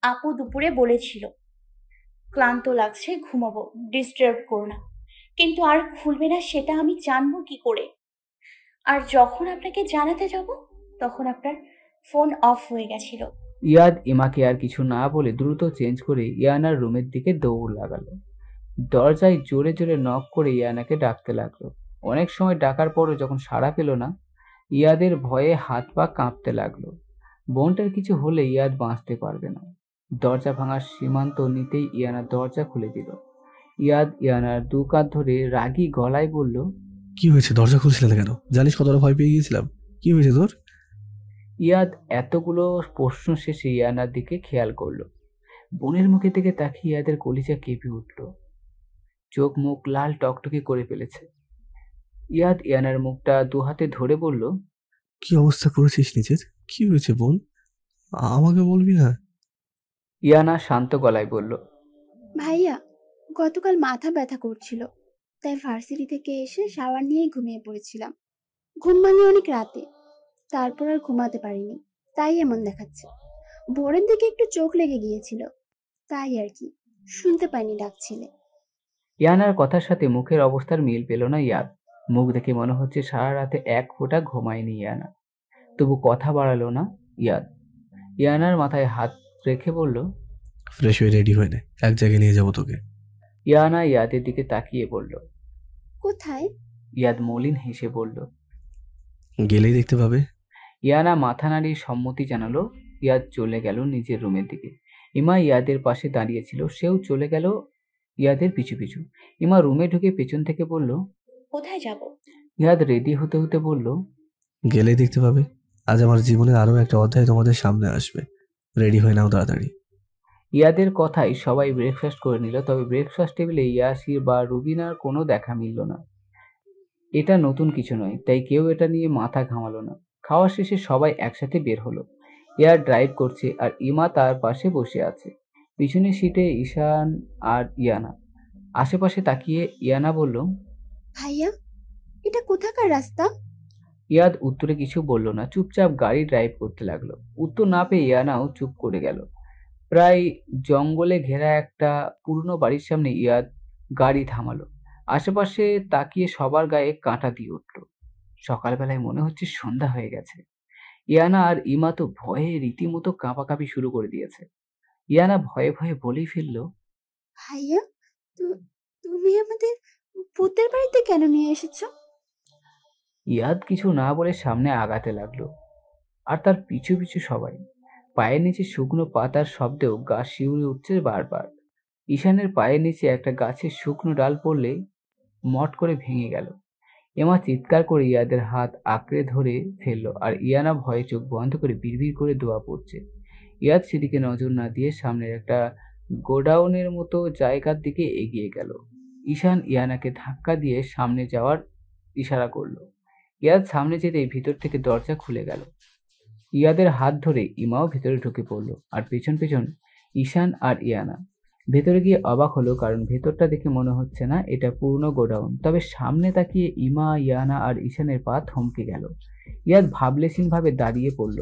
আপু দুপুরে বলেছিল ক্লান্ত লাগছে, ঘুমাবো, ডিস্টার্ব করো না। কিন্তু আর খুলবে না সেটা আমি জানবো কি করে? আর যখন আপনাকে জানাতে যাব তখন আপনার ফোন অফ হয়ে গেছিল। ইয়াদ ইমাকে আর কিছু না বলে দ্রুত চেঞ্জ করে ইয়ানার রুমের দিকে দৌড় লাগালো। দরজায় জোরে জোরে নক করে ইয়ানাকে ডাকতে লাগলো। অনেক সময় ডাকার পরও যখন সাড়া পেল না, ইয়াদের ভয়ে হাত পা কাঁপতে লাগলো। বোনটার কিছু হলে ইয়াদ বাঁচতে পারবে না। দরজা ভাঙার সীমান্ত নিতেই ইয়ানা দরজা খুলে দিল। ইয়াদ ইয়ানার দু কাঁধ ধরে রাগী গলায় বলল, কি হয়েছে? দরজা খুলছিল না কেন? জানিস কতটা ভয় পেয়ে গিয়েছিলাম। কি হয়েছে তোর? ইয়াদ এতগুলো প্রশ্ন শেষে ইয়ানার দিকে খেয়াল করলো। বোনের মুখে থেকে তাকিয়ে ইয়াদের কলিজা কেঁপে উঠল। চোখ মুখ লাল টকটকে করে ফেলেছে। ইয়াদ ইয়ানার মুখটা দু হাতে ধরে বলল, কি অবস্থা করেছিস নিজের? কি হয়েছে বোন? আমাকে বলবি না? ইয়ানা শান্ত গলায় বলল, ভাইয়া, গতকাল মাথা ব্যথা করছিল, তাই ভার্সিটি থেকে এসে শাওয়ার নিয়েই ঘুমিয়ে পড়েছিলাম। ঘুম ভাঙে অনেক রাতে, তারপর আর ঘুমাতে পারিনি, তাই এমন দেখাচ্ছে। ভোরের দিকে একটু চোখ লেগে গিয়েছিল, তাই আর কি, শুনতে পাইনি ডাকছিলে। ইয়ানার কথার সাথে মুখের অবস্থার মিল পেল না ইয়াদ। মুখ দেখে মনে হচ্ছে সারা রাতে এক ফোঁটা ঘুমায়নি ইয়ানা। তবু কথা বাড়ালো না ইয়াদ। ইয়ানার মাথায় হাত রেখে বলল, ফ্রেশ হয়ে রেডি হয়ে নে, এক জায়গায় নিয়ে যাবো তোকে। ইয়ানা ইয়াদের দিকে তাকিয়ে বলল। কোথায়? ইয়াদ মলিন হেসে বলল। গেলেই দেখতে পাবে। ইয়ানা মাথা নাড়িয়ে সম্মতি জানালো। ইয়াদ চলে গেল নিজের রুমের দিকে। ইমা ইয়াদের পাশে দাঁড়িয়েছিল, সেও চলে গেল ইয়াদের পিছু পিছু। ইমা রুমে ঢুকে পেছন থেকে বলল, কোথায় যাব? ইয়াদ রেডি হতে হতে বলল, গেলেই দেখতে পাবে। আজ আমার জীবনের আরো একটা অধ্যায় তোমাদের সামনে আসবে। রেডি হয়ে নাও তাড়াতাড়ি। ইয়াদের কথায় সবাই ব্রেকফাস্ট করে নিল। তবে ব্রেকফাস্ট টেবিলে ইয়াসির বা রুবিনার কোনো দেখা মিলল না। এটা নতুন কিছু নয়, তাই কেউ এটা নিয়ে মাথা ঘামালো না। খাওয়া শেষে সবাই একসাথে বের হলো। ইয়ার ড্রাইভ করছে আর ইমা তার পাশে বসে আছে। পিছনের সিটে ঈশান আর ইয়ানা। আশেপাশে তাকিয়ে ইয়ানা বলল, ভাইয়া, এটা কোথাকার রাস্তা? ইয়াদ উত্তরে কিছু বলল না, চুপচাপ গাড়ি ড্রাইভ করতে লাগলো। উত্তর না পেয়ে ইয়ানাও চুপ করে গেল। প্রায় জঙ্গলে ঘেরা একটা পুরনো বাড়ির সামনে ইয়াদ গাড়ি থামালো। আশেপাশে তাকিয়ে সবার গায়ে কাঁটা দিয়ে উঠল। সকালবেলায় মনে হচ্ছে সন্ধ্যা হয়ে গেছে। ইয়ানা আর ইমা তো ভয়ে রীতিমতো কাঁপাকাঁপি শুরু করে দিয়েছে। ইয়ানা ভয়ে ভয়ে বলেই ফেলল, ভাইয়া, তুমি আমাদের ভূতের বাড়িতে কেন নিয়ে এসেছো? ইয়াদ কিছু না বলে সামনে আগাতে লাগলো, আর তার পিছু পিছু সবাই। পায়ের নিচে শুকনো পাতার শব্দেও গা শিউরে উঠছে বারবার। ঈশানের পায়ের নিচে একটা গাছের শুকনো ডাল পড়লে মট করে ভেঙে গেল। এমা চিৎকার করে ইয়াদের হাত আঁকড়ে ধরে ফেললো, আর ইয়ানা ভয়ে চোখ বন্ধ করে বিড়বিড় করে দোয়া পড়ছে। ইয়াদ সেদিকে নজর না দিয়ে সামনের একটা গোডাউনের মতো জায়গার দিকে এগিয়ে গেল। ঈশান ইয়ানাকে ধাক্কা দিয়ে সামনে যাওয়ার ইশারা করলো। ইয়াদ সামনে যেতেই ভিতর থেকে দরজা খুলে গেল। ইয়াদের হাত ধরে ইমাও ভেতরে ঢুকে পড়লো, আর পেছন পেছন ঈশান আর ইয়ানা। ভেতরে গিয়ে অবাক হলো, কারণ ভেতরটা দেখে মনে হচ্ছে না এটা পুরনো গোডাউন। তবে সামনে তাকিয়ে ইমা, ইয়ানা আর ঈশানের পা থমকে গেল। ইয়াদ ভাবলেশীন ভাবে দাঁড়িয়ে পড়ল।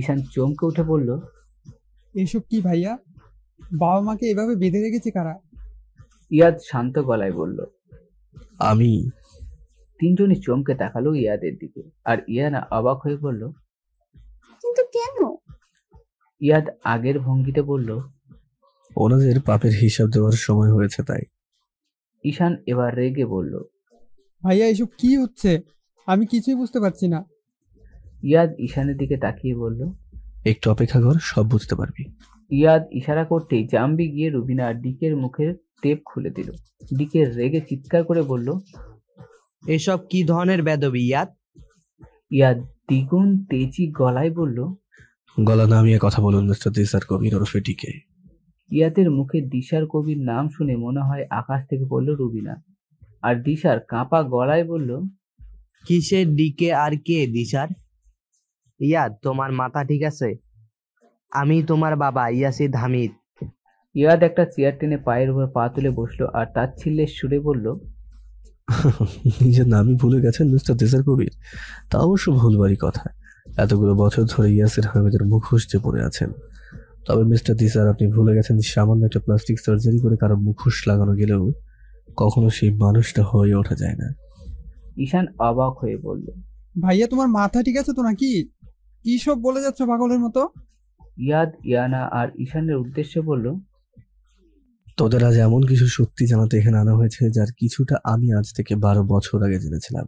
ঈশান চমকে উঠে বলল, এসব কি ভাইয়া? বাবা মাকে এভাবে বেঁধে রেখেছে কারা? ইয়াদ শান্ত গলায় বলল, আমি। তিনজনই চমকে তাকালো ইয়াদের দিকে, আর ইয়ানা অবাক হয়ে বলল, কিন্তু কেন? ইয়াদ আগের ভঙ্গিতে বলল, ওনাদের পাপের হিসাব দেওয়ার সময় হয়েছে তাই। ঈশান এবার রেগে বলল, ভাইয়া, এসব কি হচ্ছে? আমি কিছুই বুঝতে পারছি না। ইয়াদ ঈশানের দিকে তাকিয়ে বলল, একটু অপেক্ষা কর, সব বুঝতে পারবি। ইয়াদ ইশারা করতেই জাম্বি গিয়ে রুবিনা আর ডিকের মুখের টেপ খুলে দিল। ডিকে রেগে চিৎকার করে বলল, এসব কি ধরনের বেদবি ইয়াদ? ইয়াদ দ্বিগুণ তেজি গলায় বলল, গলা নামিয়ে কথা বলুন মিস্টার দিসার কবির ওরফে ডিকে। ইয়াদের মুখে দিশার কবির নাম শুনে মনে হয় আকাশ থেকে পড়ল রুবিনা, আর দিশার কাঁপা গলায় বলল, কিসের ডিকে আর কে দিশার? ইয়াদ, তোমার মাথা ঠিক আছে? আমি তোমার বাবা ইয়াসির হামিদ। ইয়াদ একটা চেয়ার টেনে পায়ের উপর পা তুলে বসলো, আর তাচ্ছিল্যের সুরে বলল, নিজের নামই ভুলে গেছেন মিস্টার দিসার কবির? তা অবশ্য ভুলবারই কথা। এতগুলো বছর ধরে ইয়াসির হামিদের মুখোশ যে পড়ে আছেন, তবে মিস্টার দিসার, আপনি ভুলে গেছেন সামান্য একটা প্লাস্টিক সার্জারি করে কারো মুখোশ লাগানো গেলেও কখনো সেই মানুষটা হয়ে ওঠা যায় না। ঈশান অবাক হয়ে বলল। ভাইয়া তোমার মাথা ঠিক আছে তো নাকি? কি সব বলে যাচ্ছ পাগলের মতো? ইয়াদ ইয়ানা আর ঈশানের উদ্দেশ্যে বলল, তোদের আজ এমন কিছু সত্যি জানাতে এখানে আনা হয়েছে যার কিছুটা আমি আজ থেকে 12 বছর আগে জেনেছিলাম।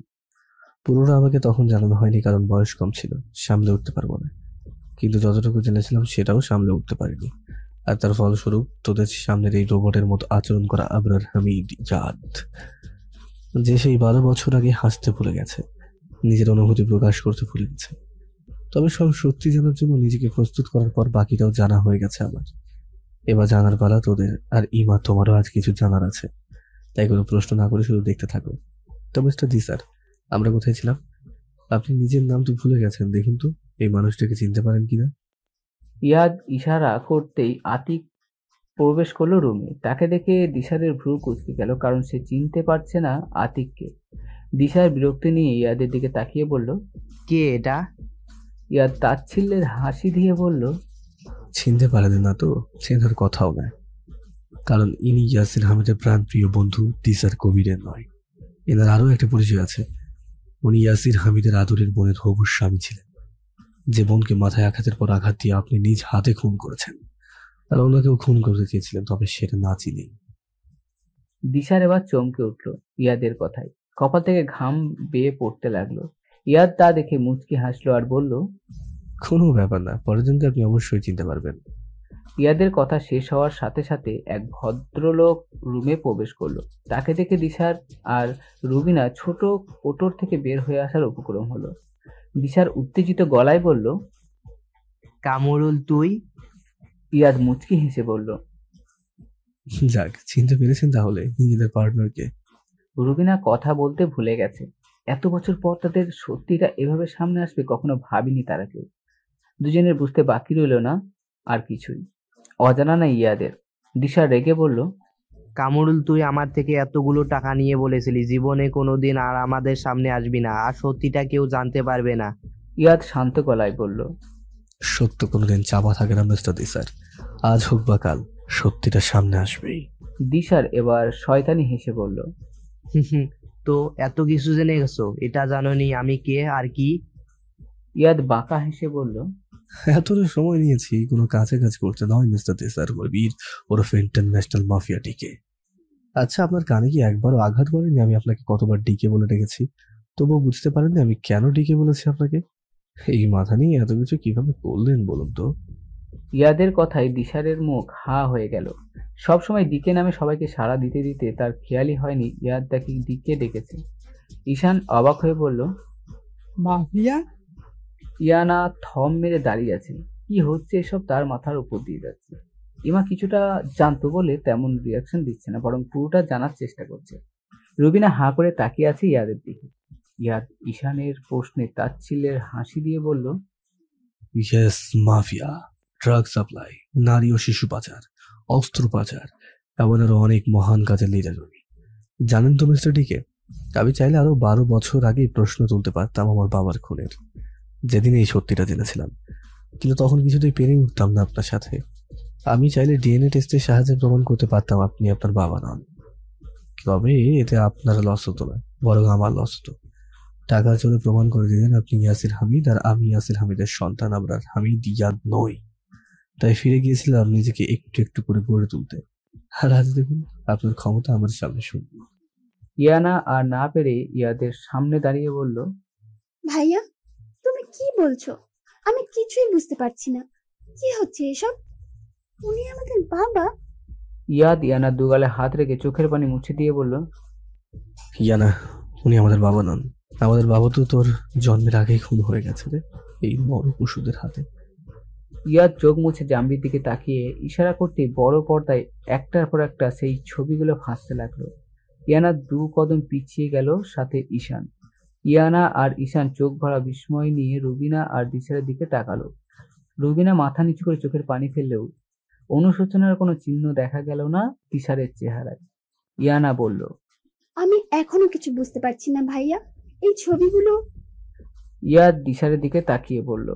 পুরোটা আমাকে তখন জানানো হয়নি, কারণ বয়স কম ছিল, সামলে উঠতে পারবো না। কিন্তু যতটুকু জেনেছিলাম সেটাও সামলে উঠতে পারিনি। আর তার ফলস্বরূপ তোদের সামনের এই রোবটের মতো আচরণ করা আবরার হামিদ ইয়াদ, যে সেই 12 বছর আগে হাসতে ভুলে গেছে, নিজের অনুভূতি প্রকাশ করতে ভুলে গেছে। তবে সব সত্যি জানার জন্য নিজেকে প্রস্তুত করার পর বাকিটাও জানা হয়ে গেছে আমার। এবার জানার পালা তোদের, আর ইমা তোমারও আজ কিছু জানার আছে। তাই কোনো প্রশ্ন না করে শুধু দেখতে থাকো। তো মিস্টার দি স্যার, আমরা কোথায় ছিলাম? আপনি নিজের নাম তো ভুলে গেছেন, দেখুন তো এই মানুষটাকে চিনতে পারেন কিনা। ইয়াদ ইশারা করতেই আতিক প্রবেশ করলো রুমে। তাকে দেখে দিশারের ভ্রু কুঁচকে গেল, কারণ সে চিনতে পারছে না আতিককে। দিশার বিরক্তি নিয়ে ইয়াদের দিকে তাকিয়ে বলল, কে এটা? ইয়াদ তাচ্ছিল্যের হাসি দিয়ে বলল, চিনতে পারেন না তো, চেনার কথাও না, কারণ ইনি ইয়াসির হামিদের প্রাণপ্রিয় বন্ধু দিসার কবিরের নয়। এনার আরও একটা পরিচয় আছে। উনি ইয়াসির হামিদের আদরের বোনের হবু স্বামী ছিলেন, যে বোনকে মাথায় আঘাতের পর আঘাত দিয়ে আপনি নিজ হাতে খুন করেছেন। আর ওনাকেও খুন করতে চেয়েছিলেন, তবে সেটা না চিনেই। দিশার এবার চমকে উঠল ইয়াদের কথায়। কপাল থেকে ঘাম বেয়ে পড়তে লাগলো। ইয়াদ তা দেখে মুচকি হাসলো আর বলল, কোনো ব্যাপার না, পরের জনকে আপনি অবশ্যই চিনতে পারবেন। ইয়াদের কথা শেষ হওয়ার সাথে সাথে এক ভদ্রলোক রুমে প্রবেশ করলো। তাকে দেখে দিশার আর রুবিনা ছোট কোটর থেকে বের হয়ে আসার উপক্রম হলো। দিশার উত্তেজিত গলায় বলল, কামরুল তুই? ইয়াদ মুচকি হেসে বলল, যাক, চিনতে পেরেছেন তাহলে নিজেদের পার্টনারকে। রুবিনা কথা বলতে ভুলে গেছে। এত বছর পর তাদের সত্যিটা এভাবে সামনে আসবে কখনো ভাবিনি তারা কেউ। দুজনের বুঝতে বাকি রইল না আর কিছুই। অজানা না ইয়াদের। দিশা রেগে বলল, কামরুল তুই আমার থেকে এতগুলো টাকা নিয়ে বলেছিলি জীবনে কোনোদিন আর আমাদের সামনে আসবি না, আর সত্যিটা কেউ জানতে পারবে না। ইয়াদ শান্ত গলায় বলল, সত্য কোনোদিন চাপা থাকে না মিস্টার দিসার, আজ হোক বা কাল সত্যিটা সামনে আসবেই। দিশার এবার শয়তানি হেসে বলল, তো এত কিছু জেনে গেছো, এটা জানোনি আমি কে আর কি? ইয়াদ বাঁকা হেসে বলল, এতটা সময় নিয়েছি কোনো কাছে কাজ করতে নয় মিস্টার দিসার বীর ওরফে ইন্টারন্যাশনাল মাফিয়াটিকে। আচ্ছা, আপনার কানে কি একবারও আঘাত করেনি আমি আপনাকে কতবার ডিকে বলে ডেকেছি? তবুও বুঝতে পারেননি আমি কেন ডিকে বলেছি আপনাকে? এই মাথা নিয়ে এত কিছু কিভাবে বললেন বলুন তো? ইয়াদের কথায় দিশারের মুখ হা হয়ে গেল। সবসময় দিকে নামে সবাইকে সাড়া দিতে দিতে তার খেয়ালই হয়নি ইয়াদ তাকে দিকে ডেকেছে। ঈশান অবাক হয়ে বলল, মাফিয়া? ইয়ানা থম মেরে দাঁড়িয়ে আছে। কি হচ্ছে এসব তার মাথার উপর দিয়ে যাচ্ছে। ইমা কিছুটা জানতো বলে তেমন রিয়াকশন দিচ্ছে না, বরং পুরোটা জানার চেষ্টা করছে। রুবিনা হাঁ করে তাকিয়ে আছে ইয়াদের দিকে। ইয়াদ ঈশানের প্রশ্নে তাচ্ছিল্যের হাসি দিয়ে বলল, ইয়েস, মাফিয়া, ড্রাগ সাপ্লাই, নারী ও শিশু পাচার, অস্ত্র পাচার, এমন আরো অনেক মহান কাজের লিডার উনি। জানেন তো মিস্টার ডিকে, আমি চাইলে আরো 12 বছর আগেই প্রশ্ন তুলতে পারতাম আমার বাবার খুনের, যেদিন এই সত্যিটা জেনেছিলাম। কিন্তু তখন কিছুতেই পেরে উঠতাম না আপনার সাথে। আমি চাইলে ডিএনএ টেস্টের সাহায্যে প্রমাণ করতে পারতাম আপনি আপনার বাবা নন। তবে এতে আপনার লস হতো না, বরং আমার লস হতো। টাকার জন্য প্রমাণ করে দিলেন আপনি ইয়াসির হামিদ, আর আমি ইয়াসির হামিদের সন্তান আবরার হামিদ ইয়াদ নই। তাই ফিরে গিয়েছিলাম নিজেকে একটু একটু করে গড়ে তুলতে। আর আজ দেখুন আপনার ক্ষমতা আমার সামনে শূন্য। ইয়ানা আর না পেরে ইয়াদের সামনে দাঁড়িয়ে বলল, ভাইয়া, তুমি কি বলছো? আমি কিছুই বুঝতে পারছি না। কি হচ্ছে এসব? উনি আমাদের বাবা? ইয়াদ ইয়ানার দুগালে হাত রেখে চোখের পানি মুছে দিয়ে বলল, ইয়ানা, উনি আমাদের বাবা নন। আমাদের বাবা তো তোর জন্মের আগেই খুন হয়ে গেছে রে, এই নর পশুদের হাতে। ইয়াদ চোখ মুছে জাম্বির দিকে তাকিয়ে ইশারা করতে বড় পর্দায় একটার পর একটা সেই ছবিগুলো ভাসতে লাগলো। ইয়ানা 2 কদম পিছিয়ে গেল, সাথে ঈশান। ইয়ানা আর ঈশান চোখ ভরা বিস্ময় নিয়ে রুবিনা আর দিশারের দিকে তাকালো। রুবিনা মাথা নিচু করে চোখের পানি ফেললেও অনুশোচনার কোনো চিহ্ন দেখা গেল না দিশারের চেহারায়। ইয়ানা বলল, আমি এখনো কিছু বুঝতে পারছি না ভাইয়া। এই ছবিগুলো ইয়াদ দিশারের দিকে তাকিয়ে বলল,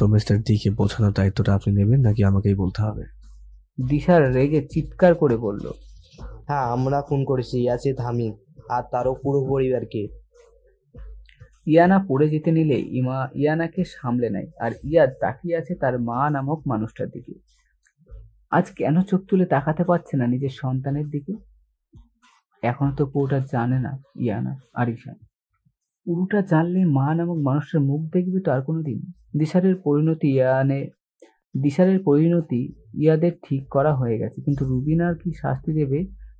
তো মিস্টার ডি কে বোঝানোর দায়িত্বটা আপনি নেবেন নাকি আমাকেই বলতে হবে? দিশার রেগে চিৎকার করে বলল, হ্যাঁ, আমরা খুন করেছি ইয়াসির হামিদ আর তারও পুরো পরিবারকে। ইয়ানা পড়ে যেতে নিলে ইয়ানাকে সামলে নেয়, আর ইয়াদ তাকিয়ে আছে তার মা নামক মানুষটার দিকে। আজ কেন চোখ তুলে তাকাতে পারছে না নিজের সন্তানের দিকে? এখনো তো পুরোটা জানে না ইয়ানা আর ঈশান। পুরোটা জানলে মা নামক মানুষটার মুখ দেখবে তো আর কোনোদিন। দিশারের পরিণতি ইয়াদের ঠিক করা হয়ে গেছে, কিন্তু রুবিনার কি শাস্তি দেবে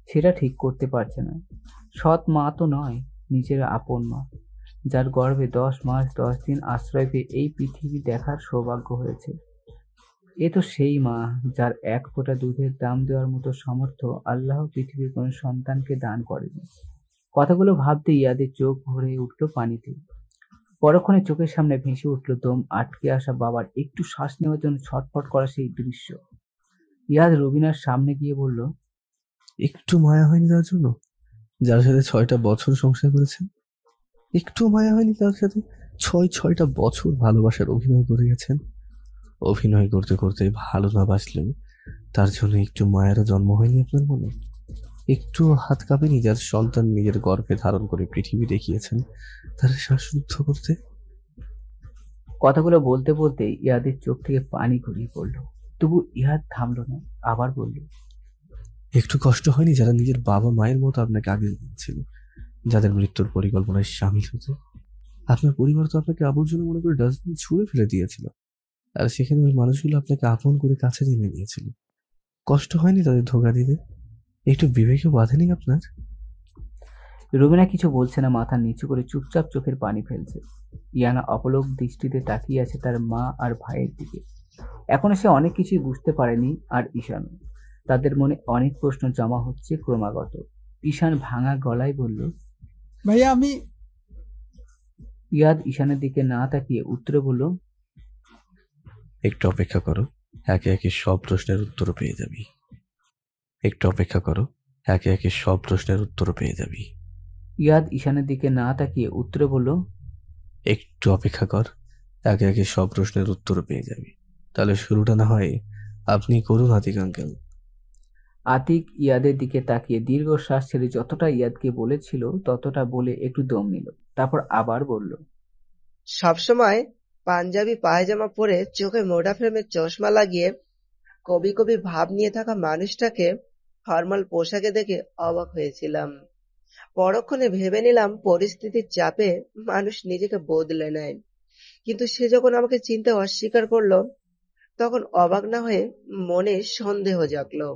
সেটা ঠিক করতে পারছে না। সৎ মা তো নয়, নিজের আপন মা, যার গর্ভে 10 মাস 10 দিন আশ্রয় পেয়ে এই পৃথিবী দেখার সৌভাগ্য হয়েছে। এ তো সেই মা যার এক ফোঁটা দুধের দাম দেওয়ার মতো সামর্থ্য আল্লাহ পৃথিবীর কোনো সন্তানকে দান করেনি। কথাগুলো ভাবতে ইয়াদের চোখ ভরে উঠল পানিতে। পরক্ষণে চোখের সামনে ভেসে উঠল দম আটকে আসা বাবার একটু শ্বাস নেওয়ার জন্য ছটফট করা সেই দৃশ্য। ইয়াদ রুবিনার সামনে গিয়ে বলল, একটু মায়া হয়নি তার জন্য, যার সাথে 6টা বছর সংসার করেছেন? একটু মায়া হয়নি তার সাথে 6টা বছর ভালোবাসার অভিনয় করে গেছেন? অভিনয় করতে করতে ভালো না বাসলেও তার জন্য একটু মায়েরও জন্ম হয়নি আপনার মনে? একটু হাত কাঁপেনি যার সন্তান নিজের গর্ভে ধারণ করে পৃথিবী দেখিয়েছেন তার শ্বাসরুদ্ধ করতে? কথাগুলো বলতে বলতে ইয়াদের চোখ থেকে পানি গড়িয়ে পড়ল। তবু ইহাদ থামল না, আবার বলল, একটু কষ্ট হয়নি যারা নিজের বাবা মায়ের মতো আপনাকে আগে ছিল, যাদের মৃত্যুর পরিকল্পনায় সামিল হতে? আপনার পরিবার তো আপনাকে আবর্জনা মনে করে ডাস্টবিন ছুঁড়ে ফেলে দিয়েছিল, আর সেখানে ওই মানুষগুলো আপনাকে আপন করে কাছে টেনে নিয়েছিল। কষ্ট হয়নি তাদের ধোঁকা দিতে? একটু বিবেকে বাঁধেনি আপনার? রুবিনা কিছু বলছে না, মাথা নিচু করে চুপচাপ চোখের পানি ফেলছে। ইয়ানা অপলক দৃষ্টিতে তাকিয়ে আছে তার মা আর ভাইয়ের দিকে। এখনো সে অনেক কিছুই বুঝতে পারেনি, আর ঈশান। তাদের মনে অনেক প্রশ্ন জমা হচ্ছে ক্রমাগত। ঈশান ভাঙা গলায় বলল, ভাইয়া আমি ইয়াদ ঈশানের দিকে না তাকিয়ে উত্তরে বলল, একটু অপেক্ষা করো, একে একে সব প্রশ্নের উত্তর পেয়ে যাবি। একটু অপেক্ষা করো, একে একে সব প্রশ্নের উত্তর পেয়ে যাবি। ইয়াদ ঈশানের দিকে না তাকিয়ে উত্তরে বলল, একটু অপেক্ষা কর, একে একে সব প্রশ্নের উত্তর পেয়ে যাবি। তাহলে শুরুটা না হয় আপনি করুন আতিক আঙ্কেল। আতিক ইয়াদের দিকে তাকিয়ে দীর্ঘশ্বাস ছেড়ে যতটা ইয়াদকে বলেছিল ততটা বলে একটু দম নিল, তারপর আবার বলল, সবসময় পাঞ্জাবি পায়জামা পরে চোখে মোটা ফ্রেমের চশমা লাগিয়ে কবি কবি ভাব নিয়ে থাকা মানুষটাকে ফর্মাল পোশাকে দেখে অবাক হয়েছিলাম। পরক্ষণে ভেবে নিলাম পরিস্থিতির চাপে মানুষ নিজেকে বদলে নেয়, কিন্তু সে যখন আমাকে চিনতে অস্বীকার করলো তখন অবাক না হয়ে মনে সন্দেহ জাগলো।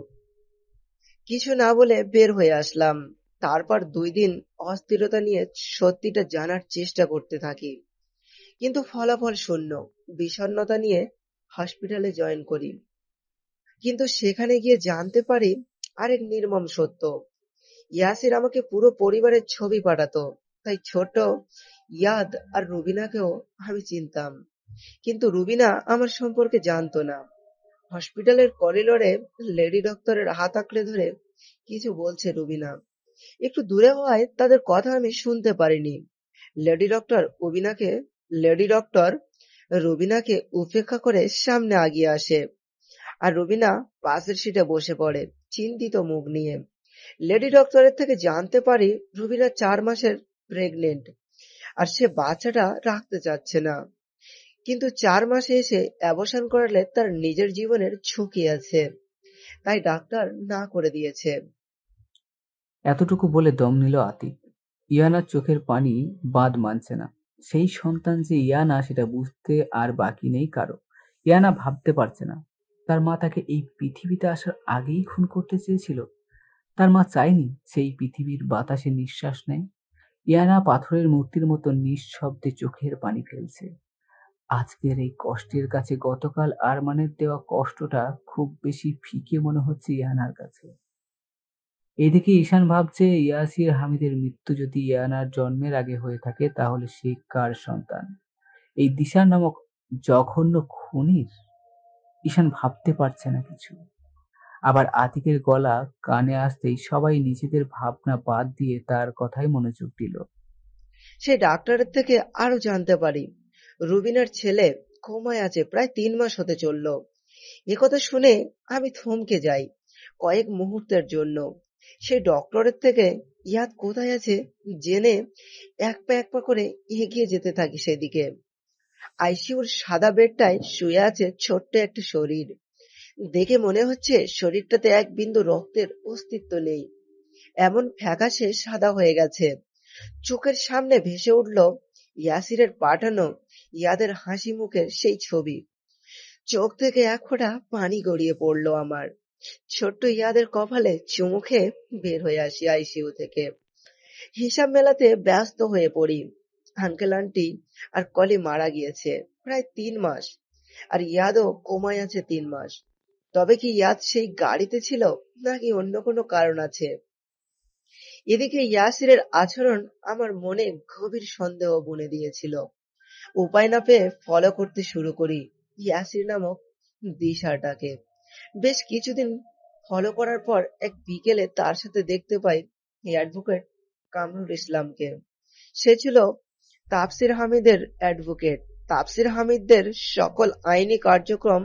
কিছু না বলে বের হয়ে আসলাম। তারপর 2 দিন অস্থিরতা নিয়ে সত্যিটা জানার চেষ্টা করতে থাকি, কিন্তু ফলাফল শূন্য। বিষণ্ণতা নিয়ে হসপিটালে জয়েন করি, কিন্তু সেখানে গিয়ে জানতে পারি আরেক নির্মম সত্য। ইয়াসির আমাকে পুরো পরিবারের ছবি পাঠাতো, তাই ছোট ইয়াদ আর রুবিনাকেও আমি চিনতাম, কিন্তু রুবিনা আমার সম্পর্কে জানতো না। হসপিটালের করিডোরে লেডি ডক্টরের হাত আঁকড়ে ধরে কিছু বলছে রুবিনা। একটু দূরে হওয়ায় তাদের কথা আমি শুনতে পারিনি। লেডি ডক্টর রুবিনাকে উপেক্ষা করে সামনে আগিয়ে আসে, আর রুবিনা পাশের সিটে বসে পড়ে চিন্তিত মুখ নিয়ে। লেডি ডক্টরের থেকে জানতে পারি রুবিনা 4 মাসের প্রেগনেন্ট, আর সে বাচ্চাটা রাখতে চাচ্ছে না, কিন্তু 4 মাসে এসে অ্যাবর্শন করালে তার নিজের জীবনের ঝুঁকি আছে, তাই ডাক্তার না করে দিয়েছে। এতটুকু বলে দম নিল আতিক। ইয়ানার চোখের পানি বাঁধ মানছে না। সেই সন্তান যে ইয়ানা সেটা বুঝতে আর বাকি নেই কারো। ইয়ানা ভাবতে পারছে না তার মা তাকে এই পৃথিবীতে আসার আগেই খুন করতে চেয়েছিল। তার মা চায়নি সেই পৃথিবীর বাতাসে নিঃশ্বাস নেয়। ইয়ানা পাথরের মূর্তির মতো নিঃশব্দে চোখের পানি ফেলছে। আজকের এই কষ্টের কাছে গতকাল আরমানের দেওয়া কষ্টটা খুব বেশি ফিকে মনে হচ্ছে ইয়ানার কাছে। এদিকে ঈশান ভাবছে, ইয়াসির হামিদের মৃত্যু যদি ইয়ানার জন্মের আগে হয়ে থাকে তাহলে সে কার সন্তান? এই দিশা নামক জঘন্য খুনির? ঈশান ভাবতে পারছে না কিছু। আবার আতিকের গলা কানে আসতেই সবাই নিজেদের ভাবনা বাদ দিয়ে তার কথাই মনোযোগ দিল। সে ডাক্তারের থেকে আরো জানতে পারি রুবিনার ছেলে কোমায় আছে, প্রায় 3 মাস হতে চললো। একথা শুনে আমি থমকে যাই কয়েক মুহূর্তের জন্য। সেই ডক্টরের থেকে ইয়াদ কোথায় আছে জেনে এক পা করে এগিয়ে যেতে থাকি সেদিকে। আইসিইউর সাদা বেডটায় শুয়ে আছে ছোট্ট একটা শরীর। দেখে মনে হচ্ছে শরীরটাতে এক বিন্দু রক্তের অস্তিত্ব নেই, এমন ফ্যাকাশে সাদা হয়ে গেছে। চোখের সামনে ভেসে উঠল ইয়াসিরের পাঠানো ইয়াদের হাসি মুখের সেই ছবি। চোখ থেকে এক ফোঁটা পানি গড়িয়ে পড়লো আমার। ছোট্ট ইয়াদের কপালে চুমু খেয়ে বের হয়ে আসি আইসিইউ থেকে। হিসাব মেলাতে ব্যস্ত হয়ে পড়ি। আঙ্কেল আন্টি আর কলি মারা গিয়েছে প্রায় 3 মাস, আর ইয়াদও কোমায় আছে 3 মাস। তবে কি ইয়াদ সেই গাড়িতে ছিল নাকি অন্য কোনো কারণ আছে? এদিকে ইয়াসিরের আচরণ আমার মনে গভীর সন্দেহ বুনে দিয়েছিল। উপায় না পেয়ে ফলো করতে শুরু করি ইয়াসির নামক দিশাটাকে। বেশ কিছুদিন ফলো করার পর এক বিকেলে তার সাথে দেখতে পাই অ্যাডভোকেট কামরুল ইসলামকে। সে ছিল তাফসির হামিদের অ্যাডভোকেট। তাফসির হামিদদের সকল আইনি কার্যক্রম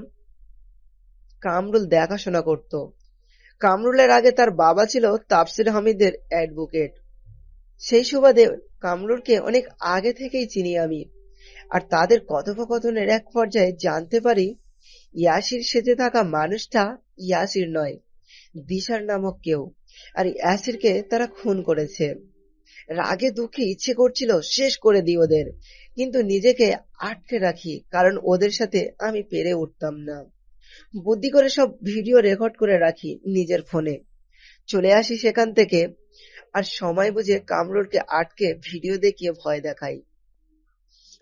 কামরুল দেখাশোনা করত। কামরুলের আগে তার বাবা ছিল তাফসির হামিদের অ্যাডভোকেট। সেই সুবাদে কামরুলকে অনেক আগে থেকেই চিনি আমি। আর তাদের কথোপকথনের এক পর্যায়ে জানতে পারি ইয়াসির সেজে থাকা মানুষটা ইয়াসির নয়, দিশার নামক কেউ। আর ইয়াসিরকে তারা খুন করেছে। রাগে দুঃখে ইচ্ছে করছিল শেষ করে দিই ওদের, কিন্তু নিজেকে আটকে রাখি, কারণ ওদের সাথে আমি পেরে উঠতাম না। বুদ্ধি করে সব ভিডিও রেকর্ড করে রাখি নিজের ফোনে। চলে আসি সেখান থেকে, আর সময় বুঝে কামরুলকে আটকে ভিডিও দেখিয়ে ভয় দেখাই।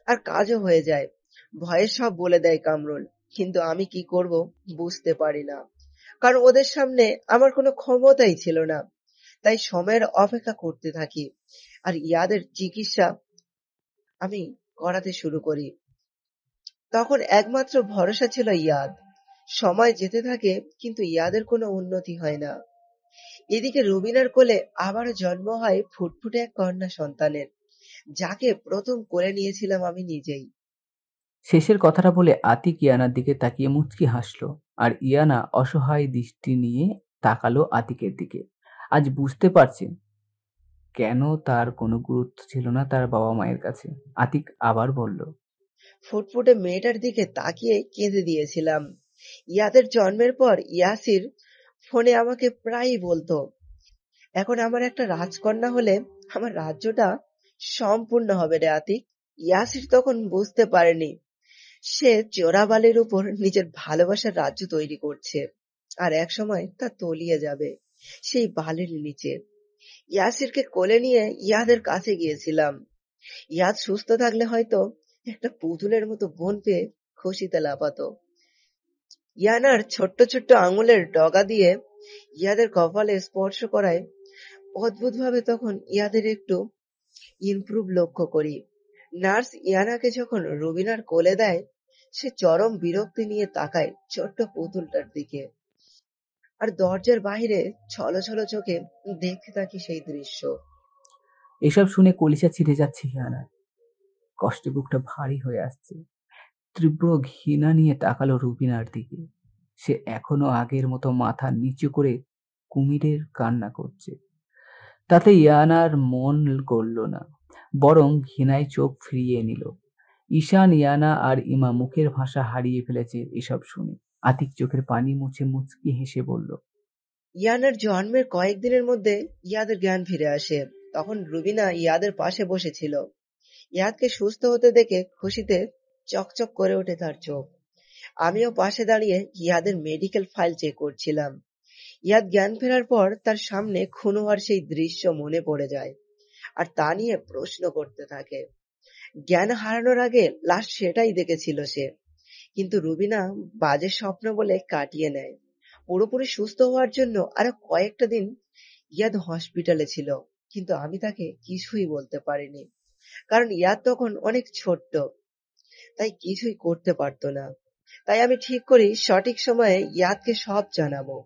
আর কাজও হয়ে যায়। ভয়ে সব বলে দেয় কামরুল, কিন্তু আমি কি করব বুঝতে পারি না, কারণ ওদের সামনে আমার কোনো ক্ষমতাই ছিল না। তাই সময়ের অপেক্ষা করতে থাকি, আর ইয়াদের চিকিৎসা আমি করাতে শুরু করি। তখন একমাত্র ভরসা ছিল ইয়াদ। সময় যেতে থাকে, কিন্তু ইয়াদের কোনো উন্নতি হয় না। এদিকে রুবিনার কোলে আবারও জন্ম হয় ফুটফুটে এক কন্যা সন্তানের, যাকে প্রথম কোলে নিয়েছিলাম আমি নিজেই। শেষের কথাটা বলে আতিক ইয়ানার দিকে তাকিয়ে মুচকি হাসলো, আর ইয়ানা অসহায় দৃষ্টি নিয়ে তাকালো আতিকের দিকে। আজ বুঝতে পারছে কেন তার কোনো গুরুত্ব ছিল না তার বাবা মায়ের কাছে। আতিক আবার বলল, ফুটফুটে মেয়েটার দিকে তাকিয়ে কেঁদে দিয়েছিলাম। ইয়াদের জন্মের পর ইয়াসির ফোনে আমাকে প্রায়ই বলতো, এখন আমার একটা রাজকন্যা হলে আমার রাজ্যটা সম্পূর্ণ হবে রে আতিক। ইয়াসির তখন বুঝতে পারেনি সে চোরাবালির উপর নিজের ভালোবাসার রাজ্য তৈরি করছে, আর এক সময় তা তলিয়ে যাবে সেই বালির নিচে। ইয়াসিরকে কোলে নিয়ে ইয়াদের কাছে গিয়েছিলাম। ইয়াদ সুস্থ থাকলে হয়তো একটা পুতুলের মতো বোন পেয়ে খুশিতে লাফাতো। ইয়ানার ছোট্ট ছোট্ট আঙুলের ডগা দিয়ে ইয়াদের কপালে স্পর্শ করায় অদ্ভুতভাবে তখন ইয়াদের একটু ইমপ্রুভ লক্ষ্য করি। নার্স ইয়ানাকে যখন রুবিনার কোলে দেয়, সে চরম বিরক্তি নিয়ে তাকায় ছোট্ট পুতুলটার দিকে, আর দরজার বাইরে ছলছল চোখে দেখতে থাকি সেই দৃশ্য। এসব শুনে কলিজা ছিঁড়ে যাচ্ছে ইয়ানার। কষ্টে বুকটা ভারী হয়ে আসছে। তীব্র ঘৃণা নিয়ে তাকালো রুবিনার দিকে। সে এখনো আগের মতো মাথা নিচু করে কুমিরের কান্না করছে। তাতে ইয়ানার মন গড়ল না, বরং ঘৃণায় চোখ ফিরিয়ে নিল। ঈশান, ইয়ানা আর ইমা মুখের ভাষা হারিয়ে ফেলেছে এসব শুনে। আতিক চোখের পানি মুছে মুচকি হেসে বলল, ইয়ানার জন্মের কয়েকদিনের মধ্যে ইয়াদের জ্ঞান ফিরে আসে। তখন রুবিনা ইয়াদের পাশে বসেছিল। ইয়াদকে সুস্থ হতে দেখে খুশিতে চকচক করে ওঠে তার চোখ। আমিও পাশে দাঁড়িয়ে ইয়াদের মেডিকেল ফাইল চেক করছিলাম। ইয়াদ জ্ঞান ফেরার পর তার সামনে খুন হওয়ার সেই দৃশ্য মনে পড়ে যায়, আর তা নিয়ে প্রশ্ন করতে থাকে। জ্ঞান হারানোর আগে লাস্ট সেটাই দেখেছিল সে, কিন্তু রুবিনা বাজে স্বপ্ন বলে কাটিয়ে নেয়। পুরোপুরি সুস্থ হওয়ার জন্য আরো কয়েকটা দিন ইয়াদ হসপিটালে ছিল, কিন্তু আমি তাকে কিছুই বলতে পারিনি, কারণ ইয়াদ তখন অনেক ছোট্ট, তাই কিছুই করতে পারতো না। তাই আমি ঠিক করি সঠিক সময়ে ইয়াদকে সব জানাবো।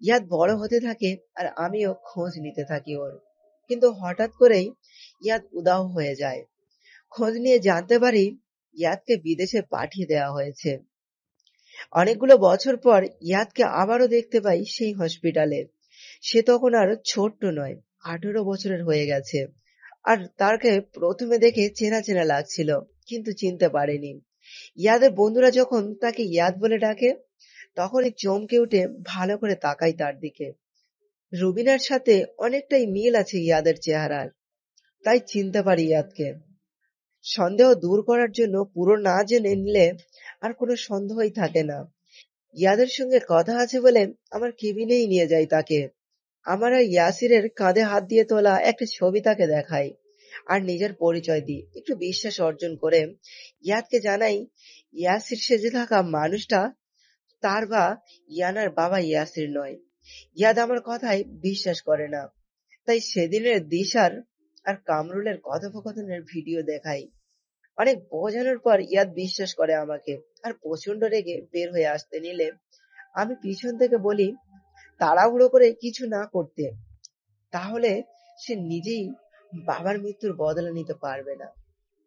ইয়াদ বড় হতে থাকে, আর আমিও খোঁজ নিতে থাকি ওর। কিন্তু হঠাৎ করেই ইয়াদ উধাও হয়ে যায়। খোঁজ নিয়ে জানতে পারি ইয়াদকে বিদেশে পাঠিয়ে দেওয়া হয়েছে। অনেকগুলো বছর পর ইয়াদকে আবারও দেখতে পাই সেই হসপিটালে। সে তখন আর ছোট্ট নয়, 18 বছরের হয়ে গেছে। আর তাকে প্রথমে দেখে চেনা চেনা লাগছিল, কিন্তু চিনতে পারেনি। ইয়াদের বন্ধুরা যখন তাকে ইয়াদ বলে ডাকে, তখনই চমকে উঠে ভালো করে তাকাই তার দিকে। রুবিনার সাথে অনেকটাই মিল আছে ইয়াদের চেহারার, তাই চিনতে পারি ইয়াদকে। সন্দেহ দূর করার জন্য পুরো না জেনে নিলে আর কোনো সন্দেহই থাকে না। ইয়াদের সঙ্গে কথা আছে বলে আমার কেবিনেই নিয়ে যাই তাকে। আমার আর ইয়াসিরের কাঁধে হাত দিয়ে তোলা একটা ছবি তাকে দেখাই, আর নিজের পরিচয় দিই। একটু বিশ্বাস অর্জন করে ইয়াদকে জানাই ইয়াসির সেজে থাকা মানুষটা তার বা ইয়ানার বাবা ইয়াসির নয়। ইয়াদ আমার কথায় বিশ্বাস করে না, তাই সেদিনের দিশার আর কামরুলের কথোপকথনের ভিডিও দেখাই। অনেক বোঝানোর পর ইয়াদ বিশ্বাস করে আমাকে, আর প্রচন্ড রেগে বের হয়ে আসতে নিলে আমি পিছন থেকে বলি তাড়াহুড়ো করে কিছু না করতে, তাহলে সে নিজেই বাবার মৃত্যুর বদলা নিতে পারবে না।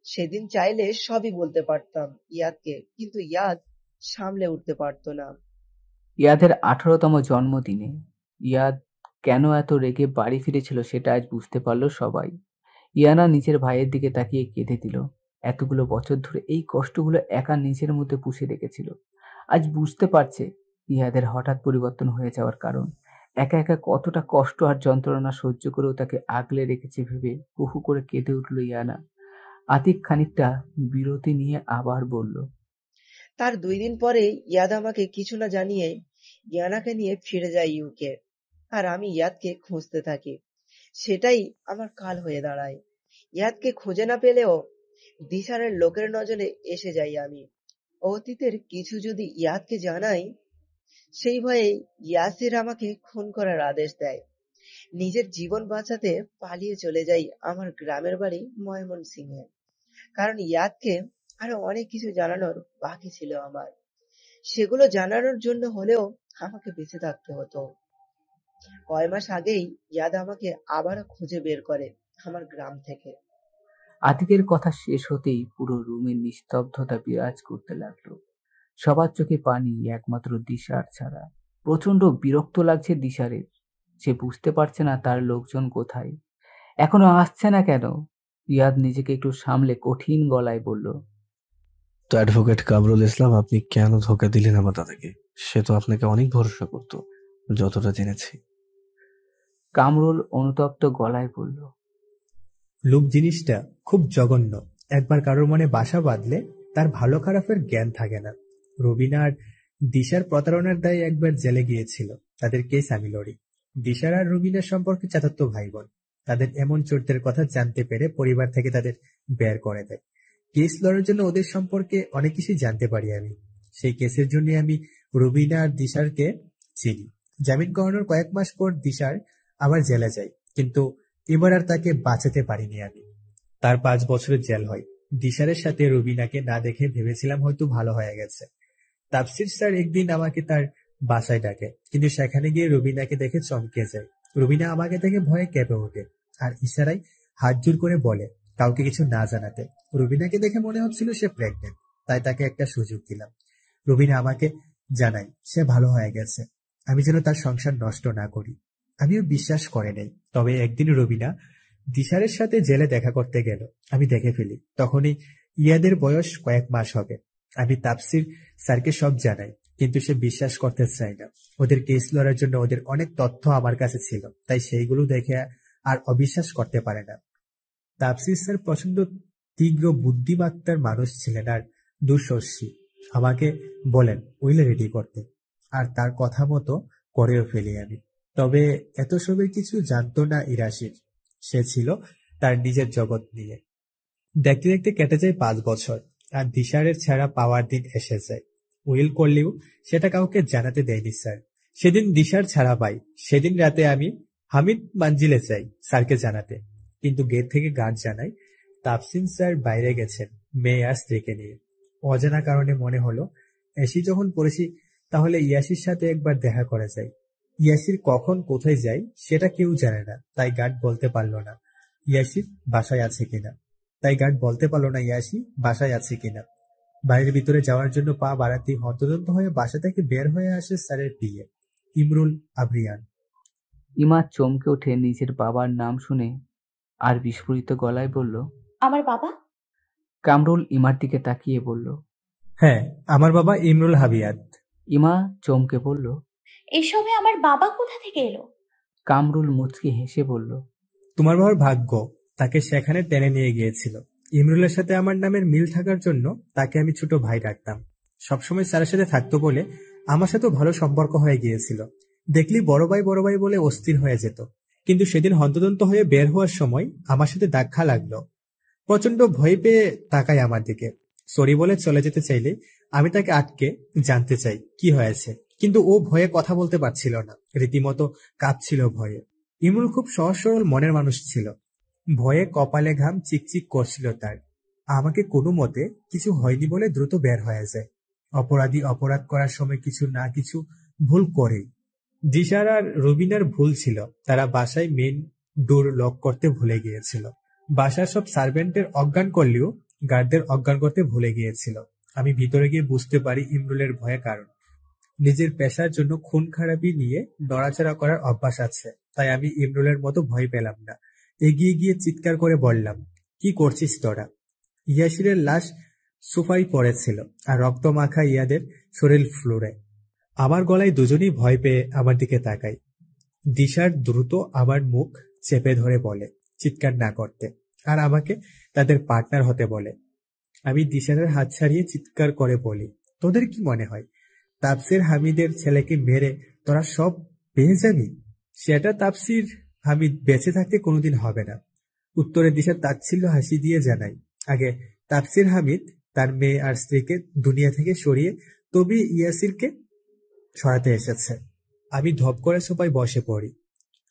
সেদিন চাইলে সবই বলতে পারতাম ইয়াদকে, কিন্তু ইয়াদ সামলে উঠতে পারতো না। ইয়াদের 18তম জন্মদিনে ইয়াদ কেন এত রেগে বাড়ি ফিরেছিল সেটা আজ বুঝতে পারলো সবাই। ইয়ানা নিজের ভাইয়ের দিকে তাকিয়ে কেঁদে দিল। এতগুলো বছর ধরে এই কষ্টগুলো একা নিজের মধ্যে পুষে রেখেছিল, আজ বুঝতে পারছে ইয়াদের হঠাৎ পরিবর্তন হয়ে যাওয়ার কারণ। একা একা কতটা কষ্ট আর যন্ত্রণা সহ্য করেও তাকে আগলে রেখেছে ভেবে বহু করে কেঁদে উঠল ইয়ানা। আতিক খানিকটা বিরতি নিয়ে আবার বলল, তার 2 দিন পরে ইয়াদ আমাকে কিছু না জানিয়ে ইয়ানাকে নিয়ে ফিরে যায় ইউকে, আর আমি ইয়াদকে খুঁজতে থাকি। সেটাই আমার কাল হয়ে দাঁড়ায়। ইয়াদকে খুঁজে না পেলেও দিশারের লোকের নজরে এসে যাই আমি। অতীতের কিছু যদি ইয়াদকে জানাই, সেই ভয়ে ইয়াসির আমাকে খুন করার আদেশ দেয়। নিজের জীবন বাঁচাতে পালিয়ে চলে যাই আমার গ্রামের বাড়ি ময়মনসিংহে, কারণ ইয়াদকে আরো অনেক কিছু জানানোর বাকি ছিল আমার। সেগুলো জানানোর জন্য হলেও আমাকে বেঁচে থাকতে হতো। কয় মাস আগেই ইয়াদ আমাকে আবারও খুঁজে বের করে আমার গ্রাম থেকে। আতিকের কথা শেষ হতেই পুরো রুমের নিস্তব্ধতা বিরাজ করতে লাগলো। সবার চোখে পানি, একমাত্র দিশার ছাড়া। প্রচন্ড বিরক্ত লাগছে দিশারের। সে বুঝতে পারছে না তার লোকজন কোথায়, এখনো আসছে না কেন। ইয়াদ নিজেকে একটু সামলে কঠিন গলায় বলল, তো অ্যাডভোকেট কামরুল ইসলাম, আপনি কেন ধোকা দিলেন আমার দাদাকে? সে তো আপনাকে অনেক ভরসা করতো, যতটা জেনেছি। কামরুল অনুতপ্ত গলায় বলল, লোভ জিনিসটা খুব জঘন্য। একবার কারোর মনে বাসা বাঁধলে তার ভালো খারাপের জ্ঞান থাকে না। রবিনা আর দিশার প্রতারণার দায়ে একবার জেলে গিয়েছিল, তাদের কেস আমি লড়ি। দিশার আর রবিনার সম্পর্কে চাচাতো ভাই বোন। তাদের এমন চরিত্রের কথা জানতে পেরে পরিবার থেকে তাদের বের করে দেয়। কেস লড়ার জন্য ওদের সম্পর্কে অনেক কিছুই জানতে পারি আমি। সেই কেসের জন্য আমি রবিনা আর দিশারকে চিনি। জামিন করানোর কয়েক মাস পর দিশার আবার জেলে যায়, কিন্তু এবার আর তাকে বাঁচাতে পারিনি আমি। তার 5 বছরের জেল হয়। দিশারের সাথে রবিনাকে না দেখে ভেবেছিলাম হয়তো ভালো হয়ে গেছে। তাফসির স্যার একদিন আমাকে তার বাসায় ডাকে, কিন্তু সেখানে গিয়ে রবিনাকে দেখে চমকে যায়। রবিনা আমাকে দেখে ভয়ে কেঁপে ওঠে আর ইশারায় হাত জোর করে বলে কাউকে কিছু না জানাতে। রবিনাকে দেখে মনে হচ্ছিল সে প্রেগনেন্ট, তাই তাকে একটা সুযোগ দিলাম। রবিনা আমাকে জানাই সে ভালো হয়ে গেছে, আমি যেন তার সংসার নষ্ট না করি। আমিও বিশ্বাস করে নেই। তবে একদিন রবিনা দিশারের সাথে জেলে দেখা করতে গেল, আমি দেখে ফেলি। তখনই ইয়াদের বয়স কয়েক মাস হবে। আমি তাফসির স্যারকে সব জানাই, কিন্তু সে বিশ্বাস করতে চায় না। ওদের কেস লড়ার জন্য ওদের অনেক তথ্য আমার কাছে ছিল, তাই সেইগুলো দেখে আর অবিশ্বাস করতে পারে না। তাফসির স্যার প্রচন্ড তীব্র বুদ্ধিমত্তার মানুষ ছিলেন আর দুঃসাহসী। আমাকে বলেন উইল রেডি করতে, আর তার কথা মতো করেও ফেলি আমি। তবে এত সবের কিছু জানতো না ইরাশির। সে ছিল তার নিজের জগৎ নিয়ে। দেখতে দেখতে কেটে যায় 5 বছর, আর দিশারের ছাড়া পাওয়ার দিন এসে যায়। উইল করলেও সেটা কাউকে জানাতে দেয়নি স্যার। সেদিন দিশার ছাড়া পাই, সেদিন রাতে আমি হামিদ মানজিলে যাই স্যারকে জানাতে, কিন্তু গেট থেকে গার্ড জানাই তাফসিন স্যার বাইরে গেছেন মেয়ে আর স্ত্রীকে নিয়ে। অজানা কারণে মনে হলো এসি যখন পড়েছি তাহলে ইয়াসির সাথে একবার দেখা করে যাই। ইয়াসির কখন কোথায় যায় সেটা কেউ জানে না, তাই গার্ড বলতে পারলো না ইয়াসি বাসায় আছে কিনা। বাড়ির ভিতরে যাওয়ার জন্য পা বাড়াতেই হন্তদন্ত হয়ে বাসা থেকে বের হয়ে আসে স্যারের পিএ ইমরুল আবরিয়ান। ইমা চমকে ওঠে নিজের বাবার নাম শুনে আর বিস্ফোরিত গলায় বলল, আমার বাবা? কামরুল ইমার দিকে তাকিয়ে বলল, হ্যাঁ, আমার বাবা ইমরুল হাবিয়াত। ইমা চমকে বলল, এসবে আমার বাবা কোথা থেকে এলো? কামরুল মুচকি হেসে বলল, তোমার বাবার ভাগ্য তাকে সেখানে টেনে নিয়ে গিয়েছিল। ইমরুলের সাথে আমার নামের মিল থাকার জন্য তাকে আমি ছোট ভাই ডাকতাম। সবসময় স্যারের সাথে থাকতো বলে আমার সাথেও ভালো সম্পর্ক হয়ে গিয়েছিল। দেখলি বড় ভাই বলে অস্থির হয়ে যেত। কিন্তু সেদিন হন্তদন্ত হয়ে বের হওয়ার সময় আমার সাথে ধাক্কা লাগলো। প্রচন্ড ভয় পেয়ে তাকায় আমার দিকে। সরি বলে চলে যেতে চাইলে আমি তাকে আটকে জানতে চাই কি হয়েছে, কিন্তু ও ভয়ে কথা বলতে পারছিল না, রীতিমতো কাঁপছিল ভয়ে। ইমরুল খুব সহজ সরল মনের মানুষ ছিল। ভয়ে কপালে ঘাম চিকচিক করছিল তার। আমাকে কোনো মতে কিছু হয়নি বলে দ্রুত বের হয়ে যায়। অপরাধী অপরাধ করার সময় কিছু না কিছু ভুল করেই। দিশার আর রবিনার ভুল ছিল, তারা বাসায় মেন ডোর লক করতে ভুলে গিয়েছিল। বাসার সব সার্ভেন্টের অজ্ঞান করলেও গার্ডদের অজ্ঞান করতে ভুলে গিয়েছিল। আমি ভিতরে গিয়ে বুঝতে পারি ইমরুলের ভয়ের কারণ। নিজের পেশার জন্য খুন খারাপি নিয়ে নড়াচড়া করার অভ্যাস আছে, তাই আমি ইমরুলের মতো ভয় পেলাম না। এগিয়ে গিয়ে চিৎকার করে বললাম, কি করছিস তোরা? ইয়াসিরের লাশ সোফায় পড়েছিল আর রক্ত মাখা ইয়াদের শরীর ফ্লোরে। আমার গলায় দুজনই ভয় পেয়ে আমার দিকে তাকাই। দিশার দ্রুত আমার মুখ চেপে ধরে বলে চিৎকার না করতে, আর আমাকে তাদের পার্টনার হতে বলে। আমি দিশারের হাত ছাড়িয়ে চিৎকার করে বলি, তোদের কি মনে হয় তাপসির হামিদের ছেলেকে মেরে তোরা সব পেয়ে যাবি? সেটা তাপসির হামিদ বেঁচে থাকতে কোনোদিন হবে না। উত্তরে দিশা তাচ্ছিল্য হাসি দিয়ে জানাই, আগে তাপসির হামিদ তার মেয়ে আর স্ত্রীকে দুনিয়া থেকে সরিয়ে তবে ইয়াসিরকে সরাতে এসেছে। আমি ধপ করে সোফায় বসে পড়ি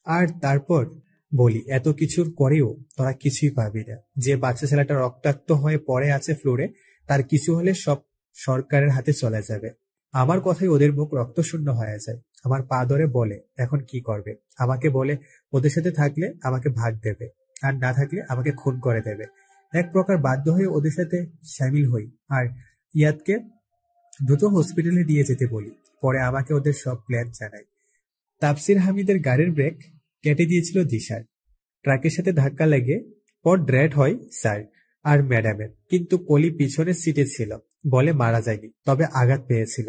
আর তারপর বলি, এত কিছুর পরেও তোরা কিছুই পাবি না। যে বাচ্চা ছেলেটা রক্তাক্ত হয়ে পড়ে আছে ফ্লোরে, তার কিছু হলে সব সরকারের হাতে চলে যাবে। আমার কথাই ওদের মুখ রক্তশূন্য হয়ে যায়। আমার পা ধরে বলে, এখন কি করবে? আমাকে বলে ওদের সাথে থাকলে আমাকে ভাগ দেবে, আর না থাকলে আমাকে খুন করে দেবে। এক প্রকার বাধ্য হয়ে ওদের সাথে সামিল হই আর ইয়াদকে দ্রুত হসপিটালে নিয়ে যেতে বলি। পরে আমাকে ওদের সব প্ল্যান জানাই। তাপসির হামিদের গাড়ির ব্রেক কেটে দিয়েছিল দিশার। ট্রাকের সাথে ধাক্কা লেগে পর ড্রেড হয় স্যার আর ম্যাডামের, কিন্তু কলি পিছনের সিটে ছিল বলে মারা যায়নি, তবে আঘাত পেয়েছিল।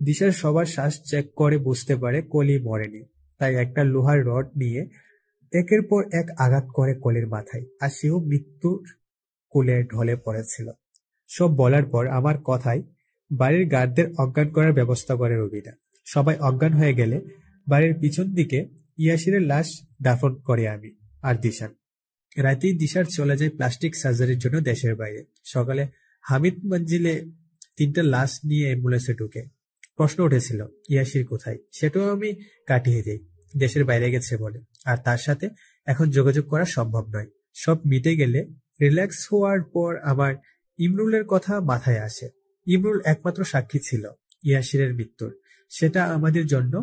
দিশার সবার শ্বাস চেক করে বুঝতে পারে কলি মরেনি, তাই একটা লোহার রড নিয়ে একের পর এক আঘাত করে কলির মাথায়, আর সেও মৃত্যুর কোলে ঢলে পড়েছিল। সব বলার পর আমার কথায় বাড়ির গার্ডদের অজ্ঞান করার ব্যবস্থা করে রবিনা। সবাই অজ্ঞান হয়ে গেলে বাড়ির পিছন দিকে ইয়াসিরের লাশ দাফন করে আমি আর দিশান। রাতেই দিশার চলে যায় প্লাস্টিক সার্জারির জন্য দেশের বাইরে। সকালে হামিদ মঞ্জিলে 3টা লাশ নিয়ে অ্যাম্বুলেন্সে ঢুকে। প্রশ্ন উঠেছিল ইয়াসির কোথায়, সেটাও আমি কাটিয়ে দিই, দেশের বাইরে গেছে বলে। আর তার সাথে এখন যোগাযোগ করা সম্ভব নয়। সব মিটে গেলে রিল্যাক্স হওয়ার পর আমার ইমরুলের কথা মাথায় আসে। ইমরুল একমাত্র সাক্ষী ছিল ইয়াসিরের মৃত্যুর। সেটা আমাদের জন্য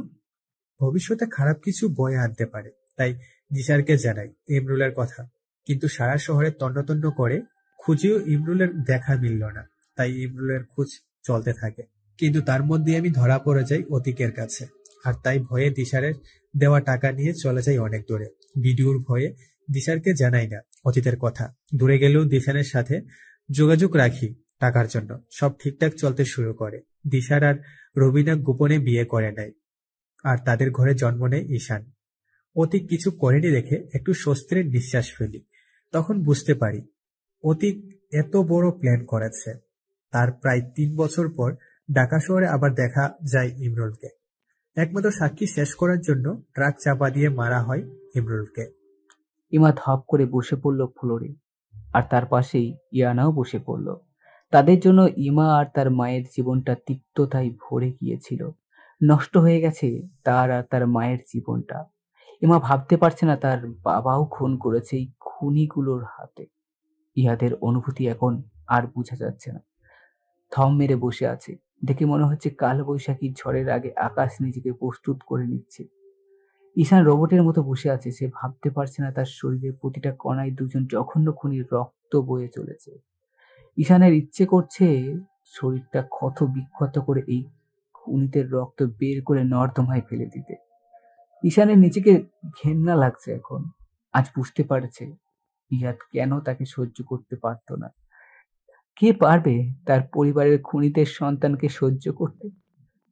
ভবিষ্যতে খারাপ কিছু বয়ে আনতে পারে, তাই দিশারকে জানাই ইমরুলের কথা। কিন্তু সারা শহরে তন্ন করে খুঁজেও ইমরুলের দেখা মিলল না, তাই ইমরুলের খোঁজ চলতে থাকে। কিন্তু তার মধ্যে আমি ধরা পড়ে যাই অতীকের কাছে, আর তাই ভয়ে দিশারের দেওয়া টাকা নিয়ে চলে যাই অনেক দূরে। ভিডিওর ভয়ে দিশারকে জানাই না অতীতের কথা। দূরে গেলেও দিশানের সাথে যোগাযোগ রাখি টাকার জন্য। সব ঠিকঠাক চলতে শুরু করে। দিশার আর রবিনা গোপনে বিয়ে করে নেয়, আর তাদের ঘরে জন্ম নেয় ঈশান। অতীক কিছু করেনি দেখে একটু স্বস্তির নিঃশ্বাস ফেলি। তখন বুঝতে পারি অতীক এত বড় প্ল্যান করেছে। তার প্রায় 3 বছর পর ঢাকা শহরে আবার দেখা যায় ইমরুলকে। একমাত্র সাক্ষী শেষ করার জন্য ট্রাক চাপা দিয়ে মারা হয় ইমরুলকে। ইমা ধপ করে বসে পড়ল ফ্লোরে, আর তার পাশেই ইয়ানাও বসে পড়ল। তাদের জন্য ইমা আর তার মায়ের জীবনটা তিক্ততায় ভরে গিয়েছিল। নষ্ট হয়ে গেছে তার আর তার মায়ের জীবনটা। ইমা ভাবতে পারছে না তার বাবাও খুন করেছে এই খুনিগুলোর হাতে। ইহাদের অনুভূতি এখন আর বোঝা যাচ্ছে না। থম মেরে বসে আছে, দেখে মনে হচ্ছে কাল বৈশাখী ঝড়ের আগে আকাশ নিজেকে প্রস্তুত করে নিচ্ছে। ঈশান রোবটের মতো বসে আছে। সে ভাবতে পারছে না তার শরীরের প্রতিটা কণায় দুজন জঘন্য খুনির রক্ত বয়ে চলেছে। ঈশানের ইচ্ছে করছে শরীরটা ক্ষত বিক্ষত করে এই খুনিদের রক্ত বের করে নর্দমায় ফেলে দিতে। ঈশানের নিজেকে ঘেন্না লাগছে এখন। আজ বুঝতে পারছে ইয়াদ কেন তাকে সহ্য করতে পারত না। কে পারবে তার পরিবারের খুনিদের সন্তানকে সহ্য করতে?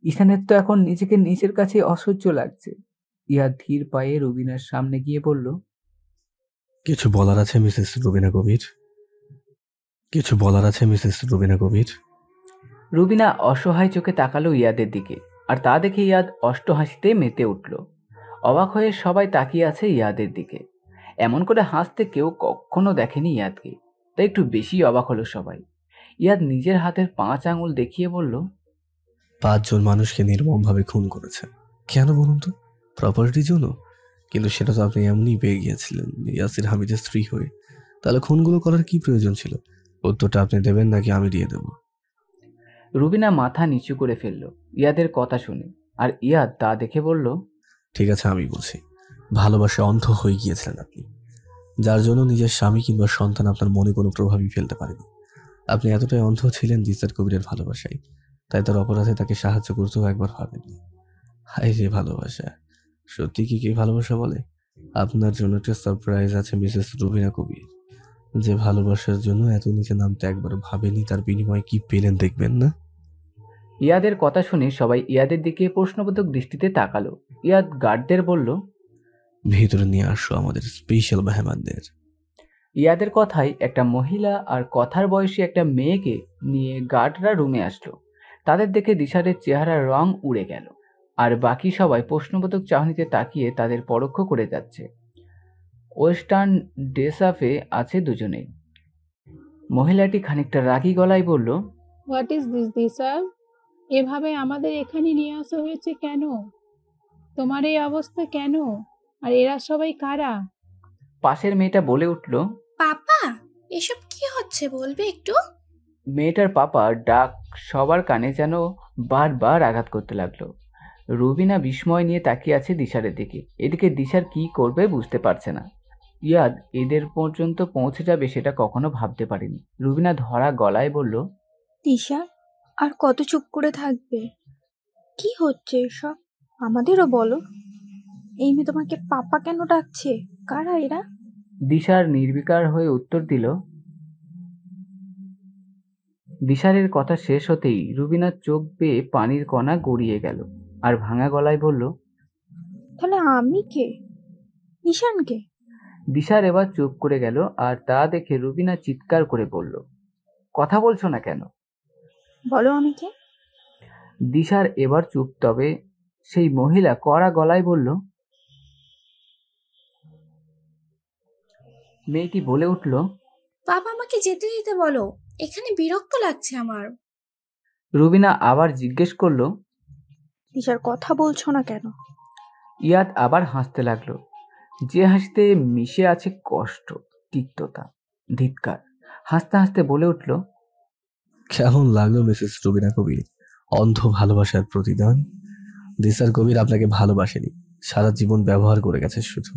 ঈশানের তো এখন নিজেকে নিজের কাছে অসহ্য লাগছে। ইয়াদ ধীর পায়ে রুবিনার সামনে গিয়ে বলল, কিছু বলার আছে মিসেস রুবিনা কবির? কিছু বলার আছে মিসেস রুবিনা কবির? রুবিনা অসহায় চোখে তাকালো ইয়াদের দিকে, আর তা দেখে ইয়াদ অষ্টহাসিতে মেতে উঠল। অবাক হয়ে সবাই তাকিয়ে আছে ইয়াদের দিকে। এমন করে হাসতে কেউ কখনো দেখেনি ইয়াদকে, তাই একটু বেশি অবাক হলো সবাই। ইয়াদ নিজের হাতের 5 আঙুল দেখিয়ে বলল, 5 জন মানুষকে নির্মমভাবে খুন করেছে। কেন বলুন তো? প্রপার্টির জন্য? কিন্তু সেটা তো আপনি এমনই পেয়ে গিয়েছিলেন ইয়াসির হামিদের স্ত্রী হয়ে। তাহলে খুনগুলো করার কি প্রয়োজন ছিল? উত্তরটা আপনি দেবেন নাকি আমি দিয়ে দেব? রুবিনা মাথা নিচু করে ফেলল ইয়াদের কথা শুনে, আর ইয়াদ তা দেখে বলল, ঠিক আছে, আমি বলছি। ভালোবাসা অন্ধ হয়ে গিয়েছিলেন আপনি, যার জন্য নিজের স্বামী কিংবা সন্তান আপনার মনে কোনো প্রভাবই ফেলতে পারেনি। আপনি এতটাই অন্ধ ছিলেন দিসার কবিরের ভালোবাসায়, তাই তার অপরাধে তাকে সাহায্য করতেও একবার ভাবেননি। হায় রে ভালোবাসা! সত্যি কি কে ভালোবাসা বলে? আপনার জন্য একটা সারপ্রাইজ আছে মিসেস রুবিনা কবির। যে ভালোবাসার জন্য এত নিচে নামতে একবার ভাবেনি, তার বিনিময়ে কি পেলেন দেখবেন না? ইয়াদের কথা শুনে সবাই ইয়াদের দিকে প্রশ্নবোধক দৃষ্টিতে তাকালো। ইয়াদ গার্ডদের বলল, ভিতরে নিয়ে আসো আমাদের স্পেশাল মেহমানদের। ইয়াদের কথায় একটা মহিলা আর কথার বয়সী একটা মেয়েকে নিয়ে গার্ডরা রুমে আসলো। তাদের দেখে দিশারের চেহারার রং উড়ে গেল, আর বাকি সবাই প্রশ্নবোধক চাহনিতে তাকিয়ে তাদের পরোক্ষ করে যাচ্ছে। ওয়েস্টার্ন ড্রেসআপে আছে দুজনেই। মহিলাটি খানিকটা রাগী গলায় বলল, হোয়াট ইজ দিস স্যার? এভাবে আমাদের এখানে নিয়ে আসা হয়েছে কেন? তোমার এই অবস্থা কেন? আর এরা সবাই কারা? পাশের মেয়েটা বলে উঠল, পাপা, এসব কি হচ্ছে বলবে একটু? মেয়েটার পাপা ডাক সবার কানে যেন বারবার আঘাত করতে লাগলো। রুবিনা বিস্ময় নিয়ে তাকিয়ে আছে দিশারের দিকে। এদিকে দিশার কি করবে বুঝতে পারছে না। ইয়াদ এদের পর্যন্ত পৌঁছে যাবে সেটা কখনো ভাবতে পারেনি। রুবিনা ধরা গলায় বলল, দিশা, আর কত চুপ করে থাকবে? কি হচ্ছে এসব? আমাদেরও বলো। এই মেয়ে তোমাকে পাপা কেন ডাকছে? কারা এরা? দিশার নির্বিকার হয়ে উত্তর দিল। দিশারের কথা শেষ হতেই রুবিনার চোখ বেয়ে পানির কণা গড়িয়ে গেল, আর ভাঙা গলায় বলল, তাহলে আমি কে? ঈশানকে? দিশার এবার চুপ করে গেল, আর তা দেখে রুবিনা চিৎকার করে বলল, কথা বলছো না কেন? বলো আমি কে? দিশার এবার চুপ, তবে সেই মহিলা কড়া গলায় বলল। মেয়েটি বলে উঠল, বাবা, আমাকে যেতে দিতে বলো, এখানে বিরক্ত লাগছে আমার। রুবিনা আবার জিজ্ঞেস করলো, দিশার কথা বলছো না কেন? ইয়াদ আবার হাসতে লাগলো, যে হাসিতে মিশে আছে কষ্ট, তিক্ততা, ধিক্কার। হাসতে হাসতে বলে উঠল, কেমন লাগলো মিসেস রুবিনা কবির? অন্ধ ভালোবাসার প্রতিদান। দিসার কবির আপনাকে ভালোবাসেনি, সারা জীবন ব্যবহার করে গেছে। শুধু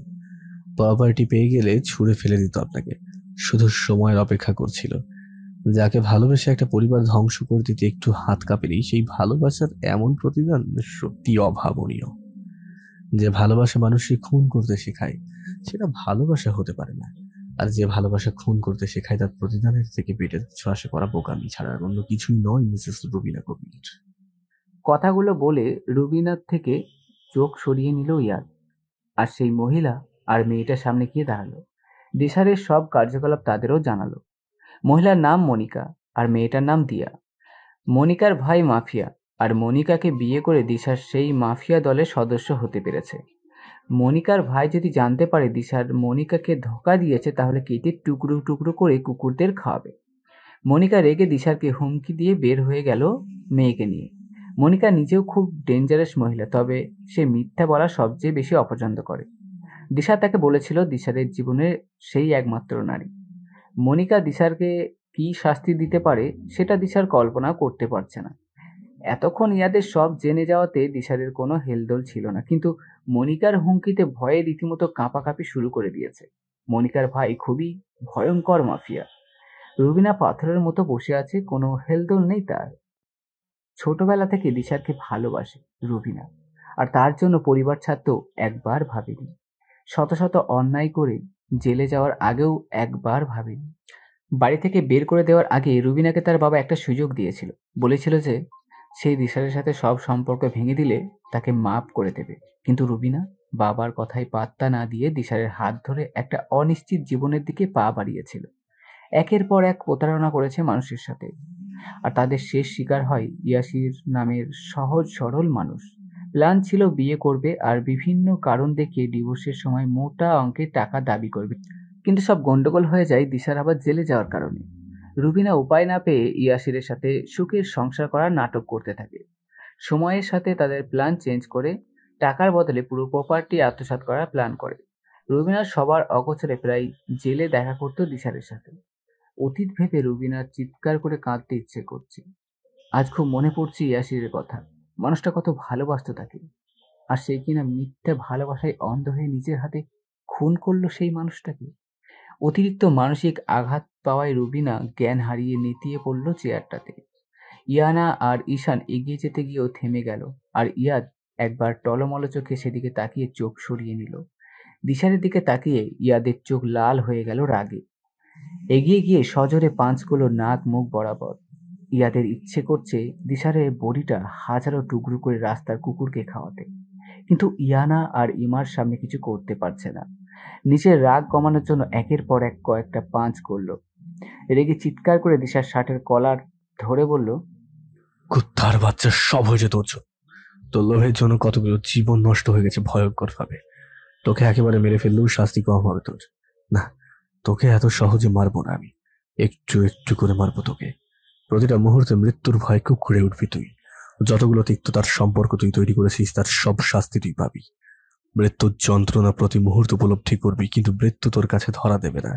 প্রপার্টি পেয়ে গেলে ছুঁড়ে ফেলে দিত আপনাকে। শুধু সময়ের অপেক্ষা করছিল। যাকে ভালোবেসে একটা পরিবার ধ্বংস করে দিতে একটু হাত কাঁপেনি, সেই ভালোবাসার এমন প্রতিদান সত্যি অভাবনীয়। যে ভালোবাসা মানুষকে খুন করতে শেখায় সেটা ভালোবাসা হতে পারে না, আর যে ভালোবাসা খুন করতে শেখায় তার প্রতিদানের থেকে পেটের কিছু আশা করা বোকামি ছাড়া আর অন্য কিছুই নয় মিসেস রুবিনা কবির। কথাগুলো বলে রুবিনার থেকে চোখ সরিয়ে নিল ইয়াদ, আর সেই মহিলা আর মেয়েটার সামনে গিয়ে দাঁড়ালো। দিশারের সব কার্যকলাপ তাদেরও জানালো। মহিলার নাম মনিকা, আর মেয়েটার নাম দিয়া। মনিকার ভাই মাফিয়া, আর মনিকাকে বিয়ে করে দিশার সেই মাফিয়া দলের সদস্য হতে পেরেছে। মনিকার ভাই যদি জানতে পারে দিশার মনিকাকে ধোঁকা দিয়েছে, তাহলে কেটে টুকরো টুকরো করে কুকুরদের খাওয়াবে। মনিকা রেগে দিশারকে হুমকি দিয়ে বের হয়ে গেল মেয়েকে নিয়ে। মনিকা নিজেও খুব ডেঞ্জারাস মহিলা, তবে সে মিথ্যা বলা সবচেয়ে বেশি অপছন্দ করে। দিশা তাকে বলেছিল দিশারের জীবনের সেই একমাত্র নারী। মনিকা দিশারকে কি শাস্তি দিতে পারে সেটা দিশার কল্পনা করতে পারছে না। এতক্ষণ ইয়াদের সব জেনে যাওয়াতে দিশারের কোনো হেলদোল ছিল না, কিন্তু মনিকার হুমকিতে ভয়ে রীতিমতো কাঁপাকাঁপি শুরু করে দিয়েছে। মনিকার ভাই খুবই ভয়ঙ্কর মাফিয়া। রুবিনা পাথরের মতো বসে আছে, কোনো হেলদোল নেই তার। ছোটবেলা থেকে দিশারকে ভালোবাসে রুবিনা, আর তার জন্য পরিবার ছাড়তেও একবার ভাবেনি। শত শত অন্যায় করে জেলে যাওয়ার আগেও একবার ভাবেনি। বাড়ি থেকে বের করে দেওয়ার আগে রুবিনাকে তার বাবা একটা সুযোগ দিয়েছিল, বলেছিল যে সেই দিশারের সাথে সব সম্পর্ক ভেঙে দিলে তাকে মাফ করে দেবে। কিন্তু রুবিনা বাবার কথায় পাত্তা না দিয়ে দিশারের হাত ধরে একটা অনিশ্চিত জীবনের দিকে পা বাড়িয়েছিল। একের পর এক প্রতারণা করেছে মানুষের সাথে, আর তাদের শেষ শিকার হয় ইয়াসির নামের সহজ সরল মানুষ। প্ল্যান ছিল বিয়ে করবে আর বিভিন্ন কারণ দেখিয়ে ডিভোর্সের সময় মোটা অঙ্কের টাকা দাবি করবে, কিন্তু সব গন্ডগোল হয়ে যায় দিশার আবার জেলে যাওয়ার কারণে। রুবিনা উপায় না পেয়ে ইয়াসিরের সাথে সুখের সংসার করার নাটক করতে থাকে। সময়ের সাথে তাদের প্ল্যান চেঞ্জ করে টাকার বদলে পুরো প্রপার্টি আত্মসাৎ করার প্ল্যান করে। রুবিনা সবার অগোচরে প্রায় জেলে দেখা করতো দিশারের সাথে। অতীত ভেবে রুবিনার চিৎকার করে কাঁদতে ইচ্ছে করছে। আজ খুব মনে পড়ছে ইয়াসিরের কথা। মানুষটা কত ভালোবাসতো তাকে, আর সেই কিনা মিথ্যা ভালোবাসায় অন্ধ হয়ে নিজের হাতে খুন করলো সেই মানুষটাকে। অতিরিক্ত মানসিক আঘাত পাওয়ায় রুবিনা জ্ঞান হারিয়ে নেতিয়ে পড়ল চেয়ারটাতে। ইয়ানা আর ঈশান এগিয়ে যেতে গিয়েও থেমে গেল, আর ইয়াদ একবার টলমল চোখে সেদিকে তাকিয়ে চোখ সরিয়ে নিল। দিশারের দিকে তাকিয়ে ইয়াদের চোখ লাল হয়ে গেল রাগে। এগিয়ে গিয়ে সজোরে পাঁচ করল নাক মুখ বরাবর। ইয়াদের ইচ্ছে করছে দিশারের বডিটা হাজারো টুকরো করে রাস্তার কুকুরকে খাওয়াতে, কিন্তু ইয়ানা আর ইমার সামনে কিছু করতে পারছে না। নিজের রাগ কমানোর জন্য একের পর এক কয়েকটা পাঁচ করলো। রেগে চিৎকার করে দিশার শার্টের কলার ধরে বলল, কুত্তার বাচ্চা সব হয়েছে তোর জন্য। তোর লোভের জন্য কতগুলো জীবন নষ্ট হয়ে গেছে ভয়ঙ্কর ভাবে। তোকে একেবারে মেরে ফেললেও শাস্তি কম হবে তোর। না, তোকে এত সহজে মারবো না আমি, একটু একটু করে মারবো তোকে। প্রতিটা মুহূর্তে মৃত্যুর ভয় কুকুরে উঠবি তুই। যতগুলো তিক্ততার সম্পর্ক তুই তৈরি করেছিস তার সব শাস্তি তুই পাবি। মৃত্যুর যন্ত্রণা প্রতি মুহূর্ত উপলব্ধি করবি, কিন্তু মৃত্যু তোর কাছে ধরা দেবে না।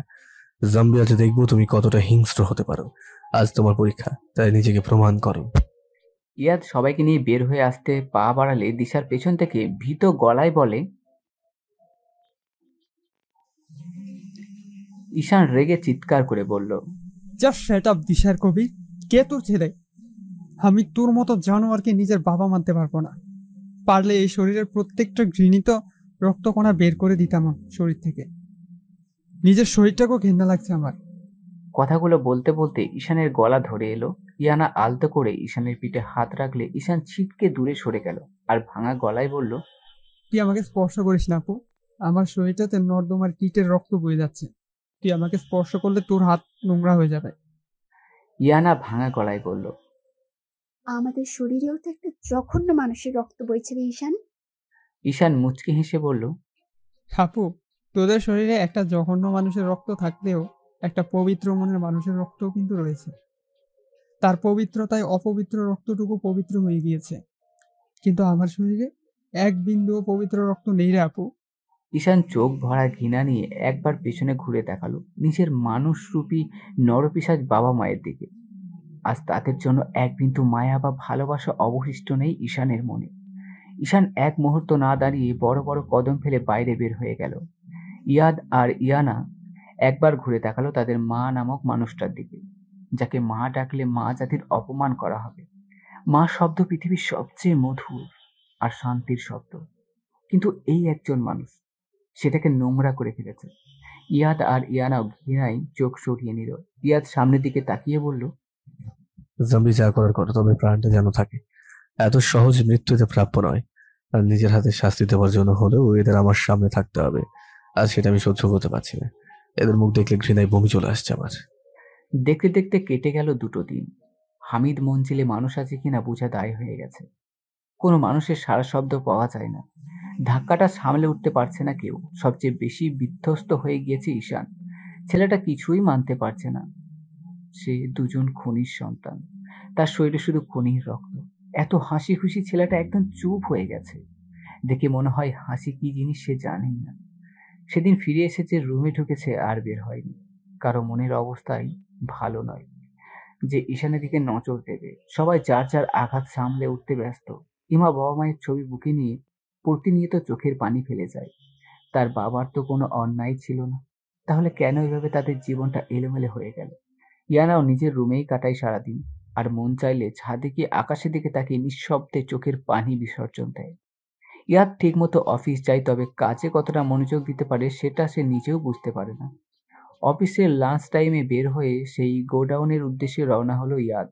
জাম্বি, আজ দেখবো তুমি কতটা হিংস্র হতে পারো। আজ তোমার পরীক্ষা, তাই নিজেকে প্রমাণ করো। ইয়াদ সবাইকে নিয়ে বের হয়ে আসতে পা বাড়ালে দিশার পেছন থেকে ভীত গলায় বলে, ঈশান রেগে চিৎকার করে বলল, জাস্ট সেট আপ দিশার কবি। কে তোর ছেলে? আমি তোর মতো জানোয়ারকে নিজের বাবা মানতে পারবো না। পারলে এই শরীরের প্রত্যেকটা ঘৃণিত রক্তকণা বের করে দিতাম শরীর থেকে। নিজের শরীরটাকেও ঘেন্না লাগছে আমার। কথাগুলো বলতে বলতে ঈশানের গলা ধরে এলো। ইয়ানা আলতো করে ঈশানের পিঠে হাত রাখলে ঈশান ছিটকে দূরে সরে গেল আর ভাঙা গলায় বলল, তুই আমাকে স্পর্শ করিস না আপু। আমার শরীরটাতে নর্দমার কীটের রক্ত বয়ে যাচ্ছে। তুই আমাকে স্পর্শ করলে তোর হাত নোংরা হয়ে যাবে। ইয়ানা ভাঙা গলায় বলল, আমাদের শরীরেও তো একটা জঘন্য মানুষের রক্ত বইছে রে ঈশান। ঈশান মুচকি হেসে বলল, আপু, তোদের শরীরে একটা জঘন্য মানুষের রক্ত থাকলেও একটা পবিত্র মনের মানুষের রক্তও কিন্তু রয়েছে। তার পবিত্রতায় অপবিত্র রক্তটুকু পবিত্র হয়ে গিয়েছে, কিন্তু আমার শরীরে এক বিন্দুও পবিত্র রক্ত নেই রে আপু। ঈশান চোখ ভরা ঘৃণা নিয়ে একবার পেছনে ঘুরে তাকালো নিজের মানুষরূপী নরপিশাচ বাবা মায়ের দিকে। আজ তাদের জন্য এক বিন্দু মায়া বা ভালোবাসা অবশিষ্ট নেই ঈশানের মনে। ঈশান এক মুহূর্ত না দাঁড়িয়ে বড় বড় কদম ফেলে বাইরে বের হয়ে গেল। ইয়াদ আর ইয়ানা একবার ঘুরে তাকালো তাদের মা নামক মানুষটার দিকে, যাকে মা ডাকলে মা জাতির অপমান করা হবে। মা শব্দ পৃথিবীর সবচেয়ে মধুর আর শান্তির শব্দ, কিন্তু এই একজন মানুষ সেটাকে নোংরা করে ফেলেছে। ইয়াদ আর ইয়ানাও ঘৃণায় চোখ সরিয়ে নিল। ইয়াদ সামনের দিকে তাকিয়ে বলল, জাম্বি যা করার করো, তবে প্রাণটা যেন থাকে। এত সহজ মৃত্যুতে প্রাপ্য নয়, আর নিজের হাতে শাস্তি দেওয়ার জন্য হলেও এদের আমার সামনে থাকতে হবে। আর সেটা আমি সহ্য করতে পারছি না। এদের মুখ দেখলে ঘৃণায় বমি চলে আসছে আমার। দেখতে দেখতে কেটে গেল 2 দিন। হামিদ মঞ্জিলে মানুষ আছে কিনা বোঝা দায় হয়ে গেছে। কোনো মানুষের সারা শব্দ পাওয়া যায় না। ধাক্কাটা সামলে উঠতে পারছে না কেউ। সবচেয়ে বেশি বিধ্বস্ত হয়ে গিয়েছে ঈশান। ছেলেটা কিছুই মানতে পারছে না। সে 2 খুনির সন্তান, তার শরীরে শুধু খুনির রক্ত। এত হাসি খুশি ছেলেটা একদম চুপ হয়ে গেছে। দেখে মনে হয় হাসি কি জিনিস সে জানেই না। সেদিন ফিরে এসেছে, রুমে ঢুকেছে আর বের হয়নি। কারো মনের অবস্থাই ভালো নয় যে ঈশানের দিকে নজর দেবে। সবাই যার যার আঘাত সামলে উঠতে ব্যস্ত। ইমা বাবা মায়ের ছবি বুকে নিয়ে প্রতিনিয়ত চোখের পানি ফেলে যায়। তার বাবার তো কোনো অন্যায় ছিল না, তাহলে কেন এভাবে তাদের জীবনটা এলোমেলো হয়ে গেল? ইয়ানাও নিজের রুমেই কাটায় সারাদিন, আর মন চাইলে ছাদে গিয়ে আকাশের দিকে তাকিয়ে নিঃশব্দে চোখের পানি বিসর্জন দেয়। ইয়াদ ঠিকমতো অফিস যায়, তবে কাজে কতটা মনোযোগ দিতে পারে সেটা সে নিজেও বুঝতে পারে না। অফিসের লাঞ্চ টাইমে বের হয়ে সেই গোডাউনের উদ্দেশ্যে রওনা হলো ইয়াদ।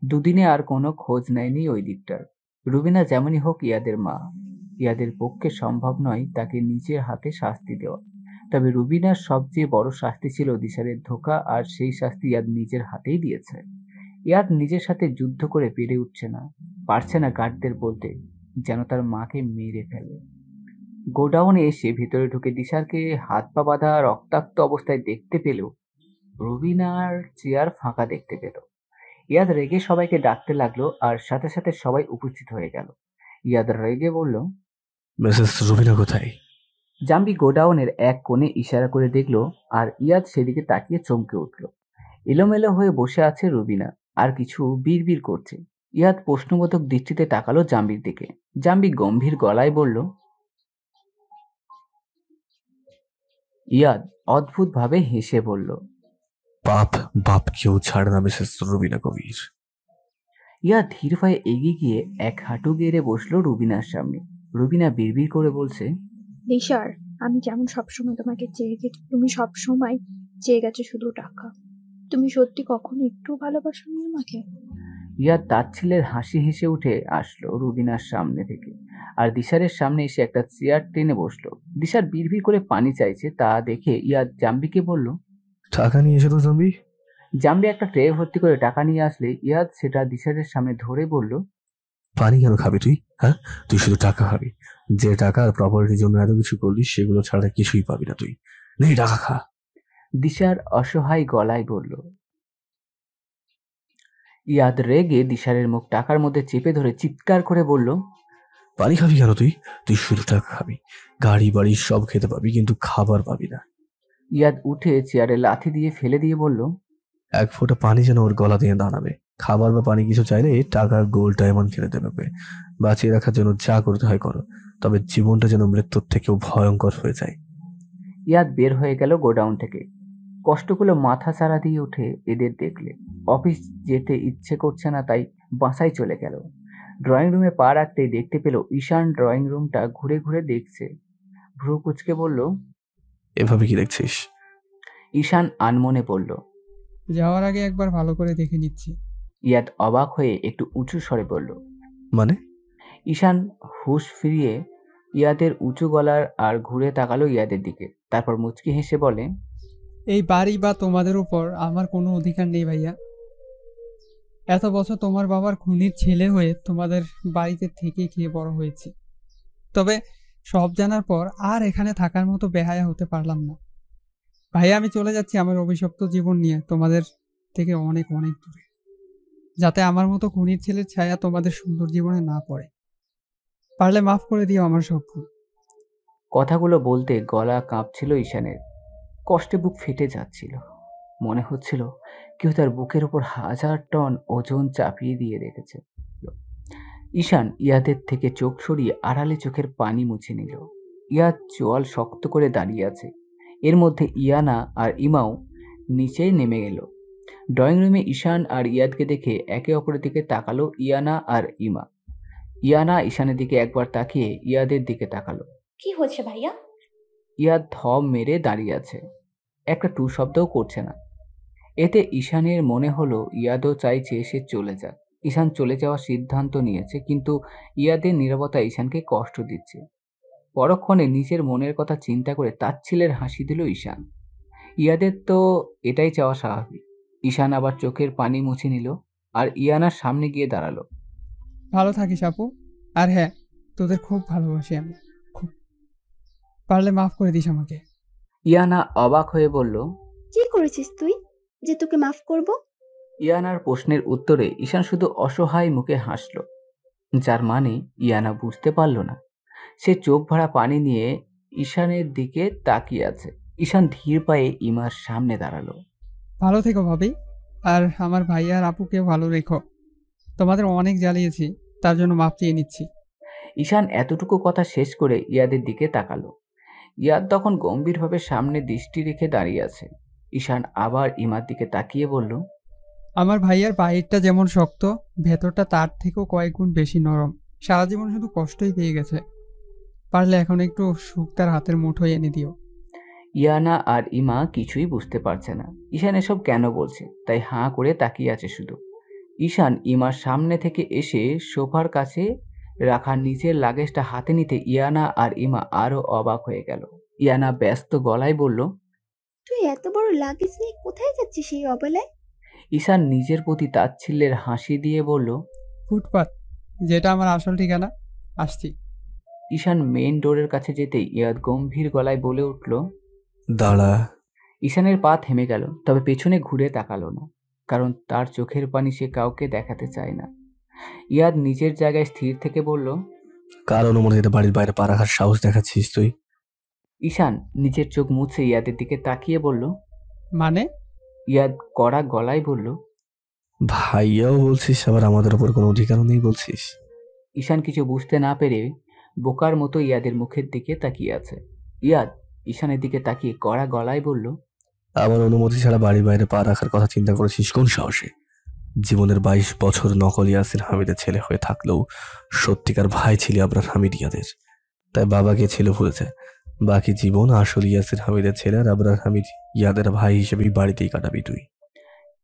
দুদিনে আর কোনো খোঁজ নেয়নি ওই দিকটার। রুবিনা যেমনই হোক ইয়াদের মা, ইয়াদের পক্ষে সম্ভব নয় তাকে নিজের হাতে শাস্তি দেওয়া। তবে রুবিনার সবচেয়ে বড় শাস্তি ছিল দিশারের ধোঁকা, আর সেই শাস্তি ইয়াদ নিজের হাতেই দিয়েছে। ইয়াদ নিজের সাথে যুদ্ধ করে পেরে উঠছে না, পারছে না গার্ডদের বলতে যেন তার মাকে মেরে ফেলে। গোডাউনে এসে ভেতরে ঢুকে দিশারকে হাত পা বাঁধা রক্তাক্ত অবস্থায় দেখতে পেল, রুবিনার চেয়ার ফাঁকা দেখতে পেল। ইয়াদ রেগে সবাইকে ডাকতে লাগলো, আর সাথে সাথে সবাই উপস্থিত হয়ে গেল। ইয়াদ রেগে বলল, মিসেস রুবিনা কোথায়? জাম্বি গোডাউনের এক কোণে ইশারা করে দেখলো, আর ইয়াদ সেদিকে তাকিয়ে চমকে উঠল। এলোমেলো হয়ে বসে আছে রুবিনা, আর কিছু বিড়বিড় করছে। ইয়াদ প্রশ্নবোধক দৃষ্টিতে তাকালো জাম্বির দিকে। জাম্বি গম্ভীর গলায় বলল, ইয়াদ অদ্ভুতভাবে হেসে বলল, বাপ বাপ কেউ ছাড়ে না মিসেস রুবিনা কবির। ইয়াদ ধীর পায়ে এগিয়ে গিয়ে এক হাঁটু গেড়ে বসলো রুবিনার সামনে। রুবিনা বিড়বিড় করে বলছে, দিশার, আমি যেমন সবসময় তোমাকে চেয়ে গেছি, তুমি সবসময় চেয়ে গেছো শুধু টাকা। তুমি সত্যি কখনো একটু ভালোবাসোনি আমাকে? ইয়াদ তাচ্ছিলের হাসি হেসে উঠে আসলো রুবিনার সামনে থেকে, আর দিশারের সামনে এসে একটা চেয়ার টেনে বসলো। দিশার বিড়বিড় করে পানি চাইছে, তা দেখে ইয়াদ জাম্বিকে বলল, টাকা নিয়ে এসে তো জাম্বি। জাম্বি একটা ট্রে ভর্তি করে টাকা নিয়ে আসলে ইয়াদ সেটা দিশারের সামনে ধরে বলল, পানি কেন খাবি তুই? হ্যাঁ, তুই শুধু টাকা খাবি। যে টাকা আর প্রপার্টির জন্য এত কিছু করলি সেগুলো ছাড়া কিছুই পাবি না তুই। নেই, টাকা খা। দিশার অসহায় গলায় বলল। ইয়াদ রেগে দিশারের মুখ টাকার মধ্যে চেপে ধরে চিৎকার করে বলল, পানি খাবি কেন তুই? তুই শুধু টাকা খাবি। গাড়ি বাড়ি সব খেতে পাবি, কিন্তু খাবার পাবি না। ইয়াদ উঠে চেয়ারে লাথি দিয়ে ফেলে দিয়ে বলল, এক ফোঁটা পানি যেন ওর গলা দিয়ে দাঁড়াবে। খাবার বা পানি কিছু চাইলে টাকা গোল্ড ডায়মন্ড কিনে দেবে। বাঁচিয়ে রাখার জন্য যা করতে হয় করো, তবে জীবনটা যেন মৃত্যুর থেকেও ভয়ঙ্কর হয়ে যায়। ইয়াদ বের হয়ে গেল গোডাউন থেকে। কষ্টগুলো মাথা চারা দিয়ে উঠে এদের দেখলে। অফিস যেতে ইচ্ছে করছে না, তাই বাসায় চলে গেল। ড্রয়িং রুমে পা রাখতেই দেখতে পেল ঈশান ড্রয়িং রুমটা ঘুরে ঘুরে দেখছে। ভ্রু কুচকে বলল, এভাবে কি দেখছিস? ঈশান আনমনে বলল, যাওয়ার আগে একবার ভালো করে দেখে নিচ্ছি। ইয়াদ অবাক হয়ে একটু উঁচু স্বরে বলল, মানে? ঈশান হুঁশ ফিরিয়ে ইয়াদের উঁচু গলার আর ঘুরে তাকালো ইয়াদের দিকে, তারপর মুচকি হেসে বলে, এই বাড়ি বা তোমাদের উপর আমার কোনো অধিকার নেই ভাইয়া। এত বছর তোমার বাবার খুনির ছেলে হয়ে তোমাদের বাড়িতে থেকে খেয়ে বড় হয়েছি। তবে সব জানার পর আর এখানে থাকার মতো বেহায়া হতে পারলাম না। ভাইয়া, আমি চলে যাচ্ছি আমার অভিশপ্ত জীবন নিয়ে তোমাদের থেকে অনেক অনেক দূরে, যাতে আমার মতো খুনির ছেলের ছায়া তোমাদের সুন্দর জীবনে না পড়ে। পারলে মাফ করে দিও আমার সব ভুল। কথাগুলো বলতে গলা কাঁপছিল ঈশানের। কষ্টে বুক ফেটে যাচ্ছিল। মনে হচ্ছিল কেউ তার বুকের উপর 1000 টন ওজন চাপিয়ে দিয়ে রেখেছে। ঈশান ইয়াদের থেকে চোখ সরিয়ে আড়ালে চোখের পানি মুছে নিল। ইয়াদ চোয়াল শক্ত করে দাঁড়িয়ে আছে। এর মধ্যে ইয়ানা আর ইমাও নিচে নেমে গেল। ড্রয়িং রুমে ঈশান আর ইয়াদকে দেখে একে অপরের দিকে তাকালো ইয়ানা আর ইমা। ইয়ানা ঈশানের দিকে একবার তাকিয়ে ইয়াদের দিকে তাকালো। কি হচ্ছে ভাইয়া? ইয়াদ থম মেরে দাঁড়িয়ে আছে, একটা টু শব্দও করছে না। এতে ঈশানের মনে হলো ইয়াদও চাইছে সে চলে যাক। ঈশান চলে যাওয়ার সিদ্ধান্ত নিয়েছে, কিন্তু ইয়াদের নীরবতা ঈশানকে কষ্ট দিচ্ছে। পরক্ষণে নিজের মনের কথা চিন্তা করে তাচ্ছিলের হাসি দিল ঈশান। ইয়াদের তো এটাই চাওয়া স্বাভাবিক। ঈশান আবার চোখের পানি মুছে নিল আর ইয়ানার সামনে গিয়ে দাঁড়ালো। ভালো থাকিস আপু। আর হ্যাঁ, তোদের খুব ভালোবাসি আমি, খুব। পারলে মাফ করে দিস আমাকে। ইয়ানা অবাক হয়ে বলল, কি করেছিস তুই যে তোকে মাফ করব? ইয়ানার প্রশ্নের উত্তরে ঈশান শুধু অসহায় মুখে হাসল, যার মানে ইয়ানা বুঝতে পারল না। সে চোখ ভরা পানি নিয়ে ঈশানের দিকে তাকিয়ে আছে। ঈশান ধীর পায়ে ইমার সামনে দাঁড়ালো। ভালো থেকো ভাবি, আর আমার ভাই আর আপুকেও ভালো রেখো। তোমাদের অনেক জ্বালিয়েছি, তার জন্য মাফ চেয়ে নিচ্ছি। ঈশান এতটুকু কথা শেষ করে ইয়াদের দিকে তাকালো। ইয়াদ তখন গম্ভীরভাবে সামনে দৃষ্টি রেখে দাঁড়িয়ে আছে। ঈশান আবার ইমার দিকে তাকিয়ে বলল, আমার ভাইয়ার বাইরটা যেমন শক্ত, ভেতরটা তার থেকেও কয়েক গুণ বেশি নরম। সারা জীবন শুধু কষ্টই পেয়ে গেছে। পারলে এখন একটু সুখ তার হাতের মুঠোয় এনে দিও। ইয়ানা আর ইমা কিছুই বুঝতে পারছে না ঈশান এসব কেন বলছে, তাই হাঁ করে তাকিয়ে আছে শুধু। ঈশান ইমার সামনে থেকে এসে সোফার কাছে রাখা নিজের লাগেজটা হাতে নিতে ইয়ানা আর ইমা আরো অবাক হয়ে গেল। ইয়ানা ব্যস্ত গলায় বলল, তুই এত বড় লাগেজ নিয়ে কোথায় যাচ্ছিস এই অবেলায়? ঈশান নিজের প্রতি তাচ্ছিল্যের হাসি দিয়ে বলল, ফুটপাত, যেটা আমার আসল ঠিকানা, আসছি। ঈশান মেইন ডোরের কাছে যেতেই ইয়াদ গম্ভীর গলায় বলে উঠল, দাঁড়া। ঈশানের পা থেমে গেল, তবে পেছনে ঘুরে তাকালো না, কারণ তার চোখের পানি সে কাউকে দেখাতে চায় না। ইয়াদ নিজের জায়গায় স্থির থেকে বলল, কার অনুমতিতে বাড়ির বাইরে পা রাখার সাহস দেখাচ্ছিস তুই? ঈশান নিজের চোখ মুছে ইয়াদের দিকে তাকিয়ে বলল, মানে? ইয়াদ কড়া গলায় বলল, ভাইয়াও বলছিস, আবার আমাদের ওপর কোনো অধিকারও নেই বলছিস? ঈশান কিছু বুঝতে না পেরে বোকার মতো ইয়াদের মুখের দিকে তাকিয়ে আছে। ইয়াদ ঈশানের দিকে তাকিয়ে কড়া গলায় বলল, আমার অনুমতি ছাড়া বাড়ির বাইরে পা রাখার কথা চিন্তা করেছিস কোন সাহসে? জীবনের 22 বছর নকল ইয়াসির হামিদের ছেলে হয়ে থাকলেও সত্যিকার ভাই ছিলি আবরার হামিদ ইয়াদের। তাই বাবাকে ছেলে ভুলেছে, বাকি জীবন আসল ইয়াসির হামিদের ছেলে আর আবরার হামিদ ইয়াদের ভাই হিসেবেই বাড়িতেই কাটাবি তুই।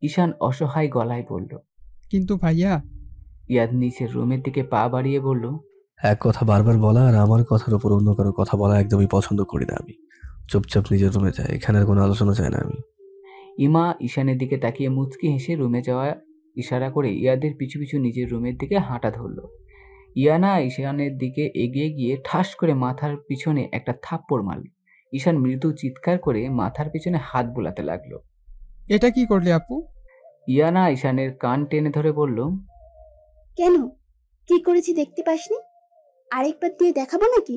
ঈশান অসহায় গলায় বলল। কিন্তু ভাইয়া। ইয়াদ নিচের রুমের দিকে পা বাড়িয়ে বলল, এক কথা বারবার বলা আর আমার কথার উপর অন্য কারো কথা বলা একদমই পছন্দ করি না আমি। চুপচাপ নিজের রুমে যাই, এখানে আর কোনো আলোচনা চাই না আমি। ইমা ঈশানের দিকে তাকিয়ে মুচকি হেসে রুমে যাওয়া ইশারা করে ইয়াদের পিছু পিছু নিজের রুমের দিকে হাঁটা ধরল। ইয়ানা ঈশানের দিকে এগিয়ে গিয়ে ঠাস করে মাথার পিছনে একটা থাপ্পড় মারল। ঈশান মৃদু চিৎকার করে মাথার পিছনে হাত বোলাতে লাগলো। এটা কি করলি আপু? ইয়ানা ঈশানের কান টেনে ধরে বলল, কেন, কি করেছি দেখতে পাসনি? আরেকবার দিয়ে দেখাবো নাকি?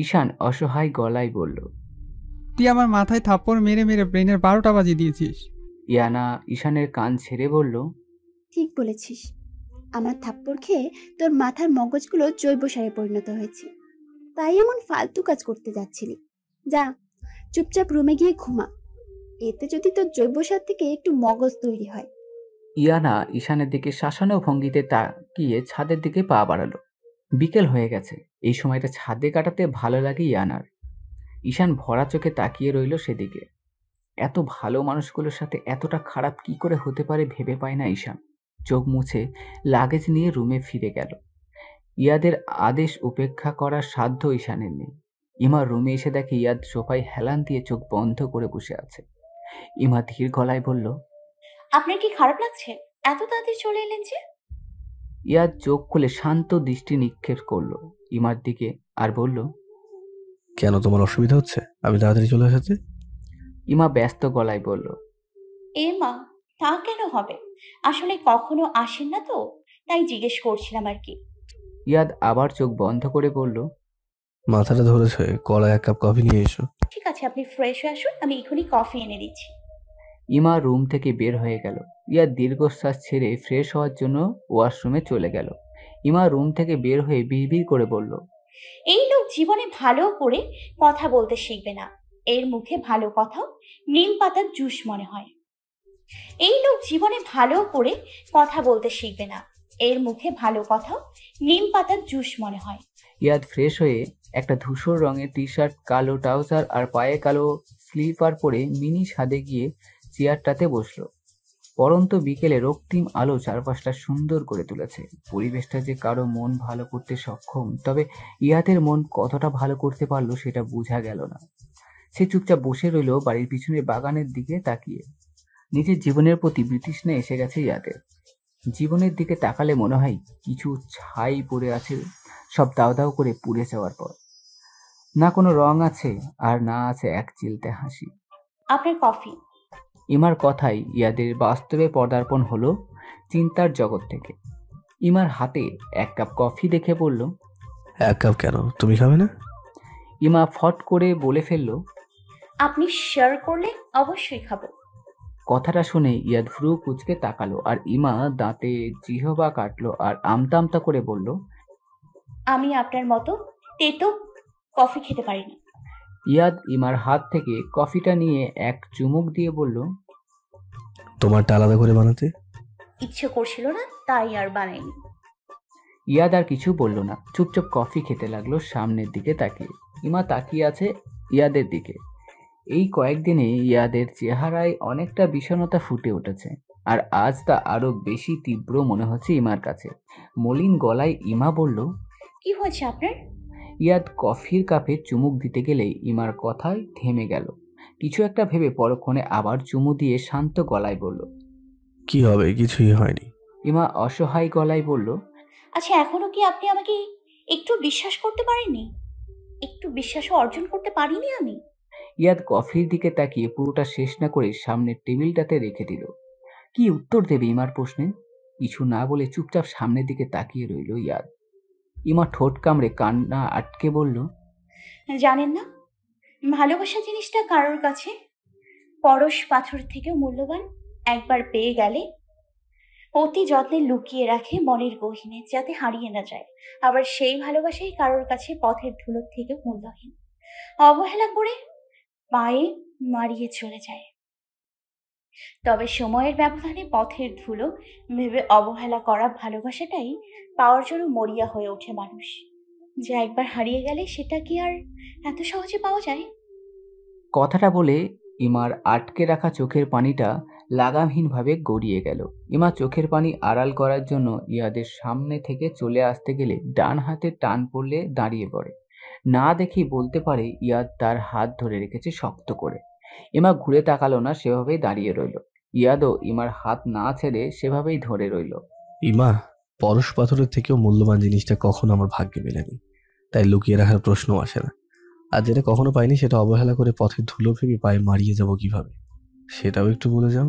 ঈশান অসহায় গলায় বলল, তুই আমার মাথায় থাপ্পড় মেরে মেরে ব্রেনের 12টা বাজিয়ে দিয়েছিস। ইয়ানা ঈশানের কান ছেড়ে বলল, ঠিক বলেছিস, আমার থাপ্পড় খেয়ে তোর মাথার মগজগুলো জৈব সারে পরিণত হয়েছে, তাই এমন ফালতু কাজ করতে যাচ্ছিলি। যা, চুপচাপ রুমে গিয়ে ঘুমা, এতে যদি তোর জৈব সার থেকে একটু মগজ তৈরি হয়। ইয়ানা ঈশানের দিকে শাসানো ভঙ্গিতে তাকিয়ে ছাদের দিকে পা বাড়ালো। বিকেল হয়ে গেছে, এই সময়টা ছাদে কাটাতে ভালো লাগে ইয়ানার। ঈশান ভরা চোখে তাকিয়ে রইল সেদিকে। এত ভালো মানুষগুলোর সাথে এতটা খারাপ কি করে হতে পারে ভেবে পায় না ঈশান। চোখ মুছে লাগেজ নিয়ে রুমে ফিরে গেল। ইয়াদের আদেশ উপেক্ষা করার সাধ্য ঈশানের নেই। ইমা রুমে এসে দেখে ইয়াদ সোফায় হেলান দিয়ে চোখ বন্ধ করে বসে আছে। ইমা ধীর গলায় বলল, আপনার কি খারাপ লাগছে? এত তাড়াতাড়ি চলে এলেন যে? ইয়াদ চোখ খুলে শান্ত দৃষ্টি নিক্ষেপ করলো ইমার দিকে আর বলল, কেন, তোমার অসুবিধা হচ্ছে আমি তাড়াতাড়ি চলে আসাতে? ইমা ব্যস্ত গলায় বলল, এ মা, তা কেন হবে? আসলে কখনো আসেন না তো, তাই জিজ্ঞেস করছিলাম আর কি। ইয়াদ আবার চোখ বন্ধ করে বলল, মাথাটা ধরেছে, কড়া 1 কাপ কফি নিয়ে এসো। ঠিক আছে, আপনি ফ্রেশ হয়ে আসুন, আমি এখনই কফি এনে দিচ্ছি। ইমা রুম থেকে বের হয়ে গেল। ইয়াদ দীর্ঘশ্বাস ছেড়ে ফ্রেশ হওয়ার জন্য ওয়াশরুমে চলে গেল। ইমা রুম থেকে বের হয়ে বিড়বিড় করে বলল, এই লোক জীবনে ভালো করে কথা বলতে শিখবে না, এর মুখে ভালো কথাও নিম পাতার জুস মনে হয়। এই লোক জীবনে ভালো করে কথা বলতে শিখবে না, এর মুখে ভালো কথাও নিম পাতার জুস মনে হয়। ইয়াদ ফ্রেশ হয়ে একটা ধূসর রঙের টি শার্ট, কালো ট্রাউজার আর পায়ে কালো স্লিপার পরে মিনি ছাদে গিয়ে চেয়ারটাতে বসলো। পরন্ত বিকেলে রক্তিম আলো চারপাশটা সুন্দর করে তুলেছে। পরিবেশটা যে কারো মন ভালো করতে সক্ষম, তবে ইয়াদের মন কতটা ভালো করতে পারলো সেটা বোঝা গেল না। সে চুপচাপ বসে রইল বাড়ির পিছনের বাগানের দিকে তাকিয়ে। নিজের জীবনের প্রতি বিতৃষ্ণা এসে গেছে ইয়াদের। জীবনের দিকে তাকালে মনে হয় কিছু ছাই পড়ে আছে, সব দাও দাও করে পুড়ে যাওয়ার পর। না কোনো রং আছে আর না আছে এক চিলতে হাসি। আপনার কফি। ইমার কথাই ইয়াদের বাস্তবে পদার্পণ হলো চিন্তার জগৎ থেকে। ইমার হাতে 1 কাপ কফি দেখে বলল, 1 কাপ কেন, তুমি খাবে না? ইমা ফট করে বলে ফেলল, আপনি শেয়ার করলে অবশ্যই খাবো। কথাটা শুনে ইয়াদ ভ্রু কুচকে তাকালো আর ইমা দাঁতে জিহবা কাটলো আর আমতা আমতা করে বলল, আমি আপনার মতো তেতো কফি খেতে পারি না। ইয়াদ ইমার হাত থেকে কফিটা নিয়ে এক চুমুক দিয়ে বলল, তোমারটা আলাদা করে বানাতে। ইচ্ছে করছিল না, তাই আর বানাইনি। ইয়াদ আর কিছু বলল না, চুপচাপ কফি খেতে লাগলো সামনের দিকে তাকিয়ে। ইমা তাকিয়ে আছে ইয়াদের দিকে। এই কয়েকদিনে ইয়াদের চেহারায় অনেকটা বিষণ্ণতা ফুটে উঠেছে, আর আজ তা আরো বেশি তীব্র মনে হচ্ছে ইমার কাছে। মলিন গলায় ইমা বলল, কি হয়েছে আপনার? ইয়াদ কফির কাপে চুমুক দিতে গেলে ইমার কথায় থেমে গেল। কিছু একটা ভেবে পরক্ষণে আবার চুমু দিয়ে শান্ত গলায় বলল, কি হবে, কিছুই হয়নি। ইমা অসহায় গলায় বলল, আচ্ছা, এখনো কি আপনি আমাকে একটু বিশ্বাস করতে পারেননি? একটু বিশ্বাসও অর্জন করতে পারিনি আমি? ইয়াদ কফির দিকে তাকিয়ে পুরোটা শেষ না করে সামনের টেবিলটাতে রেখে দিল। কি উত্তর দেবে ইমার প্রশ্নে? কিছু না বলে চুপচাপ সামনের দিকে তাকিয়ে রইল ইয়াদ। ইমা ঠোঁট কামড়ে কান্না আটকে বলল, জানেন না, ভালোবাসা জিনিসটা কারোর কাছে পরশ পাথর থেকেও মূল্যবান। একবার পেয়ে গেলে অতি যত্নে লুকিয়ে রাখে মনের গহীনে, যাতে হারিয়ে না যায়। আবার সেই ভালোবাসাই কারোর কাছে পথের ধুলোর থেকেও মূল্যহীন, অবহেলা করে পায়ে মারিয়ে চলে যায়। তবে সময়ের ব্যবধানে পথের ধুলো ভেবে অবহেলা করা ভালোবাসাটাই পাওয়ার জন্য মরিয়া হয়ে ওঠে মানুষ। যা একবার হারিয়ে গেলে সেটা কি আর এত সহজে পাওয়া যায়? কথাটা বলে ইমার আটকে রাখা চোখের পানিটা লাগামহীনভাবে গড়িয়ে গেল। ইমা চোখের পানি আড়াল করার জন্য ইয়াদের সামনে থেকে চলে আসতে গেলে ডান হাতে টান পড়লে দাঁড়িয়ে পড়ে। না দেখেই বলতে পারে ইয়াদ তার হাত ধরে রেখেছে শক্ত করে। ইমা ঘুরে তাকালো না, সেভাবেই দাঁড়িয়ে রইল। ইয়াদও ইমার হাত না ছেড়ে সেভাবেই ধরে রইল। ইমা, পরশ পাথরের থেকেও মূল্যবান জিনিসটা কখনো আমার ভাগ্যে মেলেনি, তাই লুকিয়ে রাখার প্রশ্নও আসে না। আর যেটা কখনো পাইনি সেটা অবহেলা করে পথে ধুলো ভেবে পায়ে মারিয়ে যাব কিভাবে, সেটাও একটু বলে যাও।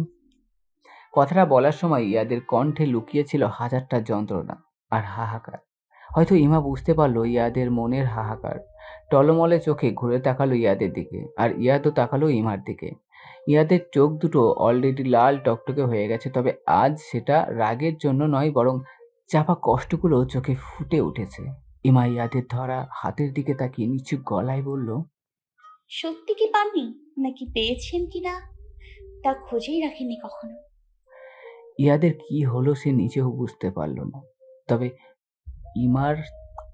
কথাটা বলার সময় ইয়াদের কণ্ঠে লুকিয়েছিল হাজারটা যন্ত্রণা আর হাহাকার। হয়তো ইমা বুঝতে পারলো ইয়াদের মনের হাহাকার। টলমলে চোখে ঘুরে তাকালো ইয়াদের দিকে, আর ইয়াদও তাকালো ইমার দিকে। ইয়াদের চোখ দুটো অলরেডি লাল টকটকে হয়ে গেছে, তবে আজ সেটা রাগের জন্য নয়, বরং চাপা কষ্টগুলো চোখে ফুটে উঠেছে। ইমা ইয়াদের ধরা হাতের দিকে তাকিয়ে নিচু গলায় বলল, সত্যি কি পাননি, নাকি পেয়েছেন কিনা তা খোঁজেই রাখেননি কখনো? ইয়াদের কি হলো সে নিজেও বুঝতে পারল না, তবে ইমার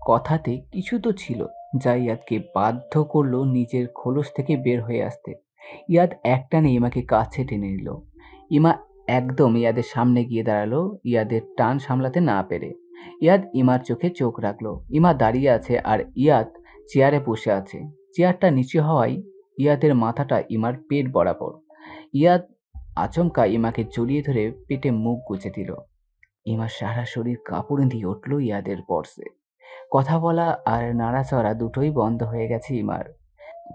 কথাতে কিছু তো ছিল যা ইয়াদকে বাধ্য করলো নিজের খোলস থেকে বের হয়ে আসতে। ইয়াদ একটানে ইমাকে কাছে টেনে নিল। ইমা একদম ইয়াদের সামনে গিয়ে দাঁড়ালো, ইয়াদের টান সামলাতে না পেরে। ইয়াদ ইমার চোখে চোখ রাখলো। ইমা দাঁড়িয়ে আছে আর ইয়াদ চেয়ারে বসে আছে। চেয়ারটা নিচু হওয়ায় ইয়াদের মাথাটা ইমার পেট বরাবর। ইয়াদ আচমকা ইমাকে জড়িয়ে ধরে পেটে মুখ গুজে দিল। ইমার সারা শরীর কাঁপুনি দিয়ে উঠল ইয়াদের পর্শে। কথা বলা আর নাড়াচড়া দুটোই বন্ধ হয়ে গেছে ইমার।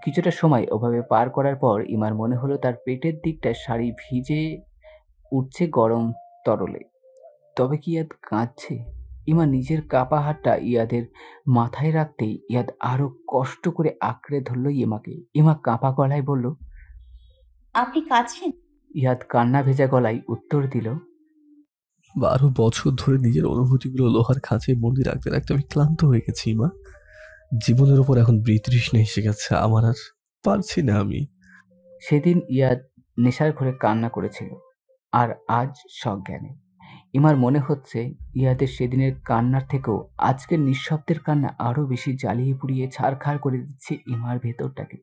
কিছুটা সময় ওভাবে পার করার পর ইমার মনে হলো তার পেটের দিকটা শাড়ি ভিজে উঠছে গরম তরলে। তবে কি ইয়াদ কাঁদছে? ইমা নিজের কাপা হাতটা ইয়াদের মাথায় রাখতেই ইয়াদ আরো কষ্ট করে আঁকড়ে ধরল ইমাকে। ইমা কাঁপা গলায় বলল, আপনি কাঁদছেন? ইয়াদ কান্না ভেজা গলায় উত্তর দিল, 12 বছর ধরে নিজের অনুভূতিগুলো লোহার খাঁচায় বন্দি রাখতে রাখতে আমি ক্লান্ত হয়ে গেছি মা। জীবনের উপর এখন বিতৃষ্ণা এসে গেছে আমার, আর পারছি না আমি। সেদিন ইয়াদ নেশার ঘরে কান্না করেছিল, আর আজ সজ্ঞানে। ইমার মনে হচ্ছে ইয়াদের সেদিনের কান্নার থেকেও আজকের নিঃশব্দের কান্না আরো বেশি জ্বালিয়ে পুড়িয়ে ছারখার করে দিচ্ছে ইমার ভেতরটাকে।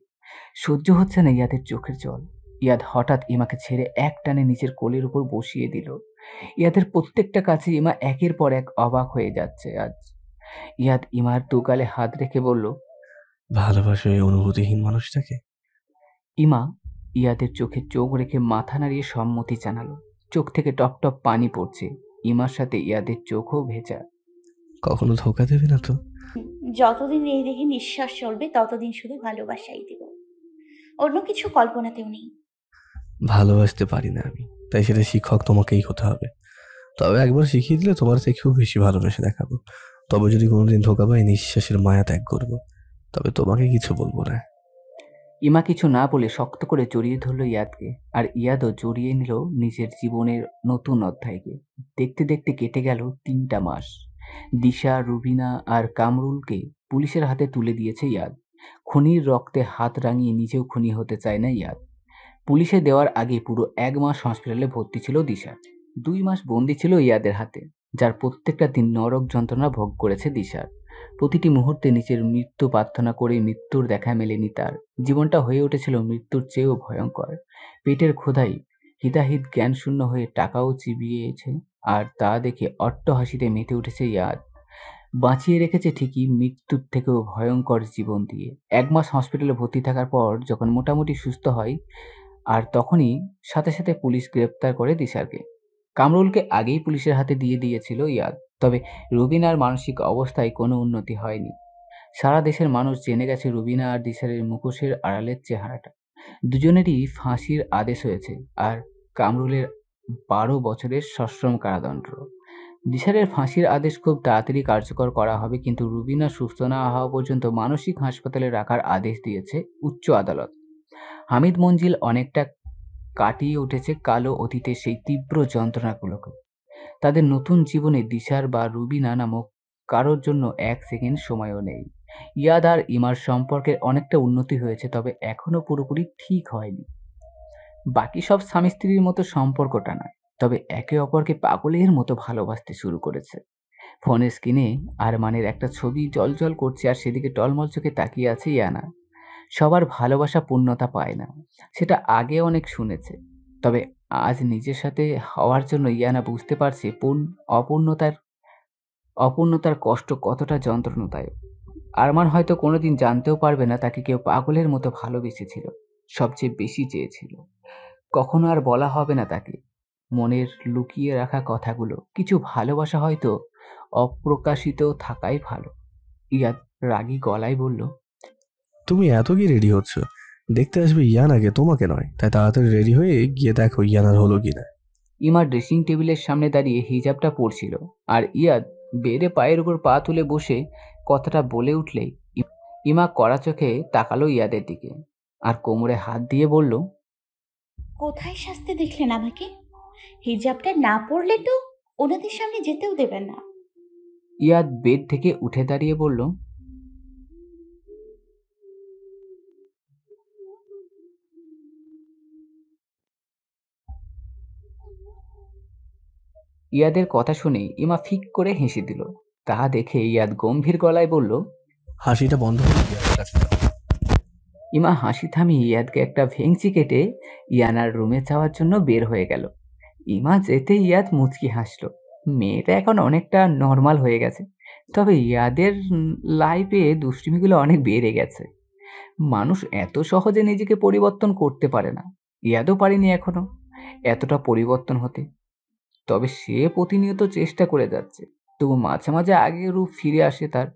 সহ্য হচ্ছে না ইয়াদের চোখের জল। ইয়াদ হঠাৎ ইমাকে ছেড়ে এক টানে নিজের কোলের উপর বসিয়ে দিল। ইয়াদের প্রত্যেকটা কাছে ইমা একের পর এক অবাক হয়ে যাচ্ছে আজ। ইয়াদ ইমার দুগালে হাত রেখে বলল, ভালোবাসো এই অনুভূতিহীন মানুষটাকে। ইমা ইয়াদের চোখে চোখ রেখে মাথা নাড়িয়ে সম্মতি জানালো। চোখ থেকে টপ টপ পানি পড়ছে। ইমার সাথে ইয়াদের চোখও ভেজা। কখনো ধোকা দেবে না তো? যতদিন এই দেহে নিঃশ্বাস চলবে ততদিন শুধু ভালোবাসাই দেব, অন্য কিছু কল্পনাতেও নেই। ভালোবাসতে পারি না আমি, তাই সেটা শিক্ষক তোমাকেই হতে হবে। তবে একবার শিখিয়ে দিলে তোমার থেকেও বেশি ভালোবেসে দেখাবো। তবে যদি কোনোদিন ধোকা পাই নিঃশ্বাসের মায়া ত্যাগ করবো, তবে তোমাকে কিছু বলবো না। ইমা কিছু না বলে শক্ত করে জড়িয়ে ধরল ইয়াদকে, আর ইয়াদও জড়িয়ে নিল নিজের জীবনের নতুন অধ্যায়কে। দেখতে দেখতে কেটে গেল 3টা মাস। দিশা, রুবিনা আর কামরুলকে পুলিশের হাতে তুলে দিয়েছে ইয়াদ। খুনির রক্তে হাত রাঙিয়ে নিজেও খুনি হতে চায় না ইয়াদ। পুলিশে দেওয়ার আগে পুরো 1 মাস হসপিটালে ভর্তি ছিল দিশা। 2 মাস বন্দি ছিল ইয়াদের হাতে, যার প্রত্যেকটা দিন নরক যন্ত্রণা ভোগ করেছে দিশার। প্রতিটি মুহূর্তে নিজের মৃত্যু প্রার্থনা করে মৃত্যুর দেখা মেলেনি তার। জীবনটা হয়ে উঠেছিল মৃত্যুর চেয়েও ভয়ঙ্কর। পেটের ক্ষুধায় হিতাহিত জ্ঞানশূন্য হয়ে টাকাও চিবিয়েছে, আর তা দেখে অট্টহাসিতে মেতে উঠেছে ইয়াদ। বাঁচিয়ে রেখেছে ঠিকই, মৃত্যুর থেকেও ভয়ঙ্কর জীবন দিয়ে। 1 মাস হসপিটালে ভর্তি থাকার পর যখন মোটামুটি সুস্থ হয়, আর তখনই সাথে সাথে পুলিশ গ্রেপ্তার করে দিশারকে। কামরুলকে আগেই পুলিশের হাতে দিয়ে দিয়েছিল ইয়াদ। তবে রুবিনার মানসিক অবস্থায় কোনো উন্নতি হয়নি। সারা দেশের মানুষ জেনে গেছে রুবিনা আর দিশারের মুখোশের আড়ালের চেহারাটা। দুজনেরই ফাঁসির আদেশ হয়েছে, আর কামরুলের 12 বছরের সশ্রম কারাদণ্ড। দিশারের ফাঁসির আদেশ খুব তাড়াতাড়ি কার্যকর করা হবে, কিন্তু রুবিনা সুস্থ না হওয়া পর্যন্ত মানসিক হাসপাতালে রাখার আদেশ দিয়েছে উচ্চ আদালত। হামিদ মঞ্জিল অনেকটা কাটিয়ে উঠেছে কালো অতীতের সেই তীব্র যন্ত্রণাগুলোকে। তাদের নতুন জীবনে দিশার বা রুবিনা নামক কারোর জন্য 1 সেকেন্ড সময়ও নেই। ইয়াদ আর ইমার সম্পর্কের অনেকটা উন্নতি হয়েছে, তবে এখনো পুরোপুরি ঠিক হয়নি। বাকি সব স্বামী স্ত্রীর মতো সম্পর্কটা নয়, তবে একে অপরকে পাগলের মতো ভালোবাসতে শুরু করেছে। ফোনের স্ক্রিনে আরমানের একটা ছবি জ্বলজ্বল করছে, আর সেদিকে টলমল চোখে তাকিয়ে আছে ইয়ানা। সবার ভালোবাসা পূর্ণতা পায় না, সেটা আগে অনেক শুনেছে, তবে আজ নিজের সাথে হওয়ার জন্য ইয়ানা বুঝতে পারছে অপূর্ণতার কষ্ট কতটা যন্ত্রণাদায়ক। আরমান হয়তো কোনোদিন জানতেও পারবে না তাকে কেউ পাগলের মতো ভালোবেসেছিল, সবচেয়ে বেশি চেয়েছিল। কখনো আর বলা হবে না তাকে মনের লুকিয়ে রাখা কথাগুলো। কিছু ভালোবাসা হয়তো অপ্রকাশিত থাকাই ভালো। ইয়াদ রাগী গলায় বলল, তুমি এত কি রেডি হচ্ছ? দেখতে আসবে ইয়ানাকে, তোমাকে নয়। তাই তাড়াতাড়ি রেডি হয়ে গিয়ে দেখো ইয়ানার হলো কিনা। ইমা ড্রেসিং টেবিলের সামনে দাঁড়িয়ে হিজাবটা পরছিল, আর ইয়াদ বেডে পায়ের উপর পা তুলে বসে কথাটা বলে উঠলেই ইমা কড়া চোখে তাকালো ইয়াদের দিকে, আর কোমরে হাত দিয়ে বলল, কোথায় সাজতে দেখলেন আমাকে? হিজাবটা না পরলে তো ওনাদের সামনে যেতেও দেবেন না। ইয়াদ বেড থেকে উঠে দাঁড়িয়ে বলল, ইয়াদের কথা শুনে ইমা ফিক করে হেসে দিল। তা দেখে ইয়াদ গম্ভীর গলায় বলল, হাসিটা বন্ধ করে ইয়াদের কাছে যাও। ইমা হাসি থামিয়ে ইয়াদকে একটা ভেংচি কেটে ইয়ানার রুমে যাওয়ার জন্য বের হয়ে গেল। ইমা যেতে ইয়াদ মুচকি হাসল। মেয়েটা এখন অনেকটা নর্মাল হয়ে গেছে, তবে ইয়াদের লাইফে দুষ্টুমিগুলো অনেক বেড়ে গেছে। মানুষ এত সহজে নিজেকে পরিবর্তন করতে পারে না। ইয়াদও পারেনি এখনো এতটা পরিবর্তন হতে, তবে সে প্রতিনিয়ত চেষ্টা করে যাচ্ছে। তবু মাঝে মাঝে আগের রূপ ফিরে আসে তার।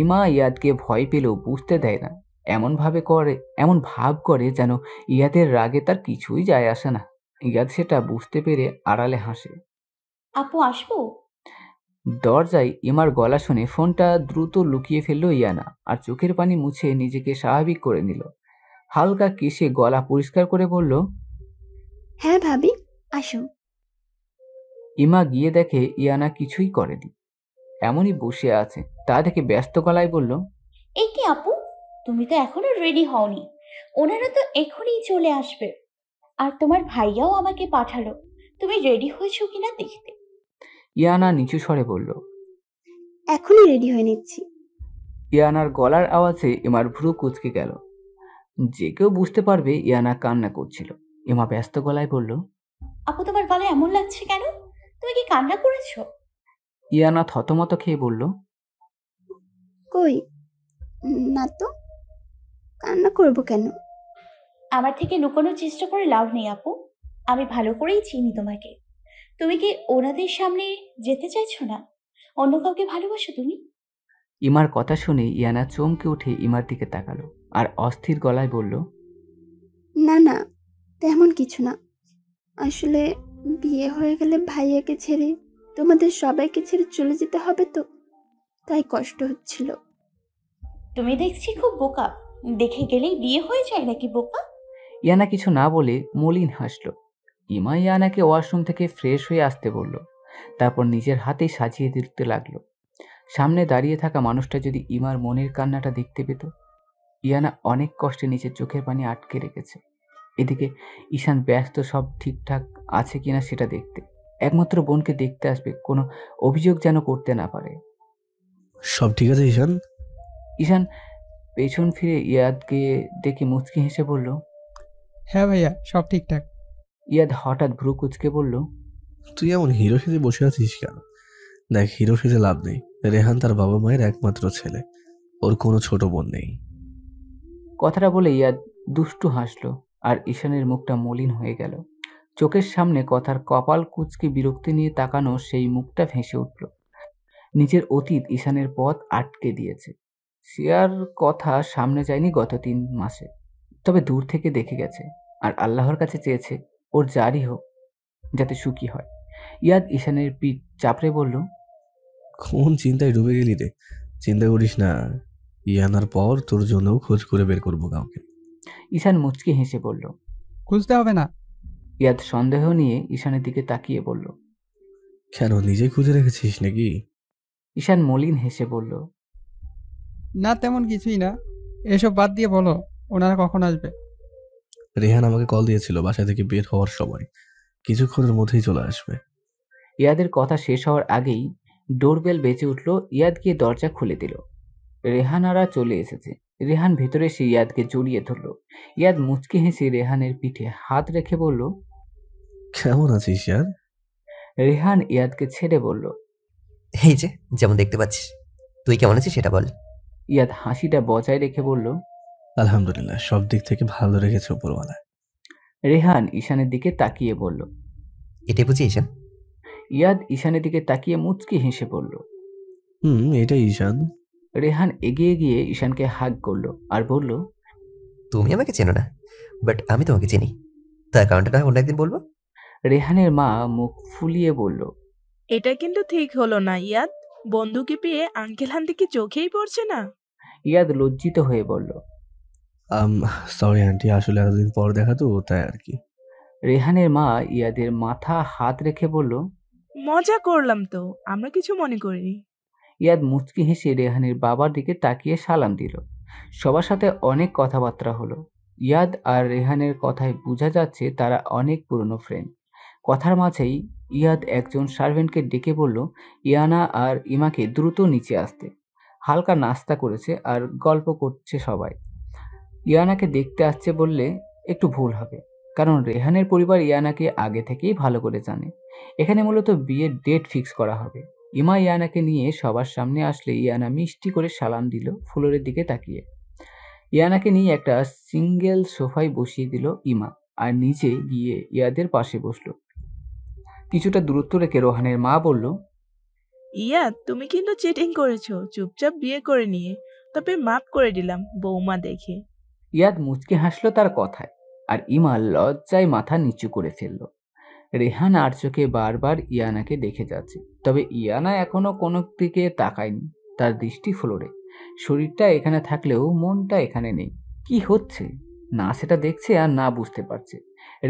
ইমা ইয়াদকে ভয় পেলেও বুঝতে দেয় না, এমন ভাব করে যেন ইয়াদের রাগে তার কিছুই যায় আসে না। ইয়াদ সেটা বুঝতে পেরে আড়ালে হাসে। আপু আসবো? দরজায় ইমার গলা শুনে ফোনটা দ্রুত লুকিয়ে ফেললো ইয়ানা, আর চোখের পানি মুছে নিজেকে স্বাভাবিক করে নিল। হালকা কেশে গলা পরিষ্কার করে বলল, হ্যাঁ ভাবি, আসো। ইমা গিয়ে দেখে ইয়ানা কিছুই করেনি, এমনই বসে আছে। তা দেখে ব্যস্ত গলায় বলল, এই কি আপু, তুমি তো এখনো রেডি হওনি। ওনারা তো এখনই চলে আসবে। আর তোমার ভাইয়াও আমাকে পাঠালো তুমি রেডি হয়েছো কিনা দেখতে। ইয়ানা নিচু স্বরে বলল, এখনই রেডি হয়ে নিচ্ছি। ইয়ানার গলার আওয়াজে ইমার ভ্রু কুঁচকে গেল। যে কেউ বুঝতে পারবে ইয়ানা কান্না করছিল। ইমা ব্যস্ত গলায় বলল, আপু তোমার গলায় এমন লাগছে কেন? তুমি কি কান্না করেছো? ইয়ানা থতমত খেয়ে বলল, কই না তো, কান্না করবো কেন? আমার থেকে লুকানোর চেষ্টা করে লাভ নেই আপু, আমি ভালো করেই চিনি তোমাকে। তুমি কি ওনাদের সামনে যেতে চাইছো না? অন্য কাউকে ভালোবাসো তুমি? ইমার কথা শুনে ইয়ানা চমকে উঠে ইমার দিকে তাকালো, আর অস্থির গলায় বলল, না না, তেমন কিছু না। আসলে বিয়ে হয়ে গেলে ভাইয়াকে ছেড়ে তোমাদের সবাইকে ছেড়ে চলে যেতে হবে তো, তাই কষ্ট হচ্ছিল। তুমি দেখছি খুব বোকা, দেখে গেলেই বিয়ে হয়ে যায় নাকি বোকা? ইয়ানা কিছু না বলে মলিন হাসল। ইমা ইয়ানাকে ওয়াশরুম থেকে ফ্রেশ হয়ে আসতে বলল, তারপর নিজের হাতেই সাজিয়ে দিতে লাগলো। সামনে দাঁড়িয়ে থাকা মানুষটা যদি ইমার মনের কান্নাটা দেখতে পেত, ইয়ানা অনেক কষ্টে নিচের চোখের পানি আটকে রেখেছে। এদিকে ঈশান ব্যস্ত সব ঠিকঠাক আছে কিনা সেটা দেখতে। একমাত্র বোনকে দেখতে আসবে, কোনো অভিযোগ যেন করতে না পারে। সব ঠিক আছে ঈশান? ঈশান পেছন ফিরে ইয়াদকে দেখে মুচকি হেসে বলল, হ্যাঁ ভাইয়া, সব ঠিকঠাক। ইয়াদ হঠাৎ ভ্রু কুচকে বলল, তুই এমন হিরো সেজে বসে আছিস কেন? দেখ, হিরো সেজে লাভ নেই। রেহান তার বাবা মায়ের একমাত্র ছেলে, ওর কোনো ছোট বোন নেই। কথাটা বলে ইয়াদ দুষ্টু হাসলো আর ঈশানের মুখটা মলিন হয়ে গেল। চোখের সামনে কথার কপাল কুঁচকে বিরক্তি নিয়ে তাকানো সেই মুখটা ভেসে উঠল। নিজের অতীত ঈশানের পথ আটকে দিয়েছে। সে আর কথা সামনে যায়নি গত 3 মাসে, তবে দূর থেকে দেখে গেছে আর আল্লাহর কাছে চেয়েছে ওর জারি হোক, যাতে সুখী হয়। ইয়াদ ঈশানের পিঠ চাপড়ে বলল, কোন চিন্তায় ডুবে গেলি রে? চিন্তা করিস না, ইয়ানার পর তোর জন্যও খোঁজ করে বের করবো কাউকে। ঈশান মুচকি হেসে বলল। খুঁজতে হবে না। ইয়াদ সন্দেহ নিয়ে ঈশানের দিকে তাকিয়ে বলল, কেন, নিজে খুঁজে রেখেছিস নাকি? ঈশান মলিন হেসে বলল, না, তেমন কিছুই না। এসব বাদ দিয়ে বলো, ওনারা কখন আসবে? রেহান আমাকে কল দিয়েছিল বাসা থেকে বের হওয়ার সময়, কিছুক্ষণের মধ্যেই চলে আসবে। ইয়াদের কথা শেষ হওয়ার আগেই ডোরবেল বেজে উঠল। ইয়াদ গিয়ে দরজা খুলে দিল। রেহানারা চলে এসেছে। রেহান ভেতরে এসে ইয়াদকে জড়িয়ে ধরল। ইয়াদ মুচকি হেসে রেহানের পিঠে হাত রেখে বলল, কেমন আছিস ইয়াদ? রেহান ইয়াদকে ছেড়ে বলল, এই যে যেমন দেখতে পাচ্ছিস। তুই কেমন আছিস সেটা বল। ইয়াদ হাসিটা বজায় রেখে বলল, আলহামদুলিল্লাহ, সব দিক থেকে ভালো রেখেছে উপরওয়ালা। রেহান ঈশানের দিকে তাকিয়ে বলল, এটাই বুঝি ঈশান? ইয়াদ ঈশানের দিকে তাকিয়ে মুচকি হেসে বলল, এটাই ঈশান। রেহান এগিয়ে গিয়ে ঈশানকে হাগ করলো আর বলল, তুমি আমাকে চেনো না, বাট আমি তোমাকে চিনি। তার কারণটা না অন্য একদিন বলবো। রেহানের মা মুখ ফুলিয়ে বলল, এটা কিন্তু ঠিক হলো না ইয়াদ। বন্ধুকে পেয়ে আঙ্কেল আন্টি কি চোখেই পড়ছে না? ইয়াদ লজ্জিত হয়ে বলল, সরি আন্টি, আসলে এতদিন পর দেখা তো, তাই আর কি। রেহানের মা ইয়াদের মাথা হাত রেখে বলল, মজা করলাম তো, আমরা কিছু মনে করিনি। ইয়াদ মুচকি হেসে রেহানের বাবার দিকে তাকিয়ে সালাম দিল। সবার সাথে অনেক কথাবার্তা হলো। ইয়াদ আর রেহানের কথায় বোঝা যাচ্ছে তারা অনেক পুরনো ফ্রেন্ড। কথার মাঝেই ইয়াদ একজন সার্ভেন্টকে ডেকে বলল ইয়ানা আর ইমাকে দ্রুত নিচে আসতে। হালকা নাস্তা করেছে আর গল্প করছে সবাই। ইয়ানাকে দেখতে আসছে বললে একটু ভুল হবে, কারণ রেহানের পরিবার ইয়ানাকে আগে থেকেই ভালো করে জানে। এখানে মূলত বিয়ের ডেট ফিক্স করা হবে। ইমা ইয়ানাকে নিয়ে সবার সামনে আসলে ইয়ানা মিষ্টি করে সালাম দিল ফ্লোরের দিকে তাকিয়ে। ইয়ানাকে নিয়ে একটা সিঙ্গেল সোফায় বসিয়ে দিল ইমা আর নিচে গিয়ে ইয়াদের পাশে বসলো। কিছুটা দূরত্ব রেখে রোহানের মা বলল, ইয়াদ তুমি কিন্তু চিটিং করেছো, চুপচাপ বিয়ে করে নিয়ে, তবে মাফ করে দিলাম বৌমা দেখে। ইয়াদ মুচকে হাসলো তার কথায়, আর ইমা লজ্জায় মাথা নিচু করে ফেলল। রেহান আর চোখে বারবার ইয়ানাকে দেখে যাচ্ছে, তবে ইয়ানা এখনো কোনো দিকে তাকায়নি। তার দৃষ্টি ফ্লোরে। শরীরটা এখানে থাকলেও মনটা এখানে নেই। কি হচ্ছে না সেটা দেখছে আর না বুঝতে পারছে।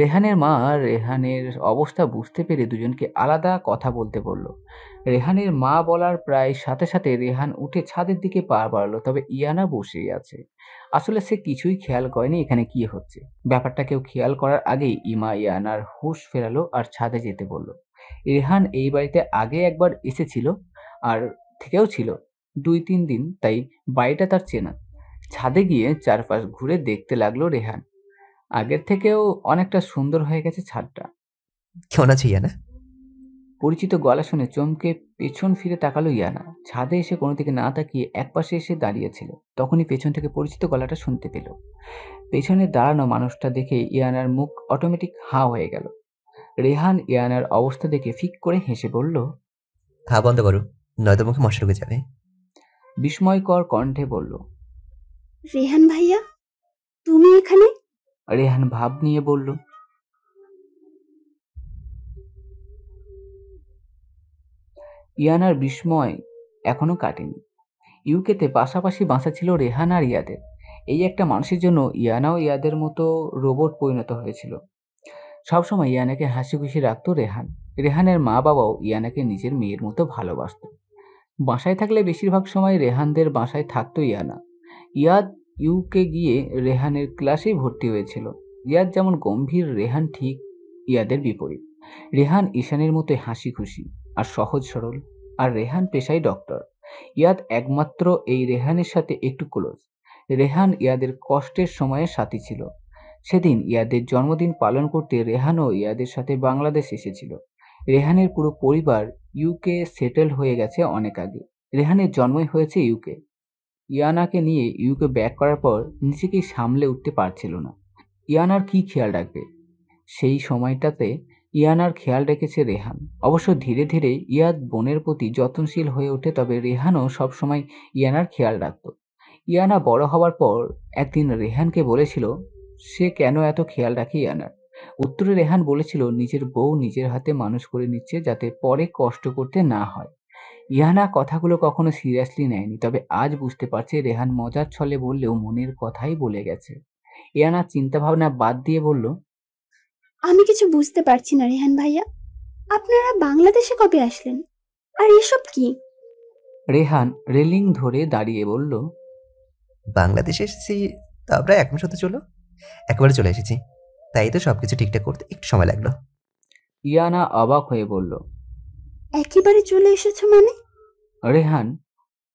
রেহানের মা রেহানের অবস্থা বুঝতে পেরে দুজনকে আলাদা কথা বলতে বলল। রেহানের মা বলার প্রায় সাথে সাথে রেহান উঠে ছাদের দিকে পা বাড়ালো, তবে ইয়ানা বসেই আছে। আসলে সে কিছুই খেয়াল করেনি এখানে কি হচ্ছে। ব্যাপারটা কেউ খেয়াল করার আগেই ইমা ইয়ানার হুঁশ ফেরালো আর ছাদে যেতে বলল। রেহান এই বাড়িতে আগে একবার এসেছিল আর থেকেও ছিল 2-3 দিন, তাই বাড়িটা তার চেনা। ছাদে গিয়ে চারপাশ ঘুরে দেখতে লাগলো রেহান। আগের থেকেও অনেকটা সুন্দর হয়ে গেছে ছাদটা। কেমন আছে ইয়ানা? পরিচিত গলা শুনে চমকে পেছন ফিরে তাকালো ইয়ানা। ছাদে এসে কোনো দিকে না তাকিয়ে একপাশে এসে দাঁড়িয়েছিল। তখনই পেছন থেকে পরিচিত গলাটা শুনতে পেল। পেছনে দাঁড়ানো মানুষটা দেখে ইয়ানার মুখ অটোমেটিক হাঁ হয়ে গেল। রেহান ইয়ানার অবস্থা দেখে ফিক করে হেসে বলল, খা বন্ধ করো, নয়তো মুখে মশা ঢুকে যাবে। বিস্ময়কর কণ্ঠে বলল, রেহান ভাইয়া, তুমি এখানে? রেহান ভাব নিয়ে বলল, ইয়ানার বিস্ময় এখনো কাটেনি। ইউকেতে পাশাপাশি বাসা ছিল রেহান আর ইয়াদের। এই একটা মানুষের জন্য ইয়ানাও ইয়াদের মতো রোবট পরিণত হয়েছিল। সবসময় ইয়ানাকে হাসি খুশি রাখতো রেহান। রেহানের মা বাবাও ইয়ানাকে নিজের মেয়ের মতো ভালোবাসত। বাসায় থাকলে বেশিরভাগ সময় রেহানদের বাসায় থাকতো ইয়ানা। ইয়াদ ইউকে গিয়ে রেহানের ক্লাসেই ভর্তি হয়েছিল। ইয়াদ যেমন গম্ভীর, রেহান ঠিক ইয়াদের বিপরীত। রেহান ঈশানের মতোই হাসি খুশি আর সহজ সরল, আর রেহান পেশায় ডক্টর। ইয়াদ একমাত্র এই রেহানের সাথে একটু ক্লোজ। রেহান ইয়াদের কষ্টের সময়ে সাথী ছিল। সেদিন ইয়াদের জন্মদিন পালন করতে রেহানও ইয়াদের সাথে বাংলাদেশ এসেছিল। রেহানের পুরো পরিবার ইউকে সেটেল হয়ে গেছে অনেক আগে। রেহানের জন্মই হয়েছে ইউকে। ইয়ানাকে নিয়ে ইউকে ব্যাক করার পর নিজেকেই সামলে উঠতে পারছিল না। ইয়ানার কি খেয়াল রাখবে? সেই সময়টাতে ইয়ানার খেয়াল রেখেছে রেহান। অবশ্য ধীরে ধীরে ইয়াদ বোনের প্রতি যত্নশীল হয়ে ওঠে, তবে রেহানও সবসময় ইয়ানার খেয়াল রাখত। ইয়ানা বড় হওয়ার পর একদিন রেহানকে বলেছিল সে কেন এত খেয়াল রাখে ইয়ানার। উত্তরে রেহান বলেছিল নিজের বউ নিজের হাতে মানুষ করে নিচ্ছে যাতে পরে কষ্ট করতে না হয়। ইয়ানা কথাগুলো কখনো সিরিয়াসলি নেয়নি, তবে আজ বুঝতে পারছে রেহান মজার ছলে বললেও মনের কথাই বলে গেছে। ইয়ানা চিন্তা ভাবনা বাদ দিয়ে বলল, আমি কিছু বুঝতে পারছি না রেহান ভাইয়া, আপনারা বাংলাদেশে কবে আসলেন? আর এসব কি? রেহান রেলিং ধরে দাঁড়িয়ে বলল, বাংলাদেশে এসেছি তা প্রায় 1 মাস হতে চলো, একেবারে চলে এসেছি, তাই তো সবকিছু ঠিকঠাক করতে একটু সময় লাগলো। ইয়ানা অবাক হয়ে বলল, একেবারে চলে এসেছো মানে? রেহান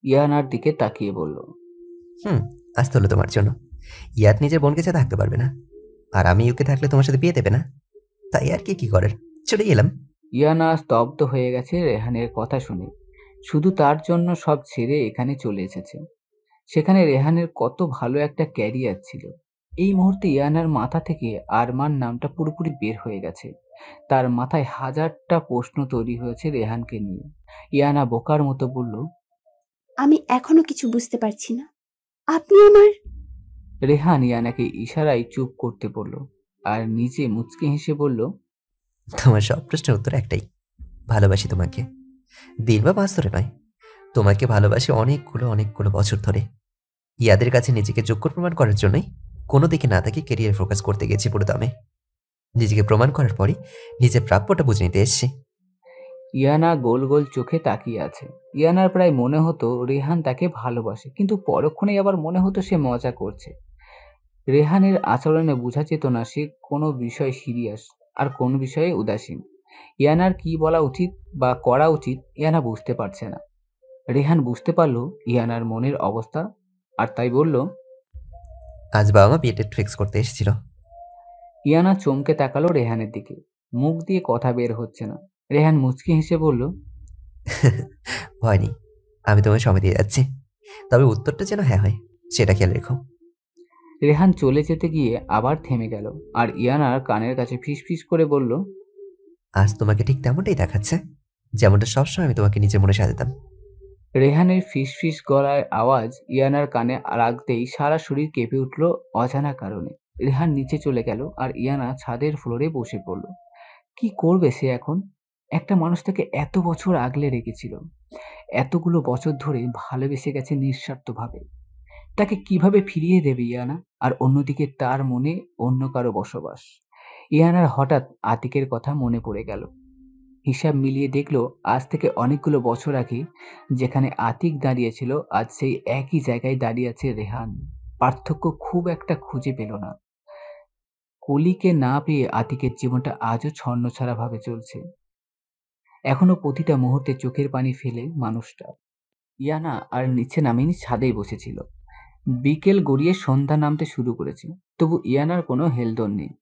ইয়ানার দিকে তাকিয়ে বলল, আসতে হলো তোমার জন্য। ইয়াদ নিজের বোনকে সাথে থাকতে পারবে না, আর আমি ইউকে থাকলে তোমার সাথে বিয়ে দেবে না, তাই আর কি করার, চলে গেলাম। ইয়ানা স্তব্ধ হয়ে গেছে রেহানের কথা শুনে। শুধু তার জন্য সব ছেড়ে এখানে চলে এসেছে। সেখানে রেহানের কত ভালো একটা ক্যারিয়ার ছিল। এই মুহূর্তে ইয়ানার মাথা থেকে আরমান নামটা পুরোপুরি বের হয়ে গেছে। তার মাথায় হাজারটা প্রশ্ন তৈরি হয়েছে রেহানকে নিয়ে। ইয়ানা বোকার মতো বলল, আমি এখনো কিছু বুঝতে পারছি না, আপনি আমার। রেহান ইয়ানাকে ইশারায় চুপ করতে বলল আর নিজে মুচকি হেসে বলল, তোমার সব প্রশ্নের উত্তর একটাই, ভালোবাসি তোমাকে। দিন বা মাস ধরে নয়, তোমাকে ভালোবাসি অনেকগুলো বছর ধরে। ইয়াদের কাছে নিজেকে যোগ্য প্রমাণ করার জন্যই কোনো দিকে না থাকি কেরিয়ার ফোকাস করতে গেছি পুরো দামে। নিজেকে প্রমাণ করার পরই নিজের প্রাপ্যটা বুঝে নিতে এসছি। ইয়ানা গোল গোল চোখে তাকিয়ে আছে। ইয়ানার প্রায় মনে হতো রেহান তাকে ভালোবাসে, কিন্তু পরক্ষণেই আবার মনে হতো সে মজা করছে। রেহানের আচরণে বোঝা যেত না সে কোনো বিষয় সিরিয়াস আর কোন বিষয়ে উদাসীন। ইয়ানার কি বলা উচিত বা করা উচিত ইয়ানা বুঝতে পারছে না। রেহান বুঝতে পারল ইয়ানার মনের অবস্থা, আর তাই বলল, আজ বাবা মা বিয়ে ডেট ফিক্স করতে এসেছিল। ইয়ানা চমকে তাকালো রেহানের দিকে। মুখ দিয়ে কথা বের হচ্ছে না। রেহান মুচকি হেসে বলল, ভয় নেই, আমি তোমায় সময় দিয়ে যাচ্ছি, তবে উত্তরটা যেন হ্যাঁ হয় সেটা খেয়াল রেখো। রেহান চলে যেতে গিয়ে আবার থেমে গেল আর ইয়ানার কানের কাছে ফিসফিস করে বলল, আজ তোমাকে ঠিক তেমনটাই দেখাচ্ছে যেমনটা সবসময় আমি তোমাকে নিজের মনে সাজাতাম। রেহানের ফিসফিস গলায় আওয়াজ ইয়ানার কানে লাগতেই সারা শরীর কেঁপে উঠল অজানা কারণে। রেহান নিচে চলে গেল আর ইয়ানা ছাদের ফ্লোরে বসে পড়ল। কি করবে সে এখন? একটা মানুষ তাকে এত বছর আগলে রেখেছিল, এতগুলো বছর ধরে ভালোবেসে গেছে নিঃস্বার্থভাবে, তাকে কিভাবে ফিরিয়ে দেবে ইয়ানা? আর অন্যদিকে তার মনে অন্য কারো বসবাস। ইয়ানার হঠাৎ আতিকের কথা মনে পড়ে গেল। হিসাব মিলিয়ে দেখল আজ থেকে অনেকগুলো বছর আগে যেখানে আতিক দাঁড়িয়েছিল আজ সেই একই জায়গায় দাঁড়িয়ে আছে রেহান। পার্থক্য খুব একটা খুঁজে পেল না। কলিকে না পেয়ে আতিকের জীবনটা আজও ছন্নছাড়া ভাবে চলছে। এখনো প্রতিটা মুহূর্তে চোখের পানি ফেলে মানুষটা। ইয়ানা আর নিচে নামেনি, ছাদেই বসেছিল। বিকেল গড়িয়ে সন্ধ্যা নামতে শুরু করেছে, তবু ইয়ানার কোনো হেলদোল নেই।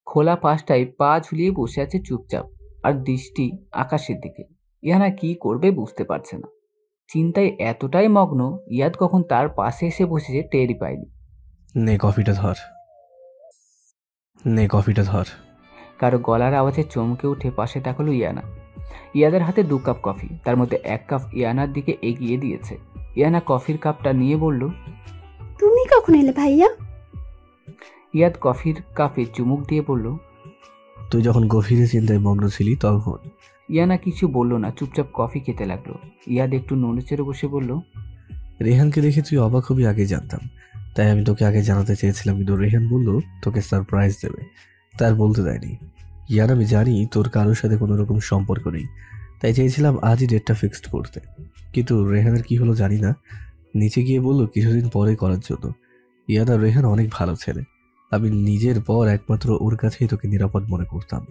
খোলা পাশটায় পা ঝুলিয়ে বসে আছে চুপচাপ, আর দৃষ্টি আকাশের দিকে। ইয়ানা কি করবে বুঝতে পারছে না। চিন্তায় এতটাই মগ্ন ইয়াদ কখন তার পাশে এসে বসেছে টেরই পায়নি। নে কফিটা ধর। কারো গলার আওয়াজে চমকে উঠে পাশে তাকালো ইয়ানা। ইয়াদের হাতে 2 কাপ কফি, তার মধ্যে 1 কাপ ইয়ানার দিকে এগিয়ে দিয়েছে। ইয়ানা কফির কাপটা নিয়ে বলল, তুমি কখন এলে ভাইয়া? ইয়াদ কফির কাপে চুমুক দিয়ে বলল, তুই যখন গভীরে চিন্তায় মগ্ন ছিলি তখন। ইয়ানা কিছু বলল না, চুপচাপ কফি খেতে লাগলো। ইয়াদ একটু নড়েচড়ে বসে বলল, রেহানকে দেখে তুই অবাক হবি আগে জানতাম, তাই আমি তোকে আগে জানাতে চেয়েছিলাম, কিন্তু রেহান বলল তোকে সারপ্রাইজ দেবে, তার বলতে দেয়নি। ইয়ার আমি জানি তোর কারোর সাথে কোনো রকম সম্পর্ক নেই, তাই চেয়েছিলাম আজই ডেটটা ফিক্সড করতে, কিন্তু রেহানের কি হলো জানি না, নিচে গিয়ে বললো কিছুদিন পরে করার জন্য। ইয়াদ আর রেহান অনেক ভালো ছেলে। আমি নিজের পর একমাত্র ওর কাছেই তোকে নিরাপদ মনে করতাম,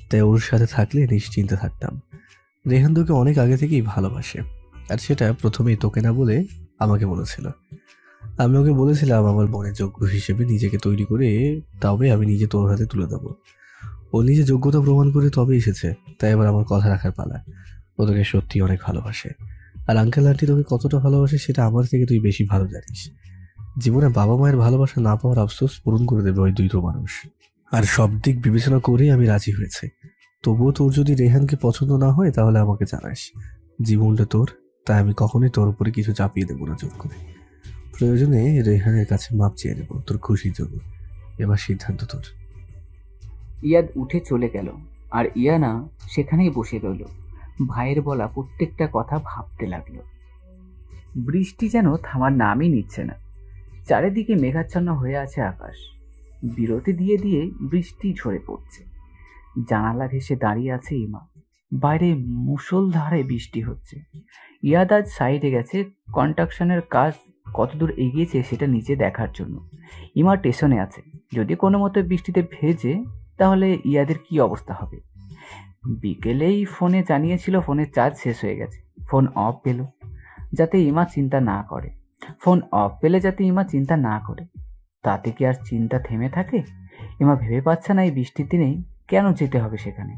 তাই ওর সাথে থাকলে নিশ্চিন্তে থাকতাম। রেহান তোকে অনেক আগে থেকেই ভালোবাসে, আর সেটা প্রথমেই তোকে না বলে আমাকে বলেছিল। আমি ওকে বলেছিলাম আমার বোনের যোগ্য হিসেবে নিজেকে তৈরি করে তবে আমি নিজে তোর হাতে তুলে দেবো। ও নিজে যোগ্যতা প্রমাণ করে তবে এসেছে, তাই এবার আমার কথা রাখার পালা। ও তোকে সত্যি অনেক ভালোবাসে, আর আঙ্কেল আন্টি তোকে কতটা ভালোবাসে সেটা আমার থেকে তুই বেশি ভালো জানিস। জীবনে বাবা মায়ের ভালোবাসা না পাওয়ার আফসোস পূরণ করে দেবে ওই দুইটো মানুষ। আর সব দিক বিবেচনা করে আমি রাজি হয়েছি। তবুও তোর যদি রেহানকে পছন্দ না হয় তাহলে আমাকে জানাস। জীবনটা তোর, তাই আমি কখনোই তোর উপরে কিছু চাপিয়ে দেবো না জোর করে। প্রয়োজনে রেহানের কাছে মাপ চেয়ে নেবো তোর খুশির জন্য। এবার সিদ্ধান্ত তোর। ইয়াদ উঠে চলে গেল, আর ইয়ানা সেখানেই বসে রইল। ভাইয়ের বলা প্রত্যেকটা কথা ভাবতে লাগলো। বৃষ্টি যেন থামার নামই নিচ্ছে না। চারিদিকে মেঘাচ্ছন্ন হয়ে আছে আকাশ। বিরতি দিয়ে দিয়ে বৃষ্টি ঝরে পড়ছে। জানালা ঘেঁষে দাঁড়িয়ে আছে ইমা। বাইরে মুষলধারে বৃষ্টি হচ্ছে। ইয়াদ আজ সাইডে গেছে কনস্ট্রাকশনের কাজ কতদূর এগিয়েছে সেটা নিচে দেখার জন্য। ইমা স্টেশনে আছে। যদি কোনো মতো বৃষ্টিতে ভেজে তাহলে ইয়াদের কি অবস্থা হবে। বিকেলেই ফোনে জানিয়েছিল ফোনের চার্জ শেষ হয়ে গেছে। ফোন অফ পেল যাতে ইমা চিন্তা না করে। তাতে কি আর চিন্তা থেমে থাকে? ইমা ভেবে পাচ্ছে না এই বৃষ্টির দিনেই কেন যেতে হবে সেখানে।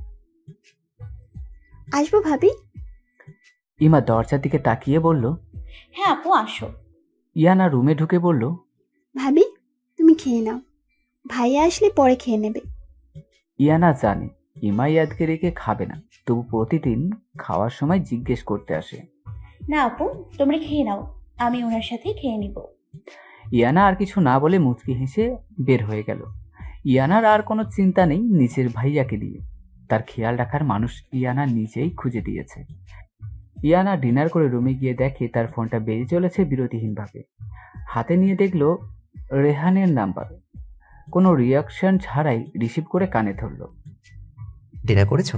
আসবো ভাবি? ইমা দরজার দিকে তাকিয়ে বলল, হ্যাঁ আপু আসো। ইয়ানা রুমে ঢুকে বলল, ভাবি তুমি খেয়ে নাও, ভাইয়া আসলে পরে খেয়ে নেবে। ইয়ানা জানে ইমা ইয়াদকে রেখে খাবে না, তবু প্রতিদিন খাওয়ার সময় জিজ্ঞেস করতে আসে। না আপু তোমরা খেয়ে নাও, আমি ওনার সাথে খেয়ে নিব। ইয়ানা আর কিছু না বলে মুচকি হেসে বের হয়ে গেল। ইয়ানার আর কোনো চিন্তা নেই নিজের ভাইয়াকে দিয়ে। তার খেয়াল রাখার মানুষ ইয়ানা নিজেই খুঁজে দিয়েছে। ইয়ানা ডিনার করে রুমে গিয়ে দেখে তার ফোনটা বেজে চলেছে বিরতিহীনভাবে। হাতে নিয়ে দেখলো রেহানের নাম্বার। কোনো রিয়াকশন ছাড়াই রিসিভ করে কানে ধরল। ডিনার করেছো?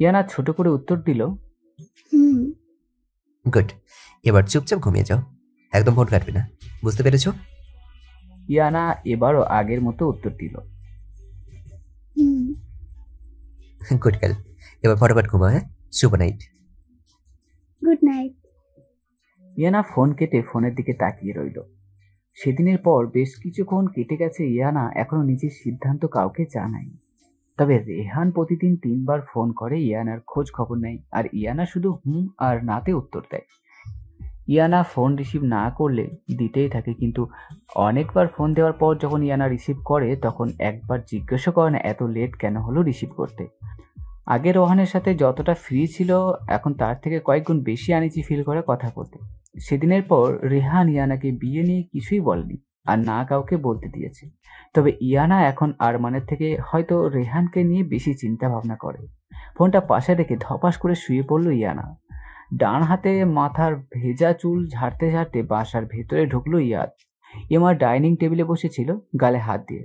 ইয়ানা ছোট করে উত্তর দিল, গুড। এবার চুপচাপ ঘুমিয়ে যাও, একদম ফোন কাটবে না, বুঝতে পেরেছো? ইয়ানা এবারও আগের মতো উত্তর দিল, গুড গার্ল। এবার ফটাফট ঘুমা। হ্যাঁ, শুভ নাইট। Good night. ইয়ানা ফোন কেটে ফোনের দিকে তাকিয়ে রইল। সেদিনের পর বেশ কিছুক্ষণ কেটে গেছে। ইয়ানা এখনো নিজের সিদ্ধান্ত কাউকে জানায়। তবে রেহান প্রতিদিন 3 বার ফোন করে, ইয়ানার খোঁজ খবর নেয়, আর ইয়ানা শুধু হুম আর নাতে উত্তর দেয়। ইয়ানা ফোন রিসিভ না করলে দিতেই থাকে, কিন্তু অনেকবার ফোন দেওয়ার পর যখন ইয়ানা রিসিভ করে তখন একবার জিজ্ঞাসা করে না এত লেট কেন হলো রিসিভ করতে। আগে রোহানের সাথে যতটা ফ্রি ছিল এখন তার থেকে কয়েকগুণ বেশি আনিজি ফিল করে কথা বলতে। সেদিনের পর রেহান ইয়ানাকে বিয়ে নিয়ে কিছুই বলেনি, আর না কাউকে বলতে দিয়েছে। তবে ইয়ানা এখন আরমানের থেকে হয়তো রেহানকে নিয়ে বেশি চিন্তা ভাবনা করে। ফোনটা পাশে রেখে ধপাস করে শুয়ে পড়ল ইয়ানা। ডান হাতে মাথার ভেজা চুল ঝাড়তে ঝাড়তে বাসার ভেতরে ঢুকলো ইয়াদ। ইমা ডাইনিং টেবিলে বসেছিল গালে হাত দিয়ে।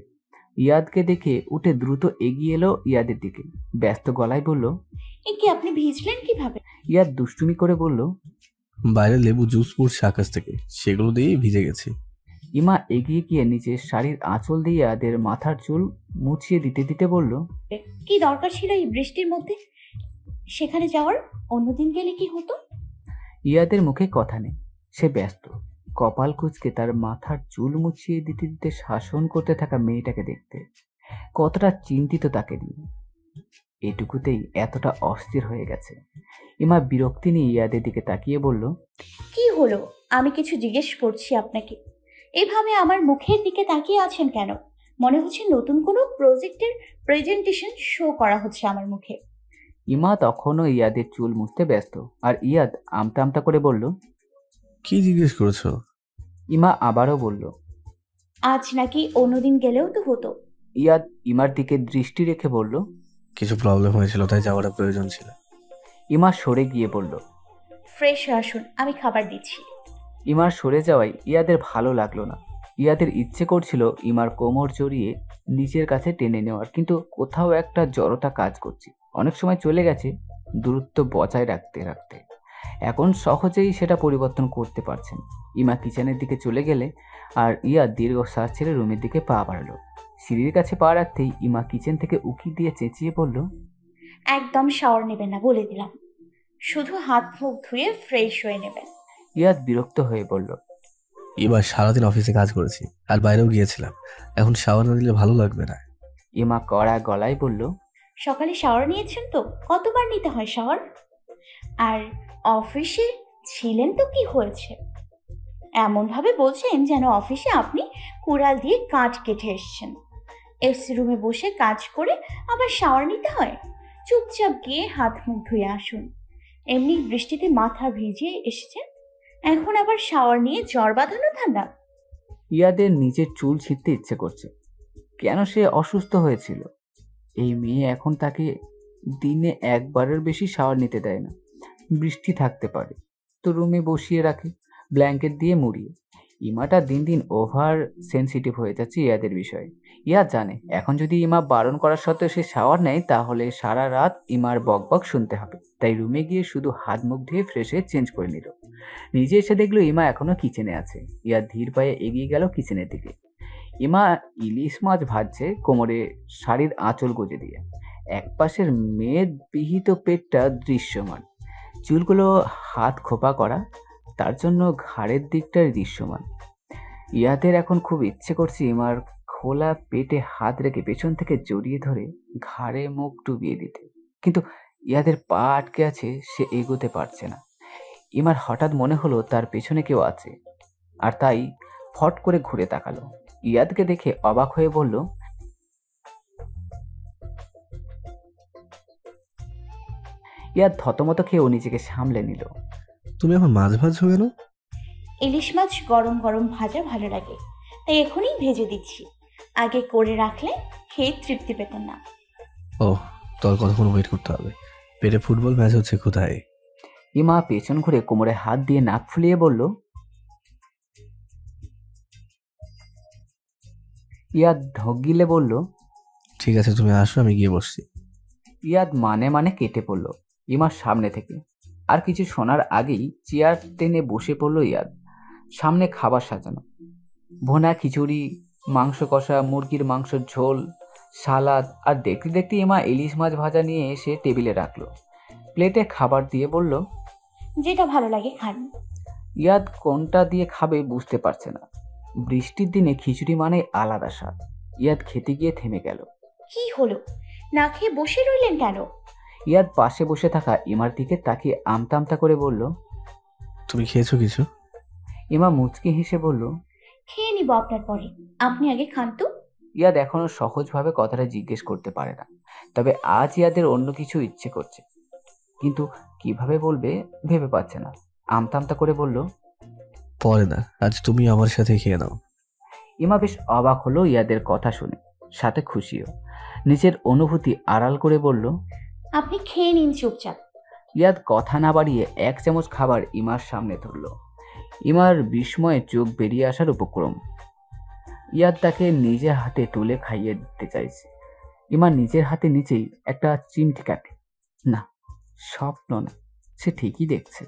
ইয়াদকে দেখে উঠে দ্রুত এগিয়ে এলো ইয়াদের দিকে। ব্যস্ত গলায় বলল, এ কি আপনি ভিজলেন কিভাবে? ইয়াদ দুষ্টুমি করে বলল, বাইরে লেবু জুস পড়ছে আকাশ থেকে, সেগুলো দিয়েই ভিজে গেছি। ইমা এগিয়ে গিয়ে নিজের শাড়ির আঁচল দিয়ে ইয়াদের মাথার চুল মুছিয়ে দিতে দিতে বলল, কি দরকার ছিল এই বৃষ্টির মধ্যে সেখানে যাওয়ার? অন্যদিন গেলে কি হতো? ইয়াদের মুখে কথা নেই, সে ব্যস্ত। কপাল কুঁচকে তার মাথার চুল মুছিয়ে দিতে দিতে শাসন করতে থাকা মেয়েটাকে দেখতে কতটা চিন্তিত তাকে নিয়ে। এটুকুতেই এতটা অস্থির হয়ে গেছে। ইমা বিরক্তি নিয়ে ইয়াদের দিকে তাকিয়ে বলল, কি হলো? আমি কিছু জিজ্ঞেস করছি আপনাকে, এভাবে আমার মুখের দিকে তাকিয়ে আছেন কেন? মনে হচ্ছে নতুন কোনো প্রজেক্টের প্রেজেন্টেশন শো করা হচ্ছে আমার মুখে। ইমা তখনও ইয়াদের চুল মুছতে ব্যস্ত, আর ইয়াদ আমতা আমতা করে বলল, কি জিজ্ঞেস করেছো? ইমা আবারও বলল, আজ নাকি অন্যদিন গেলেও তো হতো। ইয়াদ ইমার দিকে দৃষ্টি রেখে বলল, কিছু প্রবলেম হয়েছিল তাই যাওয়াটা প্রয়োজন ছিল। ইমা সরে গিয়ে বলল, ফ্রেশ আসুন, আমি খাবার দিচ্ছি। ইমার সরে যাওয়ায় ইয়াদের ভালো লাগলো না। ইয়াদের ইচ্ছে করছিল ইমার কোমর জড়িয়ে নিজের কাছে টেনে নেওয়ার, কিন্তু কোথাও একটা জড়তা কাজ করছে। অনেক সময় চলে গেছে দূরত্ব বজায় রাখতে রাখতে। এখন সহজেই সেটা পরিবর্তন করতে পারছেন। ইমা কিচেনের দিকে চলে গেলে আর ইয়াদ দীর্ঘশ্বাস ছেড়ে রুমের দিকে পা বাড়ালো। সিঁড়ির কাছে পা রাখতেই ইমা কিচেন থেকে উকি দিয়ে চেঁচিয়ে বলল, একদম শাওয়ার নেবেন না বলে দিলাম, শুধু হাত মুখ ধুয়ে ফ্রেশ হয়ে নেবেন। ইয়াদ বিরক্ত হয়ে বলল, এবার সারাদিন অফিসে কাজ করেছি আর বাইরেও গিয়েছিলাম, এখন শাওয়ার না দিলে ভালো লাগবে না। ইমা কড়া গলায় বলল, সকালে শাওয়ার নিয়েছেন তো? কতবার নিতে হয় শাওয়ার? আর অফিসে ছিলেন তো কি হয়েছে? এমনভাবে বলছেন যেন অফিসে আপনি কুড়াল দিয়ে কাঠ কেটে এসছেন। এসি রুমে বসে কাজ করে আবার শাওয়ার নিতে হয়? চুপচাপ গিয়ে হাত মুখ ধুয়ে আসুন। এমনি বৃষ্টিতে মাথা ভিজিয়ে এসেছেন, এখন আবার শাওয়ার নিয়ে জ্বর বাঁধানো ঠান্ডা। ইয়াদের নিজের চুল ছিঁড়তে ইচ্ছে করছে। কেন সে অসুস্থ হয়েছিল? এই মেয়ে এখন তাকে দিনে একবারের বেশি শাওয়ার নিতে দেয় না। বৃষ্টি থাকতে পারে তো রুমে বসিয়ে রাখে ব্ল্যাঙ্কেট দিয়ে মুড়িয়ে। ইমাটা দিন দিন ওভার সেন্সিটিভ হয়ে যাচ্ছে ইয়াদের বিষয়ে। ইয়াদ জানে এখন যদি ইমা বারণ করার সত্ত্বেও সে শাওয়ার নেয় তাহলে সারা রাত ইমার বকবক শুনতে হবে। তাই রুমে গিয়ে শুধু হাত মুখ ধুয়ে ফ্রেশ হয়ে চেঞ্জ করে নিল। নিজে এসে দেখলো ইমা এখনো কিচেনে আছে। ইয়াদ ধীর পায়ে এগিয়ে গেল কিচেনের দিকে। ইমা ইলিশ মাছ ভাজছে কোমরে শাড়ির আঁচল গুজে দিয়ে। একপাশের মেদ বিহিত পেটটা দৃশ্যমান, চুলগুলো হাত খোপা করা, তার জন্য ঘাড়ের দিকটা দৃশ্যমান। ইয়াদের এখন খুব ইচ্ছে করছে ইমার খোলা পেটে হাত রেখে পেছন থেকে জড়িয়ে ধরে ঘাড়ে মুখ ডুবিয়ে দিতে, কিন্তু ইয়াদের পা আটকে আছে, সে এগোতে পারছে না। ইমার হঠাৎ মনে হলো তার পেছনে কেউ আছে, আর তাই ফট করে ঘুরে তাকালো। ইয়াদকে দেখে অবাক হয়ে বলল, ইয়াদ থতমত খেয়েও নিজেকে সামলে নিল। তুমি এখন মাছ ভাজছো কেন? ইলিশ মাছ গরম গরম ভাজা ভালো লাগে, তাই এখনই ভেজে দিচ্ছি। আগে করে রাখলে খেয়ে তৃপ্তি পেতেন না। ও, তোর কতক্ষণ ওয়েট করতে হবে? পেটে ফুটবল ম্যাচ হচ্ছে কোথায়? ইমা পেছন ঘুরে কোমরে হাত দিয়ে নাক ফুলিয়ে বলল। ইয়াদ ঢোক গিলে বলল, ঠিক আছে তুমি আসো, আমি গিয়ে বসছি। ইয়াদ মানে কেটে পড়ল ইমার সামনে থেকে। আর কিছু শোনার আগেই চেয়ার টেনে বসে পড়ল ইয়াদ। সামনে খাবার সাজানো, ভোনা খিচুড়ি, মাংস কষা, মুরগির মাংসের ঝোল, সালাদ, আর দেখতে দেখতে ইমা ইলিশ মাছ ভাজা নিয়ে এসে টেবিলে রাখলো। প্লেটে খাবার দিয়ে বলল, যেটা ভালো লাগে খান। ইয়াদ কোনটা দিয়ে খাবে বুঝতে পারছে না। বৃষ্টির দিনে খিচুড়ি মানে আলাদা স্বাদ। ইয়াদ খেতে গিয়ে থেমে গেল। কি হলো, না খেয়ে বসে রইলেন কেন? ইয়াদ পাশে বসে থাকা ইমার দিকে তাকিয়ে আমতা আমতা করে বলল, তুমি খেয়েছো কিছু? ইমা মুচকি হেসে বলল, খেয়ে নিব আপনার পরে, আপনি আগে খান তো। ইয়াদ এখনো সহজভাবে কথাটা জিজ্ঞেস করতে পারে না, তবে আজ ইয়াদের অন্য কিছু ইচ্ছে করছে, কিন্তু কিভাবে বলবে ভেবে পাচ্ছে না। আমতা আমতা করে বলল, পরে না, আজ তুমি আমার সাথে খেয়ে নাও। ইমা বেশ অবাক হলো ইয়াদের কথা শুনে, সাথে খুশিও। নিজের অনুভূতি আড়াল করে বলল, আপনি খেয়ে নিন চুপচাপ। ইয়াদ কথা না বাড়িয়ে এক চামচ খাবার ইমার সামনে ধরল। ইমার বিস্ময়ে চোখ বেরিয়ে আসার উপক্রম। ইয়াদ তাকে নিজের হাতে তুলে খাইয়ে দিতে চাইছে। ইমা নিজের হাতে নিচেই একটা চিমটি কাটে। না, স্বপ্ন না, সে ঠিকই দেখছে।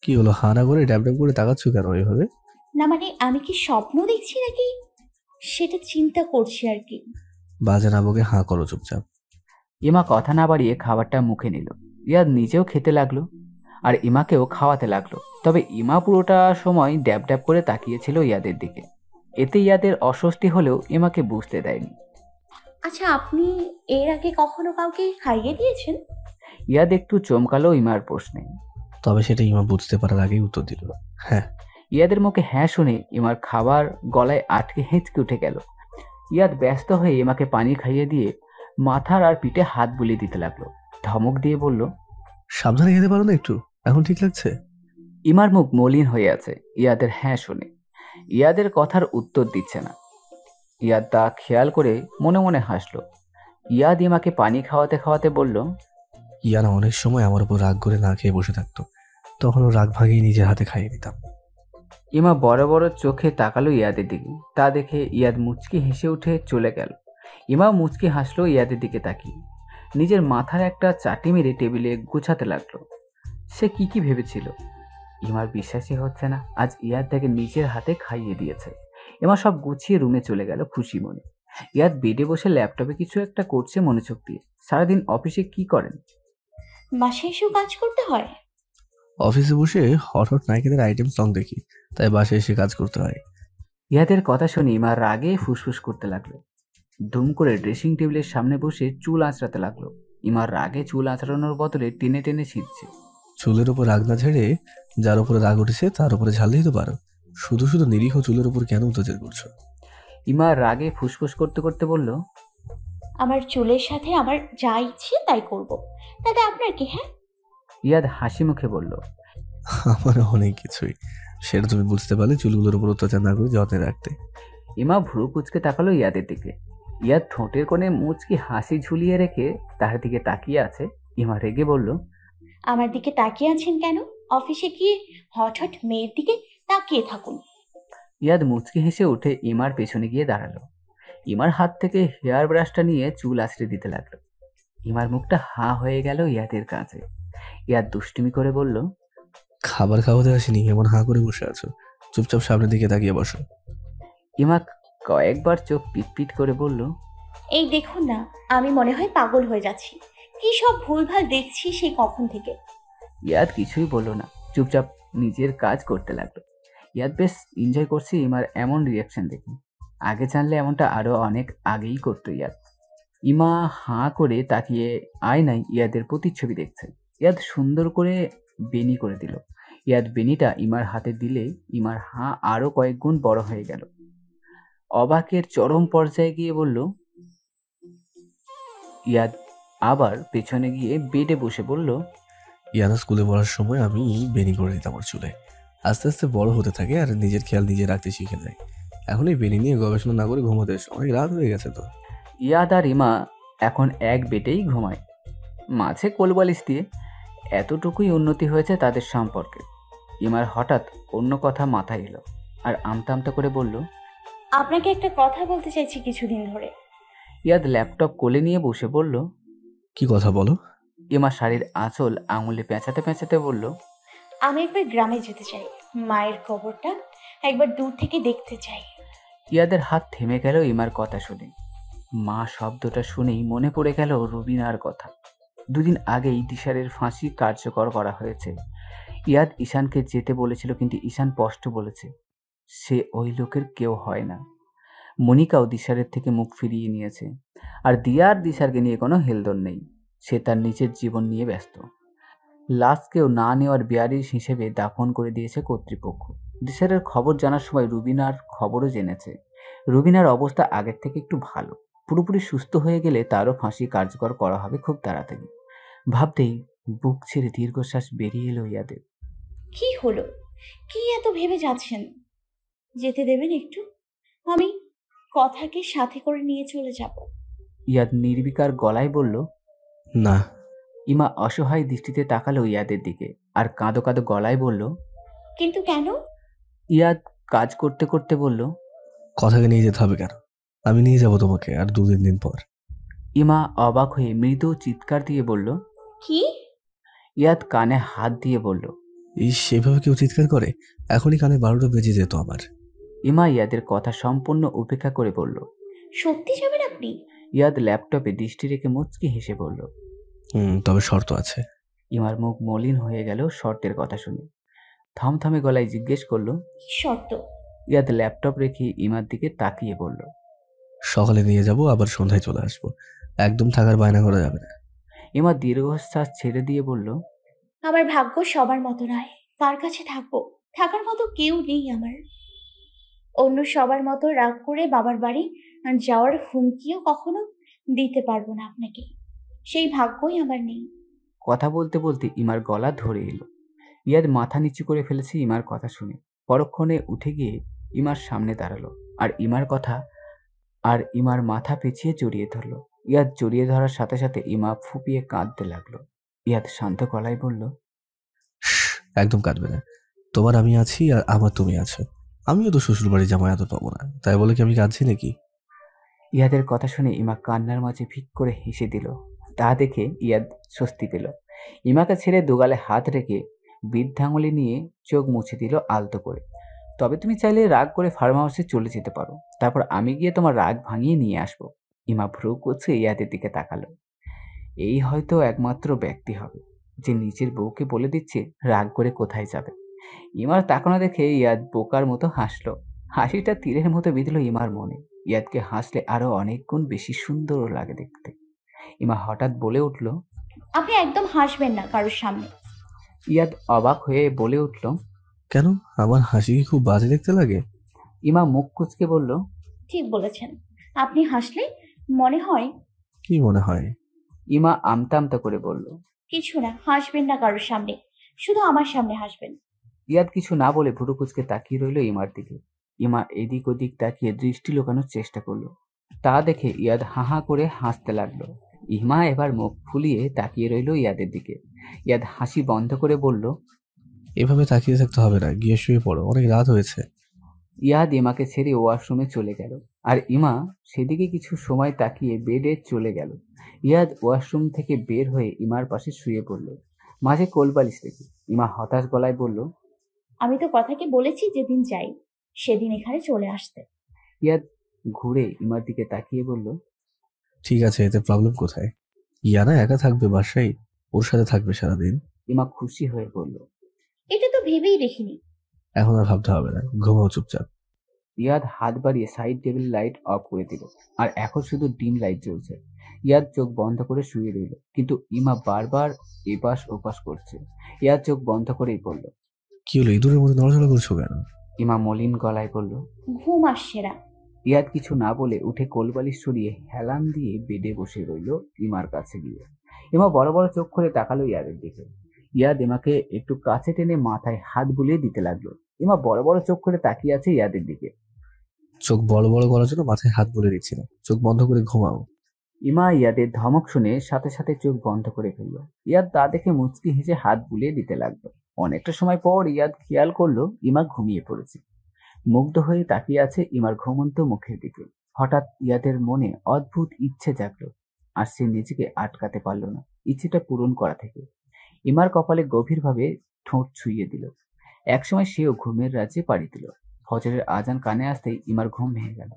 কি হলো, হানা করে ড্যাব ড্যাব করে তাকাচ্ছ কেন এইভাবে? না মানে আমি কি স্বপ্ন দেখছি নাকি সেটা চিন্তা করছি আর কি। বাজে না বকে হাঁ করো চুপচাপ। ইমা কথা না বাড়িয়ে খাবারটা মুখে নিল। ইয়াদ নিজেও খেতে লাগলো আর ইমাকেও খাওয়াতে লাগলো। তবে ইমা পুরোটা সময় ড্যাব ড্যাব করে তাকিয়েছিল ইয়াদের দিকে। এতে ইয়াদের অস্বস্তি হলেও ইমাকে বুঝতে দেয়নি। আচ্ছা, আপনি এর আগে কখনো কাউকে খাইয়ে দিয়েছেন? ইয়াদ একটু চমকালো ইমার প্রশ্নে। তবে সেটা ইমা বুঝতে পারার আগেই উত্তর দিল, হ্যাঁ। ইয়াদের মুখে হ্যাঁ শুনে ইমার খাবার গলায় আটকে হেঁচকে উঠে গেল। ইয়াদ ব্যস্ত হয়ে ইমাকে পানি খাইয়ে দিয়ে মাথার আর পিঠে হাত বুলিয়ে দিতে লাগলো। ধমক দিয়ে বলল, সাবধানে খেতে পারো না একটু? এখন ঠিক লাগছে? ইমার মুখ মলিন হয়ে আছে ইয়াদের হ্যাঁ শুনে। ইয়াদের কথার উত্তর দিচ্ছে না। ইয়াদ তা খেয়াল করে মনে মনে হাসলো। ইয়াদ ইমাকে পানি খাওয়াতে খাওয়াতে বলল, ইয়ানা অনেক সময় আমার উপর রাগ করে না খেয়ে বসে থাকতো, তখন ও রাগ ভাগিয়ে নিজের হাতে খাইয়ে দিতাম। ইমা বড় বড় চোখে তাকালো ইয়াদের দিকে। তা দেখে ইয়াদ মুচকি হেসে উঠে চলে গেল। ইমা মুচকি হাসলো ইয়াদের দিকে তাকিয়ে। নিজের মাথার একটা চাটি মেরে টেবিলে গুছাতে লাগলো। সে কি কি ভেবেছিল। ইমার বিশ্বাসই হচ্ছে না আজ ইয়াদ তাকে নিজের হাতে খাইয়ে দিয়েছে। ইমা সব গুছিয়ে রুমে চলে গেল খুশি মনে। ইয়াদ বেডে বসে ল্যাপটপে কিছু একটা করছে মনোযোগ দিয়ে। সারাদিন অফিসে কি করেন? বাসায় এসেও কাজ করতে হয়? অফিসে বসে হট হট নায়িকাদের আইটেম সং দেখি, তাই বাসায় এসে কাজ করতে হয়। ইয়াদের কথা শুনে ইমা রাগে ফুসফুস করতে লাগলো। দুম করে ড্রেসিং টেবিলের সামনে বসে চুল আঁচড়াতে লাগলো। ইমার রাগে চুল আঁচড়ানোর বদলে টেনে টেনে ছিঁড়ছে। চুলের উপর রাগ না ঝেড়ে যার উপরে রাগ উঠেছে তার উপরে ঝাল দিতে পারো। শুধু শুধু নিরীহ চুলের উপর কেন অত্যাচার করছো? ইমা রাগে ফুসফুস করতে করতে বলল, আমার চুলের সাথে আমার যা ইচ্ছে তাই করব, তাতে আপনার কি? হ্যাঁ, ইয়াদ হাসি মুখে বলল, আমার অনেক কিছুই, সেটা তুমি বুঝতে পারলে চুলগুলোর উপর অত্যাচার না করে যত্নে রাখতে। ইমা ভ্রু কুচকে তাকালো ইয়াদের দিকে। ইয়াদ ঠোঁটের কোণে মুচকি হাসি ঝুলিয়ে রেখে তার দিকে তাকিয়ে আছে। ইমা রেগে বলল, আমার দিকে তাকিয়ে আছেন কেন? অফিসে গিয়ে হঠাৎ মেয়ের দিকে তাকিয়ে থাকুন। ইয়াদ মুচকি হেসে উঠে ইমার পেছনে গিয়ে দাঁড়ালো। ইমার হাত থেকে হেয়ার ব্রাশটা নিয়ে চুল আছড়ে দিতে লাগলো। ইমার মুখটা হাঁ হয়ে গেল ইয়াদের কাছে। ইয়াদ দুষ্টুমি করে বলল, খাবার খাওয়াতে আসিনি, এমন হাঁ করে বসে আছো, চুপচাপ সামনের দিকে তাকিয়ে বসো। ইমা কয়েকবার চোখ পিটপিট করে বলল, এই দেখুন না, আমি মনে হয় পাগল হয়ে যাচ্ছি। কি সব ভুলভাল দেখছি সেই কখন থেকে। ইয়াদ কিছুই বলল না, চুপচাপ নিজের কাজ করতে লাগলো। ইয়াদ বেশ এনজয় করছে ইমার এমন রিয়াকশন দেখে। আগে জানলে এমনটা আরো অনেক আগেই করতো ইয়াদ। ইমা হাঁ করে তাকিয়ে আয়নায় ইয়াদের প্রতিচ্ছবি দেখছে। ইয়াদ সুন্দর করে বেনি করে দিল। ইয়াদ বেনিটা ইমার হাতে দিলে ইমার হাঁ আরো কয়েক গুণ বড় হয়ে গেল। অবাকের চরম পর্যায়ে গিয়ে বলল, ইয়াদ আবার পেছনে গিয়ে বেডে বসে বলল, ইয়ানা স্কুলে পড়ার সময় আমি বেনি করে দিতাম ওর চুলে। আস্তে আস্তে বড় হতে থাকে আর নিজের খেয়াল নিজে রাখতে শিখে যায়। এখন এই বেনি নিয়ে গবেষণা না করে ঘুমোতে অনেক রাত হয়ে গেছে তো। ইয়াদ আর ইমা এখন এক বেডেই ঘুমায়, মাঝে কোলবালিশ দিয়ে। এতটুকুই উন্নতি হয়েছে তাদের সম্পর্কে। ইমার হঠাৎ অন্য কথা মাথায় এলো আর আমতা আমতা করে বলল, আপনাকে একটা কথা বলতে চাইছি কিছুদিন ধরে। ইয়াদ ল্যাপটপ কোলে নিয়ে বসে বলল, কি কথা বলো? ইমা শাড়ির আঁচল আঙুলে পেঁচাতে পেঁচাতে বলল, আমি একবার গ্রামে যেতে চাই, মায়ের কবরটা একবার দূর থেকে দেখতে চাই। ইয়াদের হাত থেমে গেল ইমার কথা শুনে। মা শব্দটা শুনেই মনে পড়ে গেল রুবিনার কথা। দুদিন আগেই দিশারের ফাঁসি কার্যকর করা হয়েছে। ইয়াদ ঈশানকে যেতে বলেছিল, কিন্তু ঈশান স্পষ্ট বলেছে সে ওই লোকের কেউ হয় না। মনিকাও দিশারের থেকে মুখ ফিরিয়ে নিয়েছে। আর দিয়ার দিশারকে নিয়ে কোনো হেলদোল নেই। সে তার নিজের জীবন নিয়ে ব্যস্ত। লাশকেও না নেওয়ার বেয়ারিশ হিসেবে দাফন করে দিয়েছে কর্তৃপক্ষ। দিশারের খবর জানার সময় রুবিনার খবরও জেনেছে। রুবিনার অবস্থা আগের থেকে একটু ভালো। পুরোপুরি সুস্থ হয়ে গেলে তারও ফাঁসি কার্যকর করা হবে খুব তাড়াতাড়ি। ভাবতেই বুক ছেড়ে দীর্ঘশ্বাস বেরিয়ে এলো ইয়াদের। কি হলো? কি এত ভেবে যাচ্ছেন? যেতে দেবেন একটু? আমি কথাকে সাথে করে নিয়ে চলে যাব। ইয়াদ নির্বিকার গলায় বলল, না। ইমা অসহায় দৃষ্টিতে তাকালো ইয়াদের দিকে আর কাঁদো কাঁদো গলায় বলল, কিন্তু কেন? ইয়াদ কাজ করতে করতে বলল, কথাকে নিয়ে যেতে হবে কেন? আমি নিয়ে যাব তোমাকে আর 2-3 দিন পর। ইমা অবাক হয়ে মৃদু চিৎকার দিয়ে বলল, কি? ইয়াদ কানে হাত দিয়ে বলল, সেভাবে কেউ চিৎকার করে? এখনই কানে 12টা বেজে যেত আমার। ইমা ইয়াদের কথা সম্পূর্ণ উপেক্ষা করে বলল, সত্যি যাবেন আপনি? ইয়াদ ল্যাপটপে দৃষ্টি রেখে মুচকি হেসে বলল, তবে শর্ত আছে। ইমার মুখ মলিন হয়ে গেল শর্তের কথা শুনে। থমথমে গলায় জিজ্ঞেস করলো, কি শর্ত? ইয়াদ ল্যাপটপ রেখে ইমার দিকে তাকিয়ে বলল, সকালে নিয়ে যাব, আবার সন্ধ্যায় চলে আসবো। একদম থাকার বায়না করা যাবে না। ইমা দীর্ঘশ্বাস ছেড়ে দিয়ে বলল, আমার ভাগ্য সবার মতো নয়। কার কাছে থাকবো? থাকার মতো কেউ নেই আমার। অন্য সবার মতো রাগ করে বাবার বাড়ি যাওয়ার হুমকিও কখনো দিতে পারবো না আপনাকে। সেই ভাগ্যই আমার নেই। কথা বলতে বলতে ইমার গলা ধরে এলো। ইয়াদ মাথা নিচু করে ফেলেছে ইমার কথা শুনে। পরক্ষণে উঠে গিয়ে ইমার সামনে দাঁড়ালো আর ইমার মাথা পেঁচিয়ে জড়িয়ে ধরলো। ইয়াদ জড়িয়ে ধরার সাথে সাথে ইমা ফুপিয়ে কাঁদতে লাগলো। ইয়াদ শান্ত গলায় বলল, একদম কাঁদবে না। তোমার আমি আছি আর আমার তুমি আছো। আমিও তো শ্বশুর বাড়ি জামাই আদর পাবো না, তাই বলে কি আমি কাঁদছি নাকি? ইয়াদের কথা শুনে ইমা কান্নার মাঝে ফিক করে হেসে দিল। তা দেখে ইয়াদ স্বস্তি পেল। ইমাকে ছেড়ে দুগালে হাত রেখে বৃদ্ধাঙ্গুলি নিয়ে চোখ মুছে দিল আলতো করে। তবে তুমি চাইলে রাগ করে ফার্ম হাউসে চলে যেতে পারো, তারপর আমি গিয়ে তোমার রাগ ভাঙিয়ে নিয়ে আসবো। ইমা ভ্রু কুঁচকে ইয়াদের দিকে তাকালো। এই হয়তো একমাত্র ব্যক্তি হবে যে নিজের বউকে বলে দিচ্ছে রাগ করে কোথায় যাবে। ইমার তাকানো দেখে ইয়াদ বোকার মতো হাসলো। হাসিটা তীরের মতো বিঁধল ইমার মনে। ইয়াদকে হাসলে আরো অনেক গুণ বেশি সুন্দর লাগে দেখতে। ইমা হঠাৎ বলে উঠল, আপনি একদম হাসবেন না কারোর সামনে। ইয়াদ অবাক হয়ে বলে উঠল, কেন, আমার হাসি কি খুব বাজে দেখতে লাগে? ইমা মুখ কুঁচকে বলল, ঠিক বলেছেন, আপনি হাসলে মনে হয়। কি মনে হয়? ইমা আমতা আমতা করে বলল, কিছু না, হাসবেন না কারোর সামনে, শুধু আমার সামনে হাসবেন। ইয়াদ কিছু না বলে ভুরু কুঁচকে তাকিয়ে রইল ইমার দিকে। ইমা এদিক ওদিক তাকিয়ে দৃষ্টি লুকানোর চেষ্টা করলো। তা দেখে ইয়াদ হাহা করে হাসতে লাগলো। ইমা এবার মুখ ফুলিয়ে তাকিয়ে রইল ইয়াদের দিকে। ইয়াদ হাসি বন্ধ করে বলল, এভাবে তাকিয়ে থাকতে হবে না, গিয়ে শুয়ে পড়ো, অনেক রাত হয়েছে। ইয়াদ ইমাকে ছেড়ে ওয়াশরুমে চলে গেল, আর ইমা সেদিকে কিছু সময় তাকিয়ে বেডে চলে গেল। ইয়াদ ওয়াশরুম থেকে বের হয়ে ইমার পাশে শুয়ে পড়ল, মাঝে কোলবালিশ রেখে। ইমা হতাশ গলায় বলল, আমি তো কথাকে বলেছি যেদিন যাই সেদিন এখানে চলে আসতে। ইয়াদ ঘুরে ইমার দিকে তাকিয়ে বলল, ঠিক আছে, এতে প্রবলেম কোথায়? ইয়ানা একা থাকবে বাসায়, ওর সাথে থাকবে সারাদিন। ইমা খুশি হয়ে বলল, এটা তো ভেবেই দেখিনি। এখন আর ভাবতে হবে না, ঘুমাও চুপচাপ। ইয়াদ হাত বাড়িয়ে সাইড টেবিল লাইট অফ করে দিল, আর এখন শুধু ডিম লাইট জ্বলছে। ইয়াদ চোখ বন্ধ করে শুয়ে রইল, কিন্তু ইমা বারবার এপাশ ওপাশ করছে। ইয়াদ চোখ বন্ধ করেই পড়ল। কি হলো, ইঁদুরের মতো নড়াচড়া করছো কেন? ইমা মলিন গলায় বলল, ঘুম আসছে না। ইয়াদ কিছু না বলে উঠে কোলবালিশ সরিয়ে হেলান দিয়ে বেডে বসে রইল ইমার কাছে গিয়ে। ইমা বড় বড় চোখ খুলে তাকালো ইয়াদের দিকে। ইয়াদ ইমাকে একটু কাছে টেনে মাথায় হাত বুলিয়ে দিতে লাগলো। ইমা বড় বড় চোখ করে তাকিয়ে আছে ইয়াদের দিকে। চোখ বড় বড় করার জন্য মাথায় হাত বলে দিচ্ছি না, চোখ বন্ধ করে ঘুমাও। ইমা ইয়াদের ধমক শুনে সাথে সাথে চোখ বন্ধ করে ফেলল। ইয়াদ তা দেখে মুচকি হেসে হাত বুলিয়ে দিতে লাগলো। অনেকটা সময় পর ইয়াদ খেয়াল করলো ইমা ঘুমিয়ে পড়েছে। মুগ্ধ হয়ে তাকিয়ে আছে ইমার ঘুমন্ত মুখের দিকে। হঠাৎ ইয়াদের মনে অদ্ভুত ইচ্ছে জাগলো, আর সে নিজেকে আটকাতে পারল না ইচ্ছেটা পূরণ করা থেকে। ইমার কপালে গভীরভাবে ঠোঁট ছুঁয়ে দিল। একসময় সেও ঘুমের রাজ্যে পাড়ি দিল। ফজরের আজান কানে আসতেই ইমার ঘুম ভেঙে গেল।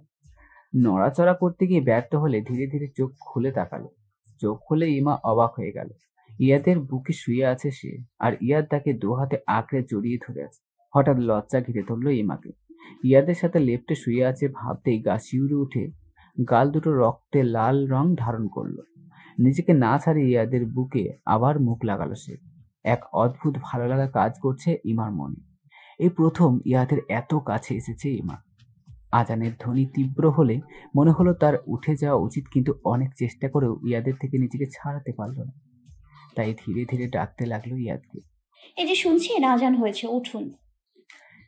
নড়াচড়া করতে গিয়ে ব্যর্থ হলে ধীরে ধীরে চোখ খুলে তাকালো। চোখ খুলে ইমা অবাক হয়ে গেল। ইয়াদের বুকে শুয়ে আছে সে, আর ইয়াদ তাকে দু হাতে আঁকড়ে জড়িয়ে ধরে আছে। হঠাৎ লজ্জা ঘিরে ধরল ইমাকে। ইয়াদের সাথে লেপ্টে শুয়ে আছে ভাবতেই গা শিউরে উঠে গাল দুটো রক্তে লাল রং ধারণ করলো। নিজেকে না ছাড়িয়ে ইয়াদের বুকে আবার মুখ লাগালো সে। এক অদ্ভুত ভালো লাগা কাজ করছে ইমার মনে। এই প্রথম ইয়াদের এত কাছে এসেছে ইমা। আজানের ধ্বনি তীব্র হলে মনে হলো তার উঠে যাওয়া উচিত, কিন্তু অনেক চেষ্টা করেও ইয়াদের থেকে নিজেকে ছাড়াতে পারল না। তাই ধীরে ধীরে ডাকতে লাগলো ইয়াদকে। এই যে শুনছেন আজান হয়েছে, উঠুন।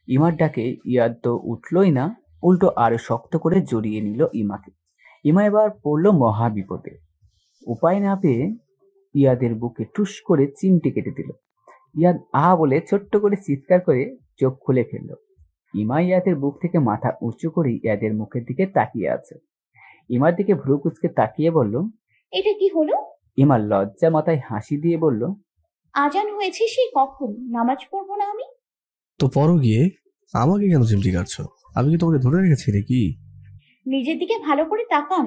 ইমার ডাকে ইয়াদ তো উঠলই না, উল্টো আরো শক্ত করে জড়িয়ে নিল ইমাকে। ইমা এবার পড়ল মহা বিপদে। উপায় না পেয়ে ইয়াদের বুকে টুস করে চিমটি কেটে দিল। ইয়াদ আহা বলে ছোট্ট করে চিৎকার করে চোখ খুলে ফেলল। ইমা ইয়াদের বুক থেকে মাথা উঁচু করে ইয়াদের মুখের দিকে তাকিয়ে আছে। ইমার দিকে ভ্রু কুচকে তাকিয়ে বলল, এটা কি হলো? ইমা লজ্জা মাথায় হাসি দিয়ে বলল, আজান হয়েছে সেই কখন, নামাজ পড়বো না আমি? তো পরও গিয়ে আমাকে কেন চিমটি কাটছো? আমি কি তোমাকে ধরে রেখেছি নাকি? নিজের দিকে ভালো করে তাকান,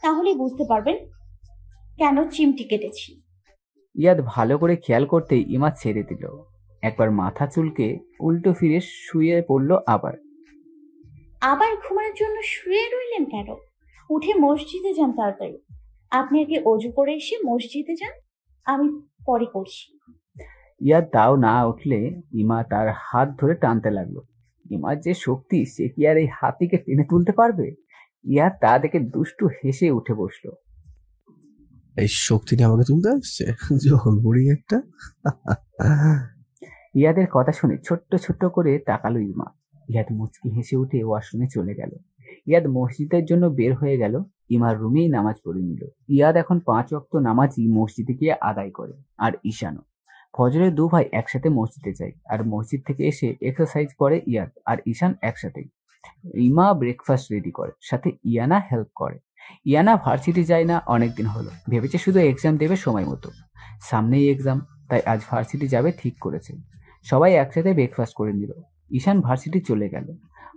তাহলে বুঝতে পারবেন কেন চিমটি কেটেছি। ইয়াদ ভালো করে খেয়াল করতেই ইমা ছেড়ে দিল। একবার মাথা চুলকে উল্টো ফিরে শুয়ে পড়ল। আবার ঘুমানোর জন্য শুয়ে রইলেন কেন? উঠে মসজিদে যান তাড়াতাড়ি। আপনি আগে অজু করে এসে মসজিদে যান, আমি পরে করছি। ইয়াদ তাও না উঠলে ইমা তার হাত ধরে টানতে লাগলো। ইমার যে শক্তি, সে কি আর এই হাতিকে টেনে তুলতে পারবে? ইয়াদ তা দেখে দুষ্টু হেসে উঠে বসলো। এই শক্তি নিয়ে আমাকে তুলতে আসছে, জল বুড়ি একটা। ইয়াদের কথা শুনে ছোট্ট ছোট্ট করে তাকালো ইমা। ইয়াদ মুচকি হেসে উঠে ওয়াশরুমে চলে গেল। ইয়াদ মসজিদের জন্য বের হয়ে গেল। ইমার রুমেই নামাজ পড়ে নিল। ইয়াদ এখন 5 ওয়াক্ত নামাজই মসজিদে গিয়ে আদায় করে, আর ঈশানও। ফজরের 2 ভাই একসাথে মসজিদে যায়, আর মসজিদ থেকে এসে এক্সারসাইজ করে ইয়াদ আর ঈশান একসাথেই। ইমা ব্রেকফাস্ট রেডি করে, সাথে ইয়ানা হেল্প করে। ইয়ানা ভার্সিটি যায় না অনেকদিন হলো, ভেবেছে শুধু এক্সাম দেবে সময় মতো। সামনেই এক্সাম, তাই আজ ভার্সিটি যাবে ঠিক করেছে। সবাই একসাথে ব্রেকফাস্ট করে নিল। ঈশান ভার্সিটি চলে গেল,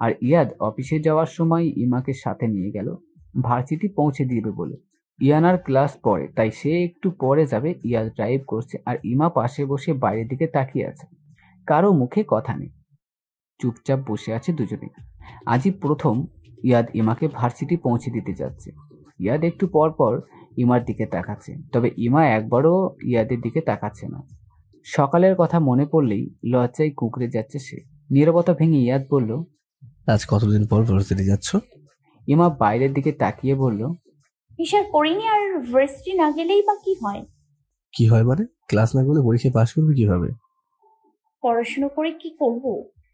আর ইয়াদ অফিসে যাওয়ার সময় ইমাকে সাথে নিয়ে গেল ভার্সিটি পৌঁছে দিবে বলে। ইয়ানার ক্লাস পরে, তাই সে একটু পরে যাবে। ইয়াদ ড্রাইভ করছে, আর ইমা পাশে বসে বাইরের দিকে তাকিয়ে আছে। কারো মুখে কথা নেই, চুপচাপ বসে আছে দুজনে। আজই প্রথম ইয়াদ ইমাকে ভার্সিটি পৌঁছে দিতে যাচ্ছে। ইয়াদ একটু পর পর ইমার দিকে তাকাচ্ছে, তবে ইমা একবারও ইয়াদের দিকে তাকাচ্ছে না। সকালের কথা মনে পড়লেই লজ্জায় কুঁকড়ে যাচ্ছে সে। নীরবতা ভেঙে ইয়াদ বলল, আজ কতদিন পর ভার্সিটি যাচ্ছ? ইমা বাইরের দিকে তাকিয়ে বলল, হিসাব করিনি, আর ভার্সিটি না গেলেই বা কি হয়? কি হয় মানে? ক্লাস না করলে পরীক্ষায় পাশ করবে কিভাবে? পড়াশুনো করে কি করব?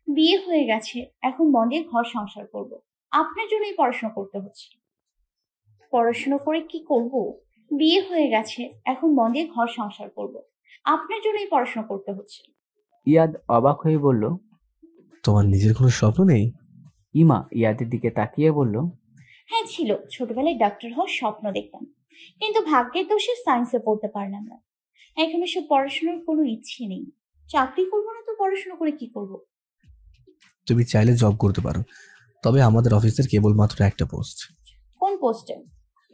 বিয়ে হয়ে গেছে, এখন মন দিয়ে ঘর সংসার করব। আপনার জন্যই পড়াশোনা করতে হচ্ছে। পড়াশুনো করে কি করব? বিয়ে হয়ে গেছে, এখন মন দিয়ে ঘর সংসার করব। আপনার জন্যই পড়াশোনা করতে হচ্ছে। ইয়াদ অবাক হয়ে বলল, তোমার নিজের কোনো স্বপ্ন নেই? ইমা ইয়াদের দিকে তাকিয়ে বলল, হ্যাঁ ছিল, ছোটবেলায় ডাক্তার হওয়ার স্বপ্ন দেখতাম, কিন্তু ভাগ্যের দোষে সায়েন্সে পড়তে পারলাম না। এখন এসব পড়াশোনার কোনো ইচ্ছে নেই। চাকরি করবো না তো পড়াশোনা করে কি করব? তুমি চাইলে জব করতে পারো, তবে আমাদের অফিসের কেবলমাত্র একটা পোস্ট। কোন পোস্টে?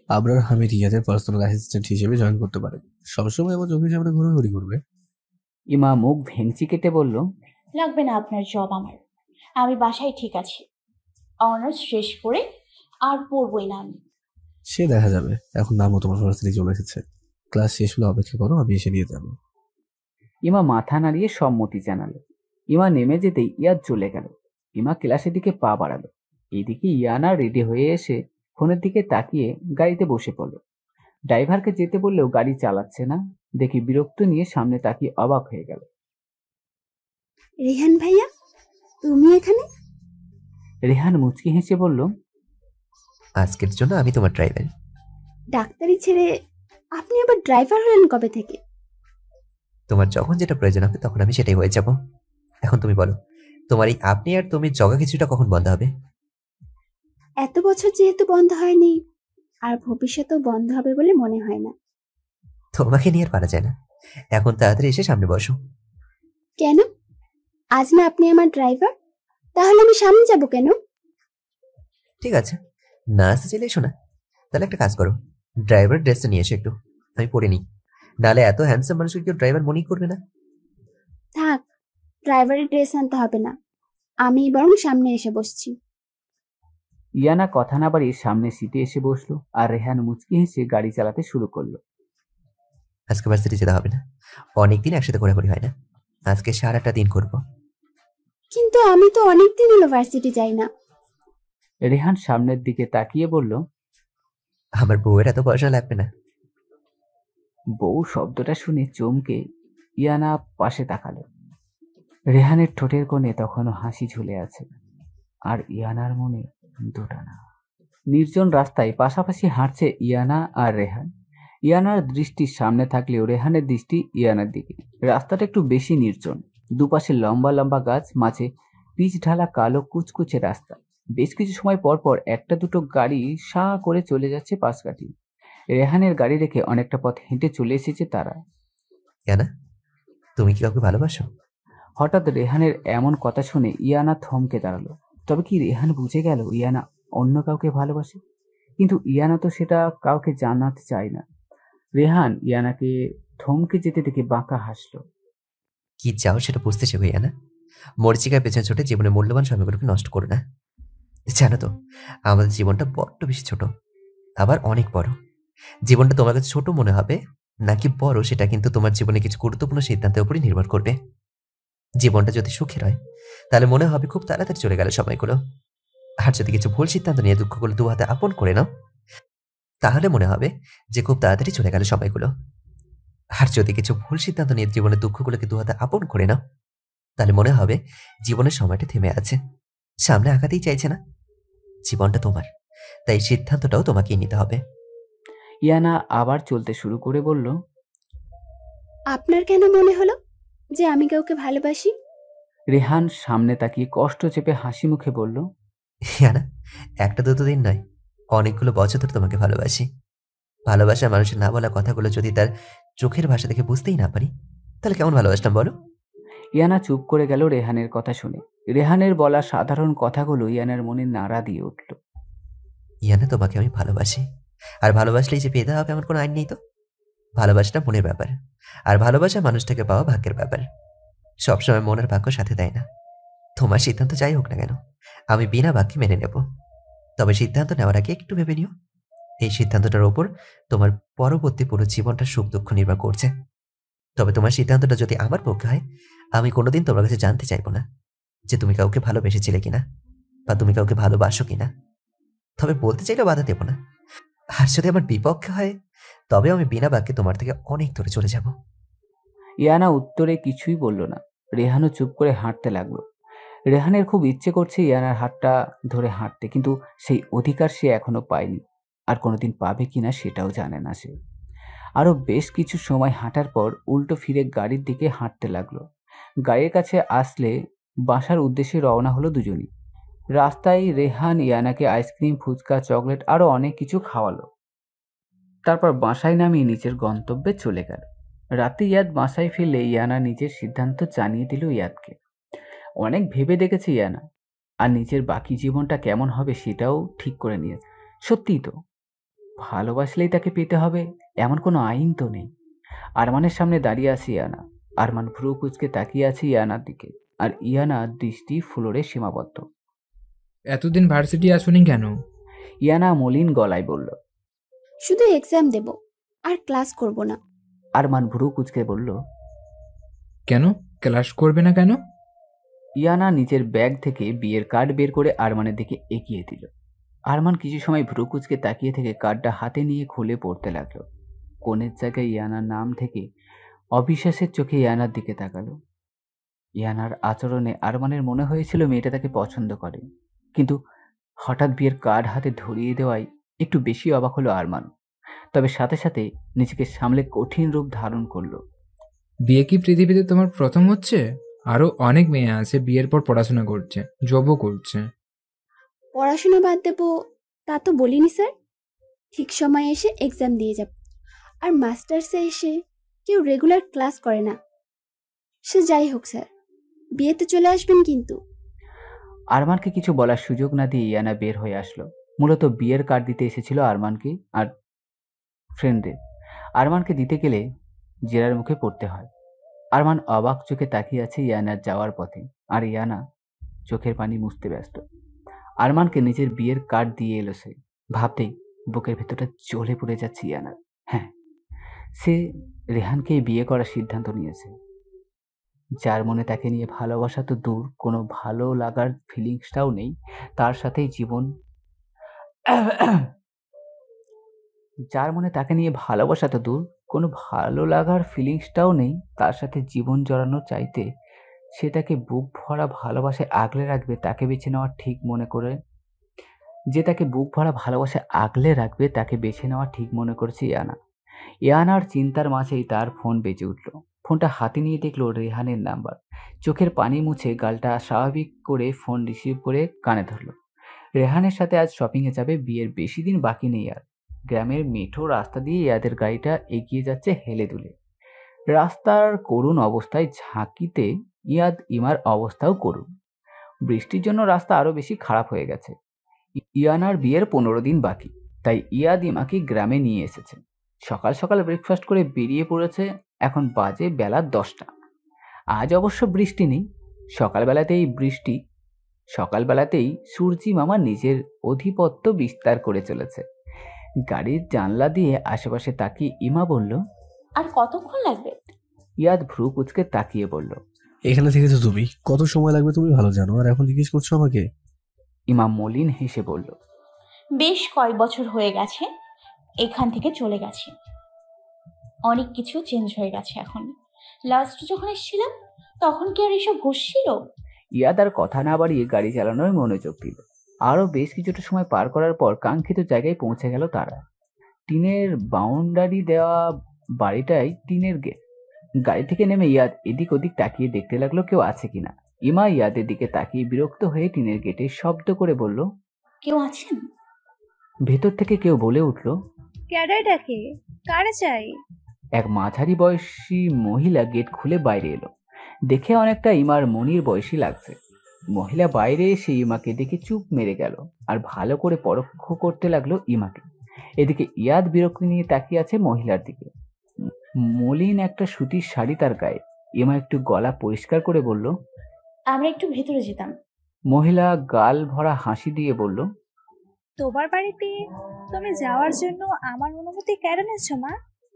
আবরার হামিদ ইয়াদের পার্সোনাল অ্যাসিস্ট্যান্ট হিসেবে জয়েন করতে পারে। সবসময় আমার চোখের সামনে ঘোরাঘুরি করবে। ইমা মুখ ভেঙচি কেটে বলল, লাগবে না আপনার জব আমার। আমি বাসায় ঠিক আছি, অনার্স শেষ করে আর পড়বই না আমি। সে দেখা যাবে, এখন নামও তোমার ভার্সিটি চলে এসেছে। ক্লাস শেষ হলে অপেক্ষা করো, আমি এসে নিয়ে যাবো। ইমা মাথা নাড়িয়ে সম্মতি জানালো। ইমা নেমে যেতেই ইয়াদ চলে গেল। ইমা ক্লাসের দিকে পা বাড়ালো। এইদিকে ইয়ানা রেডি হয়ে এসে ফোনের দিকে তাকিয়ে গাড়িতে বসে পড়ল। ড্রাইভারকে যেতে বললেও গাড়ি চালাচ্ছে না দেখে বিরক্ত নিয়ে সামনে তাকিয়ে অবাক হয়ে গেল। রেহান ভাইয়া, তুমি এখানে? রেহান মুচকি হেসে বলল, আজকের জন্য আমি তোমার ড্রাইভার। ডাক্তারি ছেড়ে আপনি আবার ড্রাইভার হলেন কবে থেকে? তোমার যখন যেটা প্রয়োজন হবে তখন আমি সেটাই হয়ে যাব। এখন তুমি বলো, তোমার এই আপনি আর তুমি জগা কিছুটা কখন বন্ধ হবে? এত বছর যেহেতু বন্ধ হয়নি, আর ভবিষ্যতেও বন্ধ হবে বলে মনে হয় না। তোমাকে নিয়ে আর পারা যায় না। এখন তাড়াতাড়ি এসে সামনে বসো। কেন? আজ না আপনি আমার ড্রাইভার, তাহলে আমি সামনে যাব কেন? ঠিক আছে, না আসতে চাইলে এসো না। তাহলে একটা কাজ করো, ড্রাইভার ড্রেসটা নিয়ে এসো একটু, আমি পরে নিই। নাহলে এত হ্যান্ডসাম মানুষকে কেউ ড্রাইভার মনেই করবে না। থাক, ড্রাইভারের ড্রেস আনতে হবে না, আমি বরং সামনে এসে বসছি। ইয়ানা কথা না বাড়িয়ে সামনে সিটে এসে বসলো, আর রেহান মুচকি হেসে গাড়ি চালাতে শুরু করলো। আজকে ভার্সিটি যেতে হবে না, অনেকদিন একসাথে ঘোরাঘুরি হয় না। আজকে সারাটা দিন করবো। কিন্তু আমি তো অনেকদিন হলো ভার্সিটি যাই না। রেহান সামনের দিকে তাকিয়ে বলল, আমার বউয়ের এত পয়সা লাগবে না। বউ শব্দটা শুনে চমকে ইয়ানা পাশে তাকালো। রেহানের ঠোঁটের কোণে তখনও হাসি ঝুলে আছে, আর ইয়ানার মনে দোটানা। নির্জন রাস্তায় পাশাপাশি হাঁটছে ইয়ানা আর রেহান। ইয়ানার দৃষ্টি সামনে থাকলেও রেহানের দৃষ্টি ইয়ানার দিকে। রাস্তাটা একটু বেশি নির্জন, দুপাশে লম্বা লম্বা গাছ, মাঝে পিচ ঢালা কালো কুচকুচে রাস্তা। বেশ কিছু সময় পর পর একটা দুটো গাড়ি সাঁ করে চলে যাচ্ছে পাশ কাটিয়ে। রেহানের গাড়ি রেখে অনেকটা পথ হেঁটে চলে এসেছে তারা। ইয়ানা, তুমি কি কাউকে ভালোবাসো? হঠাৎ রেহানের এমন কথা শুনে ইয়ানা থমকে দাঁড়ালো। তবে কি রেহান বুঝে গেল ইয়ানা অন্য কাউকে ভালোবাসে? কিন্তু ইয়ানা তো সেটা কাউকে জানাতে চায় না। রেহান ইয়ানাকে থমকে যেতে দেখে বাঁকা হাসলো। কি চাও সেটা বুঝতে শেখো ইয়ানা। মরিচিকার পেছনে ছোটে জীবনের মূল্যবান সময়গুলোকে নষ্ট করো না। জানো তো, আমাদের জীবনটা বড্ড বেশি ছোট, আবার অনেক বড়। জীবনটা তোমার কাছে ছোট মনে হবে নাকি বড়, সেটা কিন্তু তোমার জীবনে কিছু গুরুত্বপূর্ণ সিদ্ধান্তের উপরই নির্ভর করবে। জীবনটা যদি সুখের হয় তাহলে মনে হবে খুব তাড়াতাড়ি চলে গেল সময়গুলো। আর যদি কিছু ভুল সিদ্ধান্ত নিয়ে দুঃখগুলো দু হাতে আপন করে নাও তাহলে মনে হবে যে খুব তাড়াতাড়ি চলে গেল সময়গুলো। আর যদি কিছু ভুল সিদ্ধান্ত নিয়ে জীবনের দুঃখগুলোকে দু হাতে আপন করে নাও তাহলে মনে হবে জীবনের সময়টা থেমে আছে, সামনে আগাতেই চাইছে না। জীবনটা তোমার, তাই সিদ্ধান্তটাও তোমাকেই নিতে হবে। ইয়ানা আবার চলতে শুরু করে বলল, আপনার কেন মনে হলো যে আমি কাউকে ভালোবাসি? রেহান সামনে তাকিয়ে কষ্ট চেপে হাসি মুখে বলল, ইয়ানা, একটা দুটো দিন নয়, অনেকগুলো বছর ধরে তোমাকে ভালোবাসি। ভালোবাসার মানুষের না বলা কথাগুলো যদি তার চোখের ভাষা দেখে বুঝতেই না পারি, তাহলে কেমন ভালোবাসতাম বলো? ইয়ানা চুপ করে গেল রেহানের কথা শুনে। রেহানের বলা সাধারণ কথাগুলো ইয়ানার মনে নাড়া দিয়ে উঠল। ইয়ানা, তোমাকে আমি ভালোবাসি, আর ভালোবাসলেই যে পেতে হবে এমন কোনো আইন নেই তো। ভালোবাসাটা মনের ব্যাপার, আর ভালোবাসা মানুষটাকে পাওয়া ভাগ্যের ব্যাপার। সবসময় মনের ভাগ্য সাথে দেয় না। তোমার সিদ্ধান্ত যাই হোক না কেন, আমি বিনা বাক্যে মেনে নেব। তবে সিদ্ধান্ত নেওয়ার আগে একটু ভেবে নিও, এই সিদ্ধান্তটার ওপর তোমার পরবর্তী পুরো জীবনটা সুখ দুঃখ নির্ভর করছে। তবে তোমার সিদ্ধান্তটা যদি আমার পক্ষে হয়, আমি কোনোদিন তোমার কাছে জানতে চাইবো না যে তুমি কাউকে ভালোবেসেছিলে কিনা, বা তুমি কাউকে ভালোবাসো কিনা। তবে বলতে চাইলেও বাধা দেবো না। আর যদি আমার বিপক্ষে হয়, তবে আমি বিনা বাক্যে তোমার থেকে অনেক দূরে চলে যাব। ইয়ানা উত্তরে কিছুই বলল না। রেহানও চুপ করে হাঁটতে লাগলো। রেহানের খুব ইচ্ছে করছে ইয়ানার হাতটা ধরে হাঁটতে, কিন্তু সেই অধিকার সে এখনো পায়নি, আর কোনোদিন পাবে কিনা সেটাও জানে না সে। আরও বেশ কিছু সময় হাঁটার পর উল্টো ফিরে গাড়ির দিকে হাঁটতে লাগলো। গাড়ির কাছে আসলে বাসার উদ্দেশ্যে রওনা হলো দুজনই। রাস্তায় রেহান ইয়ানাকে আইসক্রিম, ফুচকা, চকলেট আরও অনেক কিছু খাওয়ালো। তারপর বাসায় নামিয়ে নিজের গন্তব্যে চলে গেল। রাতে ইয়াদ বাসায় ফিরলে ইয়ানা নিজের সিদ্ধান্ত জানিয়ে দিল ইয়াদকে। অনেক ভেবে দেখেছে ইয়ানা, আর নিজের বাকি জীবনটা কেমন হবে সেটাও ঠিক করে নিয়েছে। সত্যিই তো, ভালোবাসলেই তাকে পেতে হবে এমন কোনো আইন তো নেই। আরমানের সামনে দাঁড়িয়ে আছে ইয়ানা। আরমান ভ্রু কুঁচকে তাকিয়ে আছে ইয়ানার দিকে, আর ইয়ানার দৃষ্টি ফ্লোরে সীমাবদ্ধ। এতদিন ভার্সিটি আসুনি কেন? ইয়ানা মলিন গলায় বলল, শুধু এক্সাম দেব, আর ক্লাস করব না। আরমান ভ্রু কুঁচকে বলল, কেন ক্লাস করবে না কেন? ইয়ানা নিজের ব্যাগ থেকে বিয়ের কার্ড বের করে আরমানের দিকে এগিয়ে দিল। আরমান কিছু সময় ভ্রু কুঁচকে তাকিয়ে থেকে কার্ডটা হাতে নিয়ে খুলে পড়তে লাগলো। কোণের জায়গায় ইয়ানার নাম থেকে অবিশ্বাসের চোখে ইয়ানার দিকে তাকালো। ইয়ানার আচরণে আরমানের মনে হয়েছিল মেয়েটা তাকে পছন্দ করে, কিন্তু হঠাৎ বিয়ের কার্ড হাতে ধরিয়ে দেওয়ায় একটু বেশি অবাক হলো আরমান। তবে সাথে সাথে নিজেকে সামলে কঠিন রূপ ধারণ করলো। বিয়ে কি পৃথিবীতে তোমার প্রথম হচ্ছে? আরো অনেক মেয়ে আছে বিয়ের পর পড়াশোনা করছে, জবও করছে। পড়াশোনা বাদ দেবো তা তো বলিনি স্যার। ঠিক সময়ে এসে এক্সাম দিয়ে যাব। আর মাস্টার্সে এসে কেউ রেগুলার ক্লাস করে না। সে যাই হোক স্যার, বিয়েতে চলে আসবেন কিন্তু। আরমানকে কিছু বলার সুযোগ না দিয়ে ইয়ানা বের হয়ে আসলো। মূলত বিয়ের কার্ড দিতে এসেছিল আরমানকে আর ফ্রেন্ডদের। আরমানকে দিতে গেলে জেরার মুখে পড়তে হয়। আরমান অবাক চোখে তাকিয়ে আছে ইয়ানার যাওয়ার পথে, আর ইয়ানা চোখের পানি মুছতে ব্যস্ত। আরমানকে নিজের বিয়ের কার্ড দিয়ে এলো সে। ভাবতেই বুকের ভেতরটা জ্বলে পড়ে যাচ্ছে ইয়ানার। হ্যাঁ, সে রেহানকেই বিয়ে করার সিদ্ধান্ত নিয়েছে। যার মনে তাকে নিয়ে ভালোবাসা তো দূর, কোনো ভালো লাগার ফিলিংসটাও নেই, তার সাথেই জীবন যার মনে তাকে নিয়ে ভালোবাসা তো দূর, কোনো ভালো লাগার ফিলিংসটাও নেই, তার সাথে জীবন জড়ানো চাইতে সে তাকে বুক ভরা ভালোবাসায় আগলে রাখবে তাকে বেছে নেওয়া ঠিক মনে করে যে তাকে বুক ভরা ভালোবাসায় আগলে রাখবে তাকে বেছে নেওয়া ঠিক মনে করেছে ইয়ানা। ইয়ানার চিন্তার মাঝেই তার ফোন বেজে উঠল। ফোনটা হাতে নিয়ে দেখলো রেহানের নাম্বার। চোখের পানি মুছে গালটা স্বাভাবিক করে ফোন রিসিভ করে কানে ধরলো। রেহানের সাথে আজ শপিংয়ে যাবে, বিয়ের বেশি দিন বাকি নেই আর। গ্রামের মেঠো রাস্তা দিয়ে ইয়াদের গাড়িটা এগিয়ে যাচ্ছে হেলে দুলে। রাস্তার করুণ অবস্থায় ঝাঁকিতে ইয়াদ ইমার অবস্থাও করুণ। বৃষ্টির জন্য রাস্তা আরো বেশি খারাপ হয়ে গেছে। ইয়ানার বিয়ের 15 দিন বাকি, তাই ইয়াদ ইমাকে গ্রামে নিয়ে এসেছে। সকাল সকাল ব্রেকফাস্ট করে বেরিয়ে পড়েছে। এখন বাজে বেলা 10টা। আজ অবশ্য বৃষ্টি নেই। সকালবেলাতেই সূর্যি মামা নিজের আধিপত্য বিস্তার করে চলেছে। গাড়ির জানলা দিয়ে আশেপাশে তাকিয়ে ইমা বলল, আর কতক্ষণ লাগবে? ইয়াদ ভ্রু কুঁচকে তাকিয়ে বলল, এখানে থেকে তো তুমি কত সময় লাগবে তুমি ভালো জানো, আর এখন জিজ্ঞেস করছো আমাকে? ইমা মলিন হেসে বলল, বেশ কয়েক বছর হয়ে গেছে এখান থেকে চলে গেছে, অনেক কিছু চেঞ্জ হয়ে গেছে। এখন লাস্ট যখন এসেছিলাম তখন কি আর এসব ঘুরছিল? ইয়াদ আর কথা না বাড়িয়ে গাড়ি চালানোয় মনোযোগ দিল। আরও বেশ কিছুটা সময় পার করার পর কাঙ্ক্ষিত জায়গায় পৌঁছে গেল তারা। টিনের বাউন্ডারি দেওয়া বাড়িটাই টিনের গেট। গাড়ি থেকে নেমে ইয়াদ এদিক ওদিক তাকিয়ে দেখতে লাগলো কেউ আছে কিনা। ইমা ইয়াদের দিকে তাকিয়ে বিরক্ত হয়ে টিনের গেটে শব্দ করে বলল, কেউ আছেন? ভেতর থেকে কেউ বলে উঠল, ক্যাডারটাকে কারে চাই? এক মাঝারি বয়সী মহিলা গেট খুলে বাইরে এলো। দেখে অনেকটা ইমার মনির বয়সী লাগছে। মহিলা বাইরে এসে ইমাকে দেখে চুপ মেরে গেল আর ভালো করে পরোক্ষ করতে লাগলো ইমাকে। এদিকে ইয়াদ বিরক্তি নিয়ে তাকিয়ে আছে মহিলার দিকে। মলিন একটা সুতির শাড়ি তার গায়ে। ইমা একটু গলা পরিষ্কার করে বলল, আমরা একটু ভেতরে যেতাম। মহিলা গাল ভরা হাসি দিয়ে বলল, তোমার বাড়িতে তুমি যাওয়ার জন্য আমার অনুমতি কেন নিচ্ছ মা?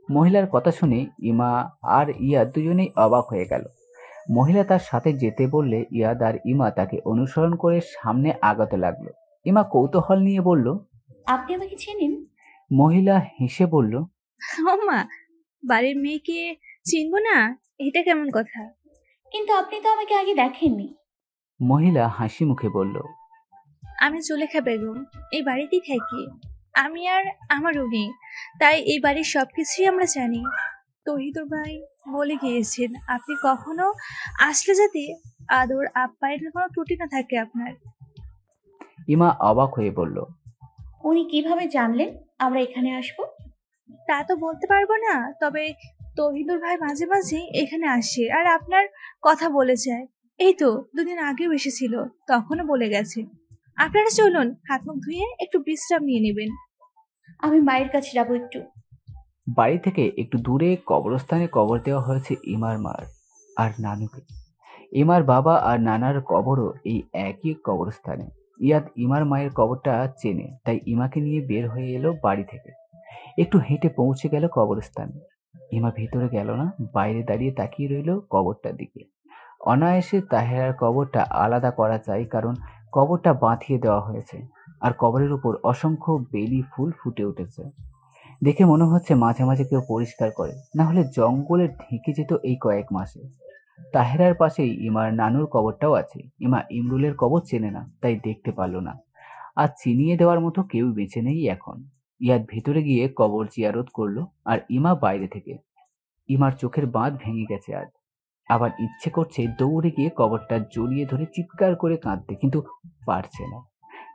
মহিলার কথা শুনে ইমা আর ইয়াদ দুজনেই অবাক হয়ে গেল। মহিলা তার সাথে যেতে বললে ইয়াদ আর ইমা তাকে অনুসরণ করে সামনে আগাতে লাগলো। ইমা কৌতূহল নিয়ে বলল, আপনি আমাকে চেনেন? মহিলা হেসে বলল, মা, বাড়ির মেয়েকে চিনবো না? এটা কেমন কথা? কিন্তু আপনি তো আমাকে আগে দেখেননি। মহিলা হাসি মুখে বলল, আমি জুলেখা বেগম, এই বাড়িতেই থাকি। আমি আর আমার উনি, তাই এই বাড়ির সবকিছুই আমরা জানি। তহিদুর ভাই বলে গিয়েছেন আপনি কখনো আসলে যাতে আদর আপ্যায়নের কোনো ত্রুটি না থাকে আপনার। ইমা অবাক হয়ে বলল, উনি কিভাবে জানলেন আমরা এখানে আসবো? তা তো বলতে পারবো না, তবে তহিদুর ভাই মাঝে মাঝে এখানে আসে আর আপনার কথা বলে যায়। এই তো 2 দিন আগেও এসেছিল, তখনও বলে গেছে। আপনারা চলুন, হাত মুখ ধুয়ে একটু বিশ্রাম নিয়ে নেবেন। আমি মায়ের কাছে যাবো একটু। বাড়ি থেকে একটু দূরে কবরস্থানে কবর দেওয়া হয়েছে ইমার মার আর নানুকে। ইমার বাবা আর নানার কবরও এই একই কবরস্থানে। ইয়াদ ইমার মায়ের কবরটা চেনে, তাই ইমাকে নিয়ে বের হয়ে এলো বাড়ি থেকে। একটু হেঁটে পৌঁছে গেল কবরস্থানে। ইমা ভেতরে গেল না, বাইরে দাঁড়িয়ে তাকিয়ে রইল কবরটার দিকে। অনায়াসে তাহেরার কবরটা আলাদা করা যায়, কারণ কবরটা বাঁধিয়ে দেওয়া হয়েছে আর কবরের উপর অসংখ্য বেলি ফুল ফুটে উঠেছে। দেখে মনে হচ্ছে মাঝে মাঝে কেউ পরিষ্কার করে, না হলে জঙ্গলে ঢেকে যেত এই কয়েক মাসে। তাহেরার পাশেই ইমার নানুর কবরটাও আছে। ইমা ইমরুলের কবর চেনে না, তাই দেখতে পারল না। আর চিনিয়ে দেওয়ার মতো কেউ বেঁচে নেই এখন। ইয়াদ ভেতরে গিয়ে কবর জিয়ারত করলো আর ইমা বাইরে থেকে। ইমার চোখের বাঁধ ভেঙে গেছে আজ। আবার ইচ্ছে করছে দৌড়ে গিয়ে কবরটা জড়িয়ে ধরে চিৎকার করে কাঁদতে, কিন্তু পারছে না।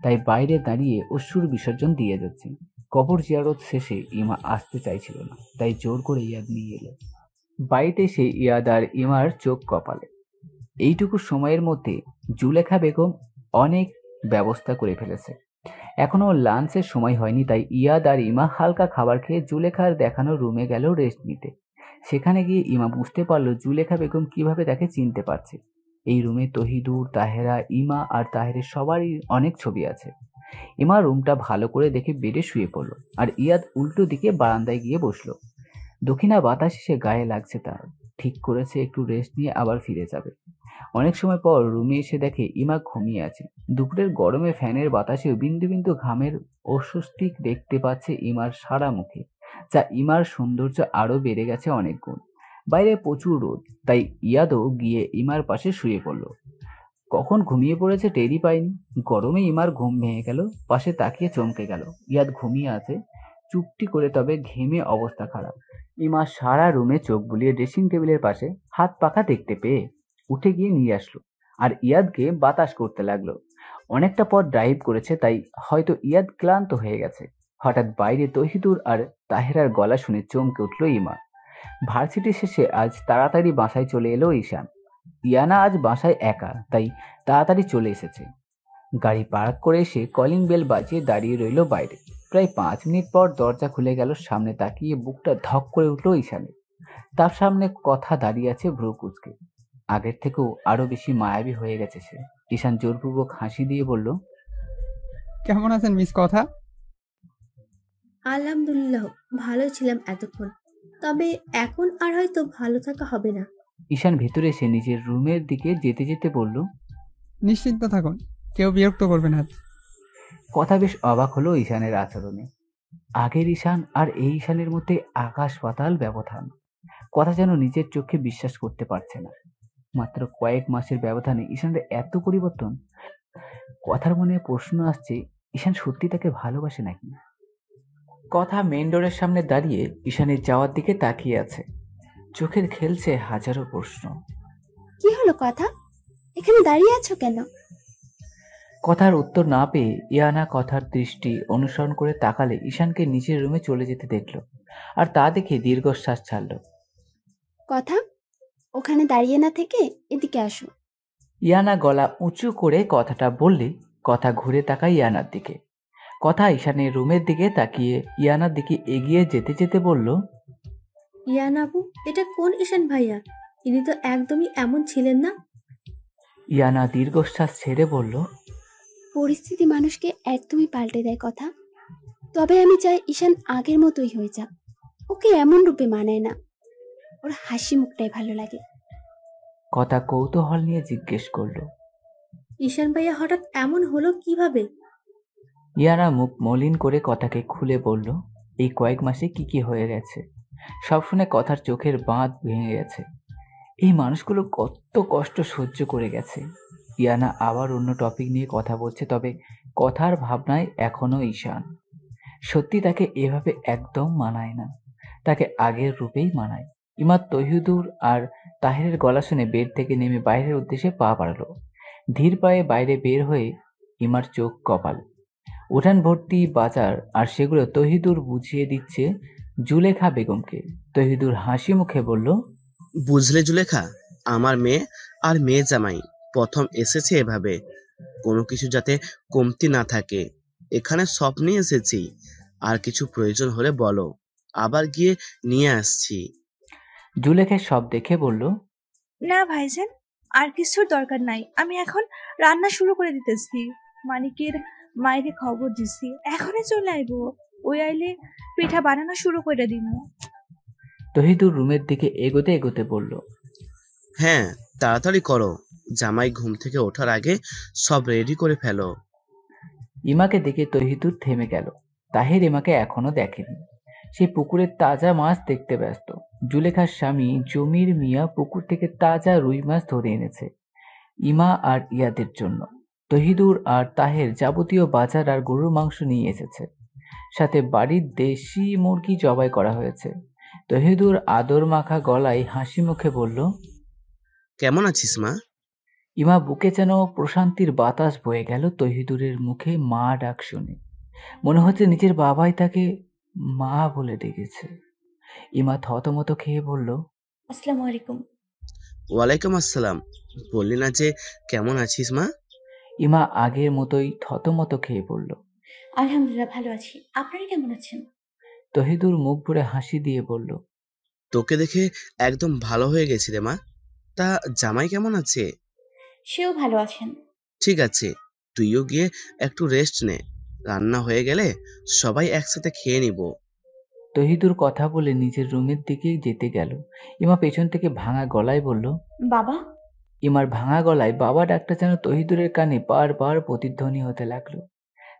তাই বাইরে দাঁড়িয়ে অশ্রুর বিসর্জন দিয়ে যাচ্ছে। কবর জিয়ারত শেষে ইমা আসতে চাইছিল না, তাই জোর করে ইয়াদ নিয়ে এলো। বাড়িতে এসে ইয়াদ আর ইমার চোখ কপালে। এইটুকু সময়ের মধ্যে জুলেখা বেগম অনেক ব্যবস্থা করে ফেলেছে। এখনো লাঞ্চের সময় হয়নি, তাই ইয়াদ আর ইমা হালকা খাবার খেয়ে জুলেখার দেখানো রুমে গেল রেস্ট নিতে। সেখানে গিয়ে ইমা বুঝতে পারলো জুলেখা বেগম কিভাবে তাকে চিনতে পারছে। এই রুমে তহিদুর, তাহেরা, ইমা আর তাহেরের সবারই অনেক ছবি আছে। ইমা রুমটা ভালো করে দেখে বেডে শুয়ে পড়লো আর ইয়াদ উল্টো দিকে বারান্দায় গিয়ে বসলো। দক্ষিণা বাতাস এসে গায়ে লাগছে তার। ঠিক করেছে একটু রেস্ট নিয়ে আবার ফিরে যাবে। অনেক সময় পর রুমে এসে দেখে ইমা ঘুমিয়ে আছে। দুপুরের গরমে ফ্যানের বাতাসেও বিন্দু বিন্দু ঘামের অস্বস্তি দেখতে পাচ্ছে ইমার সারা মুখে, যা ইমার সৌন্দর্য আরো বেড়ে গেছে অনেক গুণ। বাইরে প্রচুর রোদ, তাই ইয়াদও গিয়ে ইমার পাশে শুয়ে পড়ল। কখন ঘুমিয়ে পড়েছে টেরই পায়নি। গরমে ইমার ঘুম ভেঙে গেল। পাশে তাকিয়ে চমকে গেল, ইয়াদ ঘুমিয়ে আছে চুপটি করে, তবে ঘেমে অবস্থা খারাপ। ইমা সারা রুমে চোখ বুলিয়ে ড্রেসিং টেবিলের পাশে হাত পাখা দেখতে পেয়ে উঠে গিয়ে নিয়ে আসলো আর ইয়াদকে বাতাস করতে লাগলো। অনেকটা পথ ড্রাইভ করেছে, তাই হয়তো ইয়াদ ক্লান্ত হয়ে গেছে। হঠাৎ বাইরে তহিদুর আর তাহেরার গলা শুনে চমকে উঠল ইমা। ভার্সিটি শেষে আজ তাড়াতাড়ি বাসায় চলে এলো ঈশান। ইয়ানা আজ বাসায় একা, তাই তাড়াতাড়ি চলে এসেছে। গাড়ি পার্ক করে এসে কলিং বেল বাজিয়ে দাঁড়িয়ে রইল বাইরে। প্রায় 5 মিনিট পর দরজা খুলে গেল। সামনে তাকিয়ে বুকটা ধক করে উঠল ঈশানের। তার সামনে কথা দাঁড়িয়ে আছে ভ্রু কুঁচকে। আগের থেকেও আরো বেশি মায়াবী হয়ে গেছে সে। ঈশান জোরপূর্বক হাসি দিয়ে বলল, কেমন আছেন মিস কথা? আলহামদুলিল্লাহ, ভালো ছিলাম এতক্ষণ, তবে এখন আর হয়তো ভালো থাকা হবে না। ঈশান ভেতরে এসে নিজের রুমের দিকে যেতে যেতে বলল, নিশ্চিন্ত থাকুন, কেউ বিরক্ত করবে না। কথা বেশ অবাক হলো ঈশানের আচরণে। আগের ঈশান আর এই ঈশানের মধ্যে আকাশ পাতাল ব্যবধান। কথা যেন নিজের চোখে বিশ্বাস করতে পারছে না। মাত্র কয়েক মাসের ব্যবধানে ঈশানের এত পরিবর্তন। কথার মনে প্রশ্ন আসছে, ঈশান সত্যি তাকে ভালোবাসে নাকি? কথা মেন ডোরের সামনে দাঁড়িয়ে ঈশানের যাওয়ার দিকে তাকিয়ে আছে। চোখের খেলছে হাজারো প্রশ্ন। কি হলো কথা, এখানে দাঁড়িয়ে আছো কেন? কথার উত্তর না পেয়ে ইয়ানা কথার দৃষ্টি অনুসরণ করে তাকালে ঈশানকে নিচের রুমে চলে যেতে দেখল, আর তা দেখে দীর্ঘশ্বাস ছাড়ল। কথা, ওখানে দাঁড়িয়ে না থেকে এদিকে আসো। ইয়ানা গলা উঁচু করে কথাটা বললে কথা ঘুরে তাকায় ইয়ানার দিকে। কথা ঈশানের রুমের দিকে তাকিয়ে ইয়ানার দিকে এগিয়ে যেতে যেতে বলল, ইয়ান আপু, এটা কোন ঈশান ভাইয়া? ইনি তো একদমই এমন ছিলেন না। ইয়ানা দীর্ঘশ্বাস ছেড়ে বলল, পরিস্থিতি মানুষকে একদমই পাল্টে দেয় কথা। তবে আমি চাই ঈশান আগের মতোই হয়ে যাক। ওকে এমন রূপে মানায় না, ওর হাসি মুখটাই ভালো লাগে। কথা কৌতূহল নিয়ে জিজ্ঞেস করলো, ঈশান ভাইয়া হঠাৎ এমন হলো কিভাবে? ইয়ানা মুখ মলিন করে কথাকে খুলে বলল, এই কয়েক মাসে কি কি হয়ে গেছে সব শুনে কথার চোখের বাঁধ ভেঙে গেছে। এই মানুষগুলো কত কষ্ট সহ্য করে গেছে। ইয়ানা আবার অন্য টপিক নিয়ে কথা বলছে, তবে কথার ভাবনায় এখনো ঈশান। সত্যি তাকে এভাবে একদম মানায় না, তাকে আগের রূপেই মানায়। ইমাদ তহিদুর আর তাহেরের গলা শুনে বেড থেকে নেমে বাইরের উদ্দেশ্যে পা বাড়ালো। ধীর পায়ে বাইরে বের হয়ে ইমার চোখ কপাল। উঠান ভর্তি বাজার, আর সেগুলো তহিদুর বুঝিয়ে দিচ্ছে জুলেখা বেগমকে। তহিদুর হাসি মুখে বলল, বুঝলে জুলেখা, আমার মেয়ে আর মেয়ে জামাই প্রথম এসেছে এভাবে, কোনো কিছু যাতে কমতি না থাকে। এখানে সব নিয়ে এসেছি, আর কিছু প্রয়োজন হলে বলো, আবার গিয়ে নিয়ে আসছি। জুলেখা সব দেখে বলল, না ভাইজান, আর কিছুর দরকার নাই। আমি এখন রান্না শুরু করে দিতেছি। মানিকের মায়ের খবর দিছি, এখনই চলে আইব। ওই আইলে পিঠা বানানো শুরু করে দিব। তহিদুর রুমের দিকে এগোতে এগোতে বলল, হ্যাঁ তাড়াতাড়ি করো, জামাই ঘুম থেকে ওঠার আগে সব রেডি করে ফেলো। ইমাকে দেখে তহিদুর থেমে গেল। তাহের ইমাকে এখনো দেখেনি, সে পুকুরের তাজা মাছ দেখতে ব্যস্ত। জুলেখার স্বামী জমির মিয়া পুকুর থেকে তাজা রুই মাছ ধরে এনেছে ইমা আর ইয়াদের জন্য। তহিদুর আর তাহের যাবতীয় বাজার আর গরুর মাংস নিয়ে এসেছে, সাথে বাড়ির দেশি মুরগি জবাই করা হয়েছে। তহিদুর আদর মাখা গলায় হাসি মুখে বলল, কেমন আছিস মা? ইমা বুকে যেন প্রশান্তির বাতাস বয়ে গেল তহিদুরের মুখে মা ডাক শুনে। মনে হচ্ছে নিজের বাবাই তাকে মা বলে ডেকেছে। ইমা থতমত খেয়ে বলল, আসসালামু আলাইকুম। ওয়ালাইকুম আসসালাম। বললি না যে কেমন আছিস মা? ইমা আগের মতোই থতমত খেয়ে বলল, আলহামদুলিল্লাহ ভালো আছি। আপনারা কেমন আছেন? তহিদুর মুখ ভরে হাসি দিয়ে বলল, তোকে দেখে একদম ভালো হয়ে গেছি রে মা। তা জামাই কেমন আছে? সেও ভালো আছেন। ঠিক আছে, তুইও গিয়ে একটু রেস্ট নে, রান্না হয়ে গেলে সবাই একসাথে খেয়ে নিব। তহিদুর কথা বলে নিজের রুমের দিকে যেতে গেল। ইমা পেছন থেকে ভাঙা গলায় বলল, বাবা। ইমার ভাঙা গলায় বাবা ডাকটা যেন তহিদুরের কানে বারবার প্রতিধ্বনি হতে লাগলো।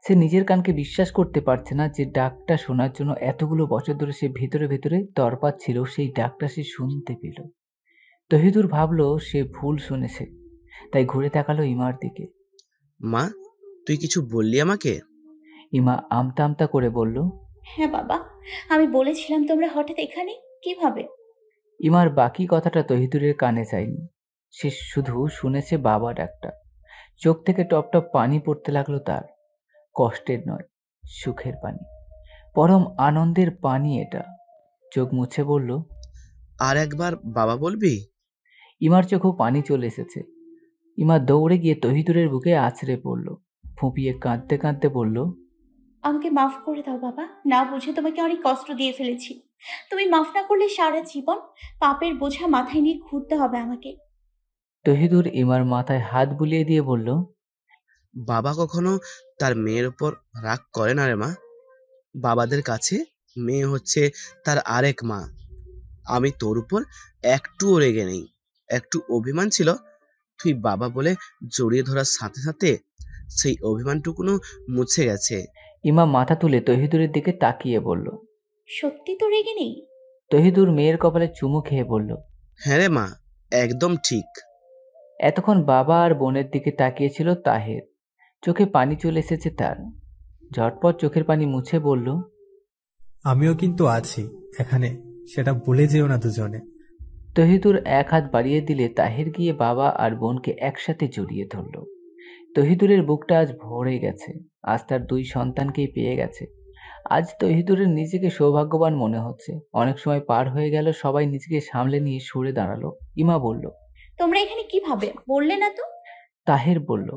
সে নিজের কানকে বিশ্বাস করতে পারছে না যে ডাকটা শোনার জন্য এতগুলো বছর ধরে সে ভেতরে ভেতরে তরপাচ্ছিল, সেই ডাকটা সে শুনতে পেল। তহিদুর ভাবলো সে ভুল শুনেছে, তাই ঘুরে তাকালো ইমার দিকে। মা, তুই কিছু বললি আমাকে? ইমা আমতা আমতা করে বলল, হ্যাঁ বাবা, আমি বলেছিলাম তোমরা হঠাৎ এখানে কিভাবে। ইমার বাকি কথাটা তহিদুরের কানে যায়নি, সে শুধু শুনেছে বাবা ডাকটা। চোখ থেকে টপ টপ পানি পড়তে লাগলো তার। কষ্টের নয়, সুখের পানি, পরম আনন্দের পানি এটা। চোখ মুছে বলল, আর একবার বাবা বলবি? ইমার চোখেও পানি চলে এসেছে। ইমা দৌড়ে গিয়ে তহিদুরের বুকে আছড়ে পড়ল, ফুঁপিয়ে কাঁদতে কাঁদতে বলল, আমাকে মাফ করে দাও বাবা, না বুঝে তোমাকে অনেক কষ্ট দিয়ে ফেলেছি। তুমি মাফ না করলে সারা জীবন পাপের বোঝা মাথায় নিয়ে ঘুরতে হবে আমাকে। তহিদুর ইমার মাথায় হাত বুলিয়ে দিয়ে বলল, বাবা কখনো তার মেয়ের উপর রাগ করে না রে মা। বাবাদের কাছে মেয়ে হচ্ছে তার আরেক মা। আমি তোর উপর একটুও রেগে নেই। একটু অভিমান ছিল, তুই বাবা বলে জড়িয়ে ধরার সাথে সাথে সেই অভিমানটুকুনো মুছে গেছে। ইমা মাথা তুলে তহিদুরের দিকে তাকিয়ে বলল, সত্যি তো রেগে নেই? তহিদুর মেয়ের কপালে চুমু খেয়ে বলল, হ্যাঁ রে মা, একদম ঠিক। এতক্ষণ বাবা আর বোনের দিকে তাকিয়েছিল তাহের। চোখে পানি চলে এসেছে তার। ঝটপট চোখের পানি মুছে বলল, আমিও কিন্তু আছি এখানে, সেটা ভুলে যেও না দুজনে। তহিদুর এক হাত বাড়িয়ে দিলে তাহের গিয়ে বাবা আর বোনকে একসাথে জড়িয়ে ধরল। তহিদুরের বুকটা আজ ভরে গেছে। আজ তার 2 সন্তানকেই পেয়ে গেছে। আজ তহিদুরের নিজেকে সৌভাগ্যবান মনে হচ্ছে। অনেক সময় পার হয়ে গেল, সবাই নিজেকে সামলে নিয়ে সরে দাঁড়ালো। ইমা বলল, তোমরা এখানে কিভাবে বললে না তো? তাহের বলল,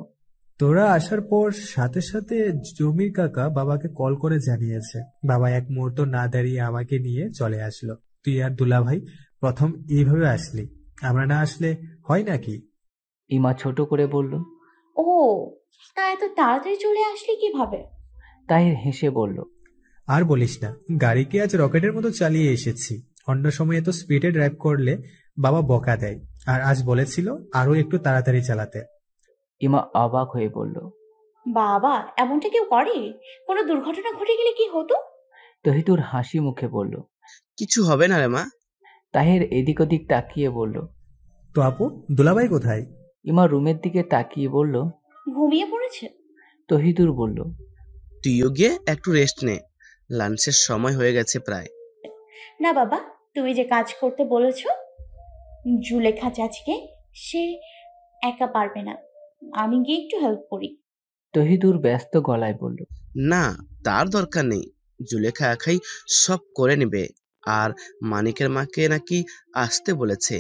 তোরা আসার পর সাথে সাথে জমির কাকা বাবাকে কল করে জানিয়েছে। বাবা এক মুহূর্ত না দাঁড়িয়ে আমাকে নিয়ে চলে আসলো। তুই আর দুলাভাই প্রথম এইভাবে আসলি, আমরা না আসলে হয় নাকি? ইমা ছোট করে বলল। ও, তা এত তাড়াতাড়ি চলে আসলি কিভাবে? তাহের হেসে বলল, আর বলিস না, গাড়িকে আজ রকেটের মতো চালিয়ে এসেছি। অন্য সময় এত স্পিডে ড্রাইভ করলে বাবা বকা দেয়, আর আজ বলেছিল আরো একটু তাড়াতাড়ি চালাতে। ইমা অবাক হয়ে বলল, বাবা, এমনটা কেউ করে? কোনো দুর্ঘটনা ঘটে গেলে কি হতো? তহিদুর হাসি মুখে বলল, কিছু হবে না রে মা। তাহের এদিক ওদিক তাকিয়ে বলল, তো আপু, দুলাভাই কোথায়? ইমা রুমের দিকে তাকিয়ে বলল, ঘুমিয়ে পড়েছে। তহিদুর বলল, তুইও গিয়ে একটু রেস্ট নে, লাঞ্চের সময় হয়ে গেছে প্রায়। না বাবা, তুমি যে কাজ করতে বলেছো জুলেখা চাচিকে, সে একা পারবে না, আমি গিয়ে একটু হেল্প করি। তহিদুর ব্যস্ত গলায় বলল, না, তার দরকার নেই, জুলেখা একাই সব করে নেবে। আর মানিকের মাকে নাকি আসতে বলেছে।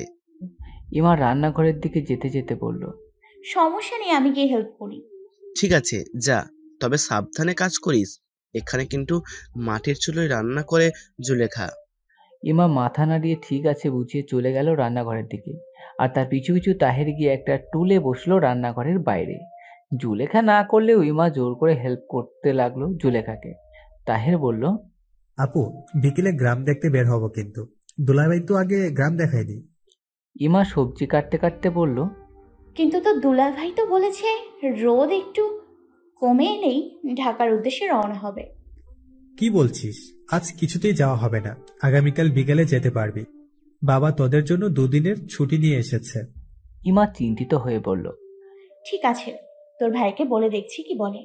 ইমা রান্নাঘরের দিকে যেতে যেতে বলল, সমস্যা নেই, আমি গিয়ে হেল্প করি। ঠিক আছে যা, তবে সাবধানে কাজ করিস। এখানে কিন্তু মাটির চুলোয় রান্না করে জুলেখা। ইমা মাথা নাড়িয়ে ঠিক আছে বুঝিয়ে চলে গেল রান্নাঘরের দিকে। আর তার পিছু পিছু তাহের গিয়ে একটা টুলে বসলো রান্নাঘরের বাইরে। জুলেখা না করলেও ইমা জোর করে হেল্প করতে লাগলো জুলেখাকে। তাহের বলল, আপু, বিকেলে গ্রাম দেখতে বের হব, কিন্তু দুলাভাই তো আগে গ্রাম দেখায়নি। ইমা সবজি কাটতে কাটতে বলল, কিন্তু তো দুলাভাই তো বলেছে রোদ একটু কমে এলেই ঢাকার উদ্দেশ্যে রওনা হবে। কি বলছিস? আজ কিছুতেই যাওয়া হবে না, আগামীকাল বিকেলে যেতে পারবি। বাবা তোদের জন্য 2 দিনের ছুটি নিয়ে এসেছে। ইমা চিন্তিত হয়ে বলল, ঠিক আছে, তোর ভাইকে বলে দেখছি কি বলে।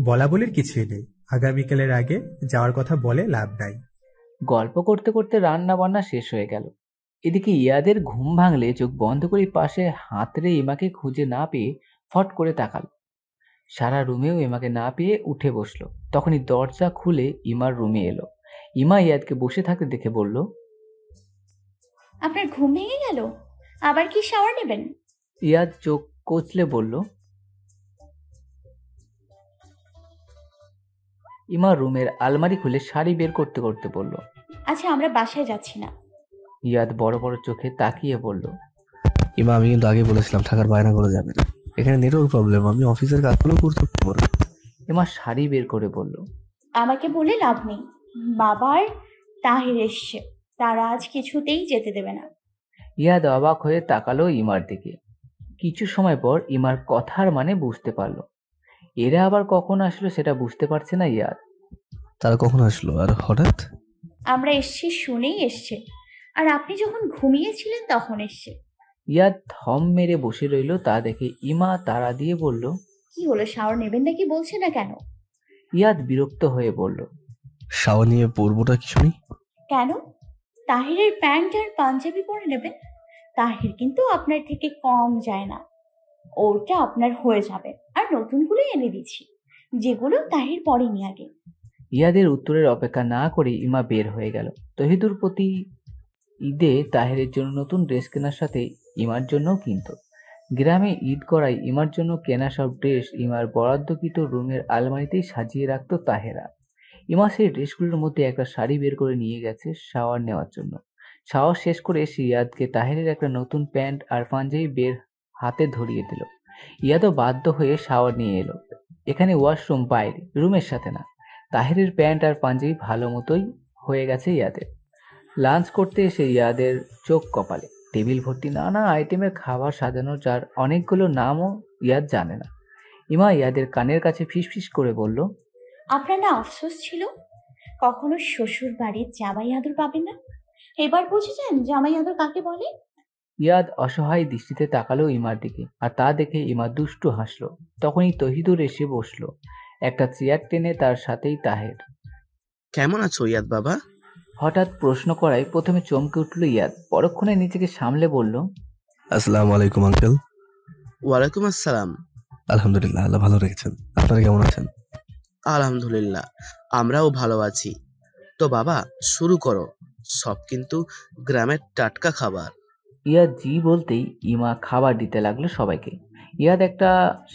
বলা বলির কিছুই নেই, আগামীকালের আগে যাওয়ার কথা বলে লাভ নাই। গল্প করতে করতে রান্না বান্না শেষ হয়ে গেল। এদিকে ইয়াদের ঘুম ভাঙলে চোখ বন্ধ করে পাশে হাতড়ে ইমাকে খুঁজে না পেয়ে ফট করে তাকাল। সারা রুমেও ইমাকে না পেয়ে উঠে বসলো। তখনই দরজা খুলে ইমার রুমে এলো। ইমা ইয়াদকে বসে থাকতে দেখে বলল, আপনার ঘুম ভেঙে গেল? আবার কি শাওয়ার নেবেন? ইয়াদ চোখ কচলে বলল। ইমা রুমের আলমারি খুলে শাড়ি বের করতে করতে বলল, আচ্ছা, আমরা বাসায় যাচ্ছি না। ইয়াদ বড় বড় চোখে তাকিয়ে বলল, ইমা, আমি কিন্তু আগে বলেছিলাম থাকার বায়না করে যাবে না। এখানে নেটওয়ার্ক প্রবলেম, আমি অফিসের কাজগুলো করতে পারবো না। ইমা শাড়ি বের করে বলল, আমাকে বলে লাভ নেই, বাবার তাহের এসছে, তারা আজ কিছুতেই যেতে দেবে না। ইয়াদ অবাক হয়ে তাকালো ইমার দিকে। কিছু সময় পর ইমার কথার মানে বুঝতে পারলো। এরা আবার কখন আসলো সেটা বুঝতে পারছে না ইয়াদ। তারা কখন আসলো আর হঠাৎ? আমরা এসছি শুনেই এসছে, আর আপনি যখন ঘুমিয়েছিলেন তখন এসছে। ইয়াদ থম মেরে বসে রইল। তা দেখে ইমা তাড়া দিয়ে বলল, কি হলো, শাওয়ার নেবেন নাকি বলছে না কেন? ইয়াদ বিরক্ত হয়ে বলল, শাওয়ার নিয়ে পরবোটা কি শুনি? কেন? তাহিরের প্যান্ট আর পাঞ্জাবি পরে নেবেন? তাহির কিন্তু আপনার থেকে কম যায় না, ওটা আপনার হয়ে যাবে। আর নতুনগুলো এনে দিচ্ছি, যেগুলো তাহির পরেনি আগে। ইয়াদের উত্তরের অপেক্ষা না করে ইমা বের হয়ে গেল। তহিদুর প্রতি ঈদে তাহেরের জন্য নতুন ড্রেস কেনার সাথে ইমার জন্যও কিনত। গ্রামে ঈদ করায় ইমার জন্য কেনা সব ড্রেস ইমার বরাদ্দকৃত রুমের আলমারিতেই সাজিয়ে রাখত তাহেরা। ইমা সেই ড্রেসগুলোর মধ্যে একটা শাড়ি বের করে নিয়ে গেছে শাওয়ার নেওয়ার জন্য। শাওয়ার শেষ করে এসে ইয়াদকে তাহেরের একটা নতুন প্যান্ট আর পাঞ্জাবি বের হাতে ধরিয়ে দিল। ইয়াদও বাধ্য হয়ে শাওয়ার নিয়ে এলো। এখানে ওয়াশরুম বাইরে, রুমের সাথে না। তাহেরের প্যান্ট আর পাঞ্জাবি ভালো মতোই হয়ে গেছে ইয়াদের। লাঞ্চ করতে এসে ইয়াদের চোখ কপালে। টেবিল ভর্তি নানা আইটেমের খাবার সাজানো, যার অনেকগুলো নামও ইয়াদ জানে না। ইমা ইয়াদের কানের কাছে ফিসফিস করে বলল, আপনার না আফসোস ছিল কখনো শ্বশুর বাড়ির জামাই আদর পাবেন না? এবার বুঝেছেন জামাই আদর কাকে বলে? ইয়াদ অসহায় দৃষ্টিতে তাকালো ইমার দিকে, আর তা দেখে ইমা দুষ্টু হাসলো। তখনই তহিদুর এসে বসলো, একটা চেয়ার টেনে তার সাথেই তাহের। কেমন আছো ইয়াদ বাবা? হঠাৎ প্রশ্ন করায় প্রথমে চমকে উঠল ইয়াদ, পরক্ষণে নিজেকে সামলে বলল, আসসালামু আলাইকুম আঙ্কেল। ওয়ালাইকুম আসসালাম। আলহামদুলিল্লাহ, আল্লাহ ভালো রেখেছেন। আপনারা কেমন আছেন? আলহামদুলিল্লাহ, আমরাও ভালো আছি। তো বাবা, শুরু করো। সব কিন্তু গ্রামের টাটকা খাবার। ইয়াদ জি বলতেই ইমা খাবার দিতে লাগলো সবাইকে। ইয়াদ একটা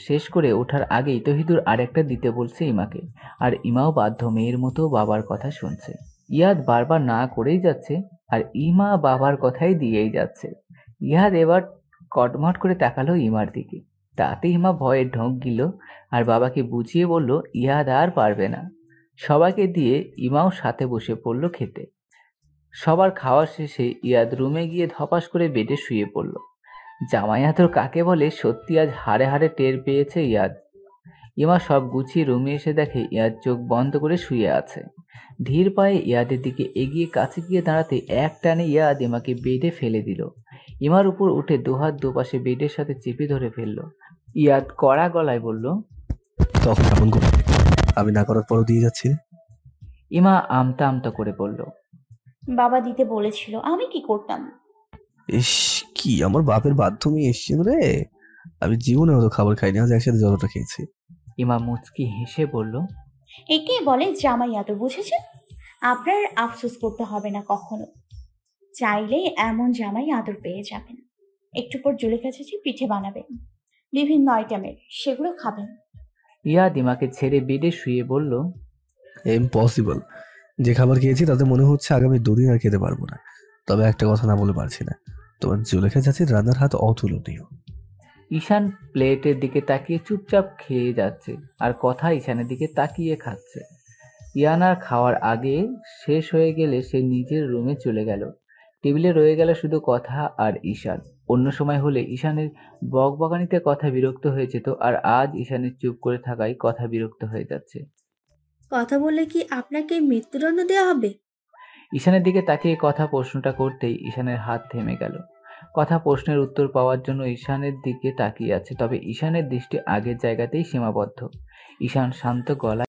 শেষ করে ওঠার আগেই তহিদুর আরেকটা দিতে বলছে ইমাকে, আর ইমাও বাধ্য মেয়ের মতো বাবার কথা শুনছে। ইয়াদ বারবার না করেই যাচ্ছে, আর ইমা বাবার কথাই দিয়েই যাচ্ছে। ইয়াদ এবার কটমট করে তাকালো ইমার দিকে। তাতে ইমা ভয়ে ঢোক গিল আর বাবাকে বুঝিয়ে বলল ইয়াদ আর পারবে না। সবাইকে দিয়ে ইমাও সাথে বসে পড়ল খেতে। সবার খাওয়া শেষে ইয়াদ রুমে গিয়ে ধপাস করে বেডে শুয়ে পড়ল। জামাই আদর কাকে বলে সত্যি আজ হাড়ে হাড়ে টের পেয়েছে ইয়াদ। ইমা সব গুছিয়ে রুমে এসে দেখে ইয়াদ চোখ বন্ধ করে শুয়ে আছে। ধীর পায়ে ইয়াদের দিকে এগিয়ে কাছে গিয়ে দাঁড়াতে এক টানে ইয়াদ ইমাকে বেডে ফেলে দিল। ইমার উপর উঠে দুহাত দুপাশে বেডের সাথে চেপে ধরে ফেলল। ইয়াদ কড়া গলায় বলল, তখন এমন করে আমি না করার পরও দিয়ে যাচ্ছি। ইমা আমতা আমতা করে বলল, বাবা দিতে বলেছিল, আমি কি করতাম? ইস, কি আমার বাপের বাধ্যমে এসছেন রে। আমি জীবনে অত খাবার খাইনি, আজ একসাথে যতটা খেয়েছি। ইমা মুচকি হেসে বলল, একে বলে জামাই আদর, বুঝেছেন? আপনার আফসোস করতে হবে না কখনো। চাইলেই এমন জামাই আদর পেয়ে যাবেন। একটু পর জুলেখা চাচি পিঠে বানাবেন বিভিন্ন আইটেমের, সেগুলো খাবেন। ইয়াদ ইমাকে ছেড়ে বেডে শুয়ে বলল, ইম্পসিবল। যে খাবার খেয়েছি তাতে মনে হচ্ছে আগামী দুদিন আর খেতে পারবো না। তবে একটা কথা না বলে পারছি না, তোমার জুলেখা চাচির রান্নার হাত অতুলনীয়। ঈশান প্লেটের দিকে তাকিয়ে চুপচাপ খেয়ে যাচ্ছে, আর কথা ঈশানের দিকে তাকিয়ে খাচ্ছে। ইয়ানার খাওয়ার আগে শেষ হয়ে গেলে সে নিজের রুমে চলে গেল। টেবিলে রয়ে গেল শুধু কথা আর ঈশান। অন্য সময় হলে ঈশানের বকবকানিতে কথা বিরক্ত হয়ে যেত, আর আজ ঈশানের চুপ করে থাকায় কথা বিরক্ত হয়ে যাচ্ছে। কথা বলে কি আপনাকে মৃত্যুদণ্ড দেওয়া হবে? ঈশানের দিকে তাকিয়ে কথা প্রশ্নটা করতেই ঈশানের হাত থেমে গেল। কথা প্রশ্নের উত্তর পাওয়ার জন্য ঈশানের দিকে তাকিয়ে আছে, তবে ঈশানের দৃষ্টি আগের জায়গাতেই সীমাবদ্ধ। ঈশান শান্ত গলায়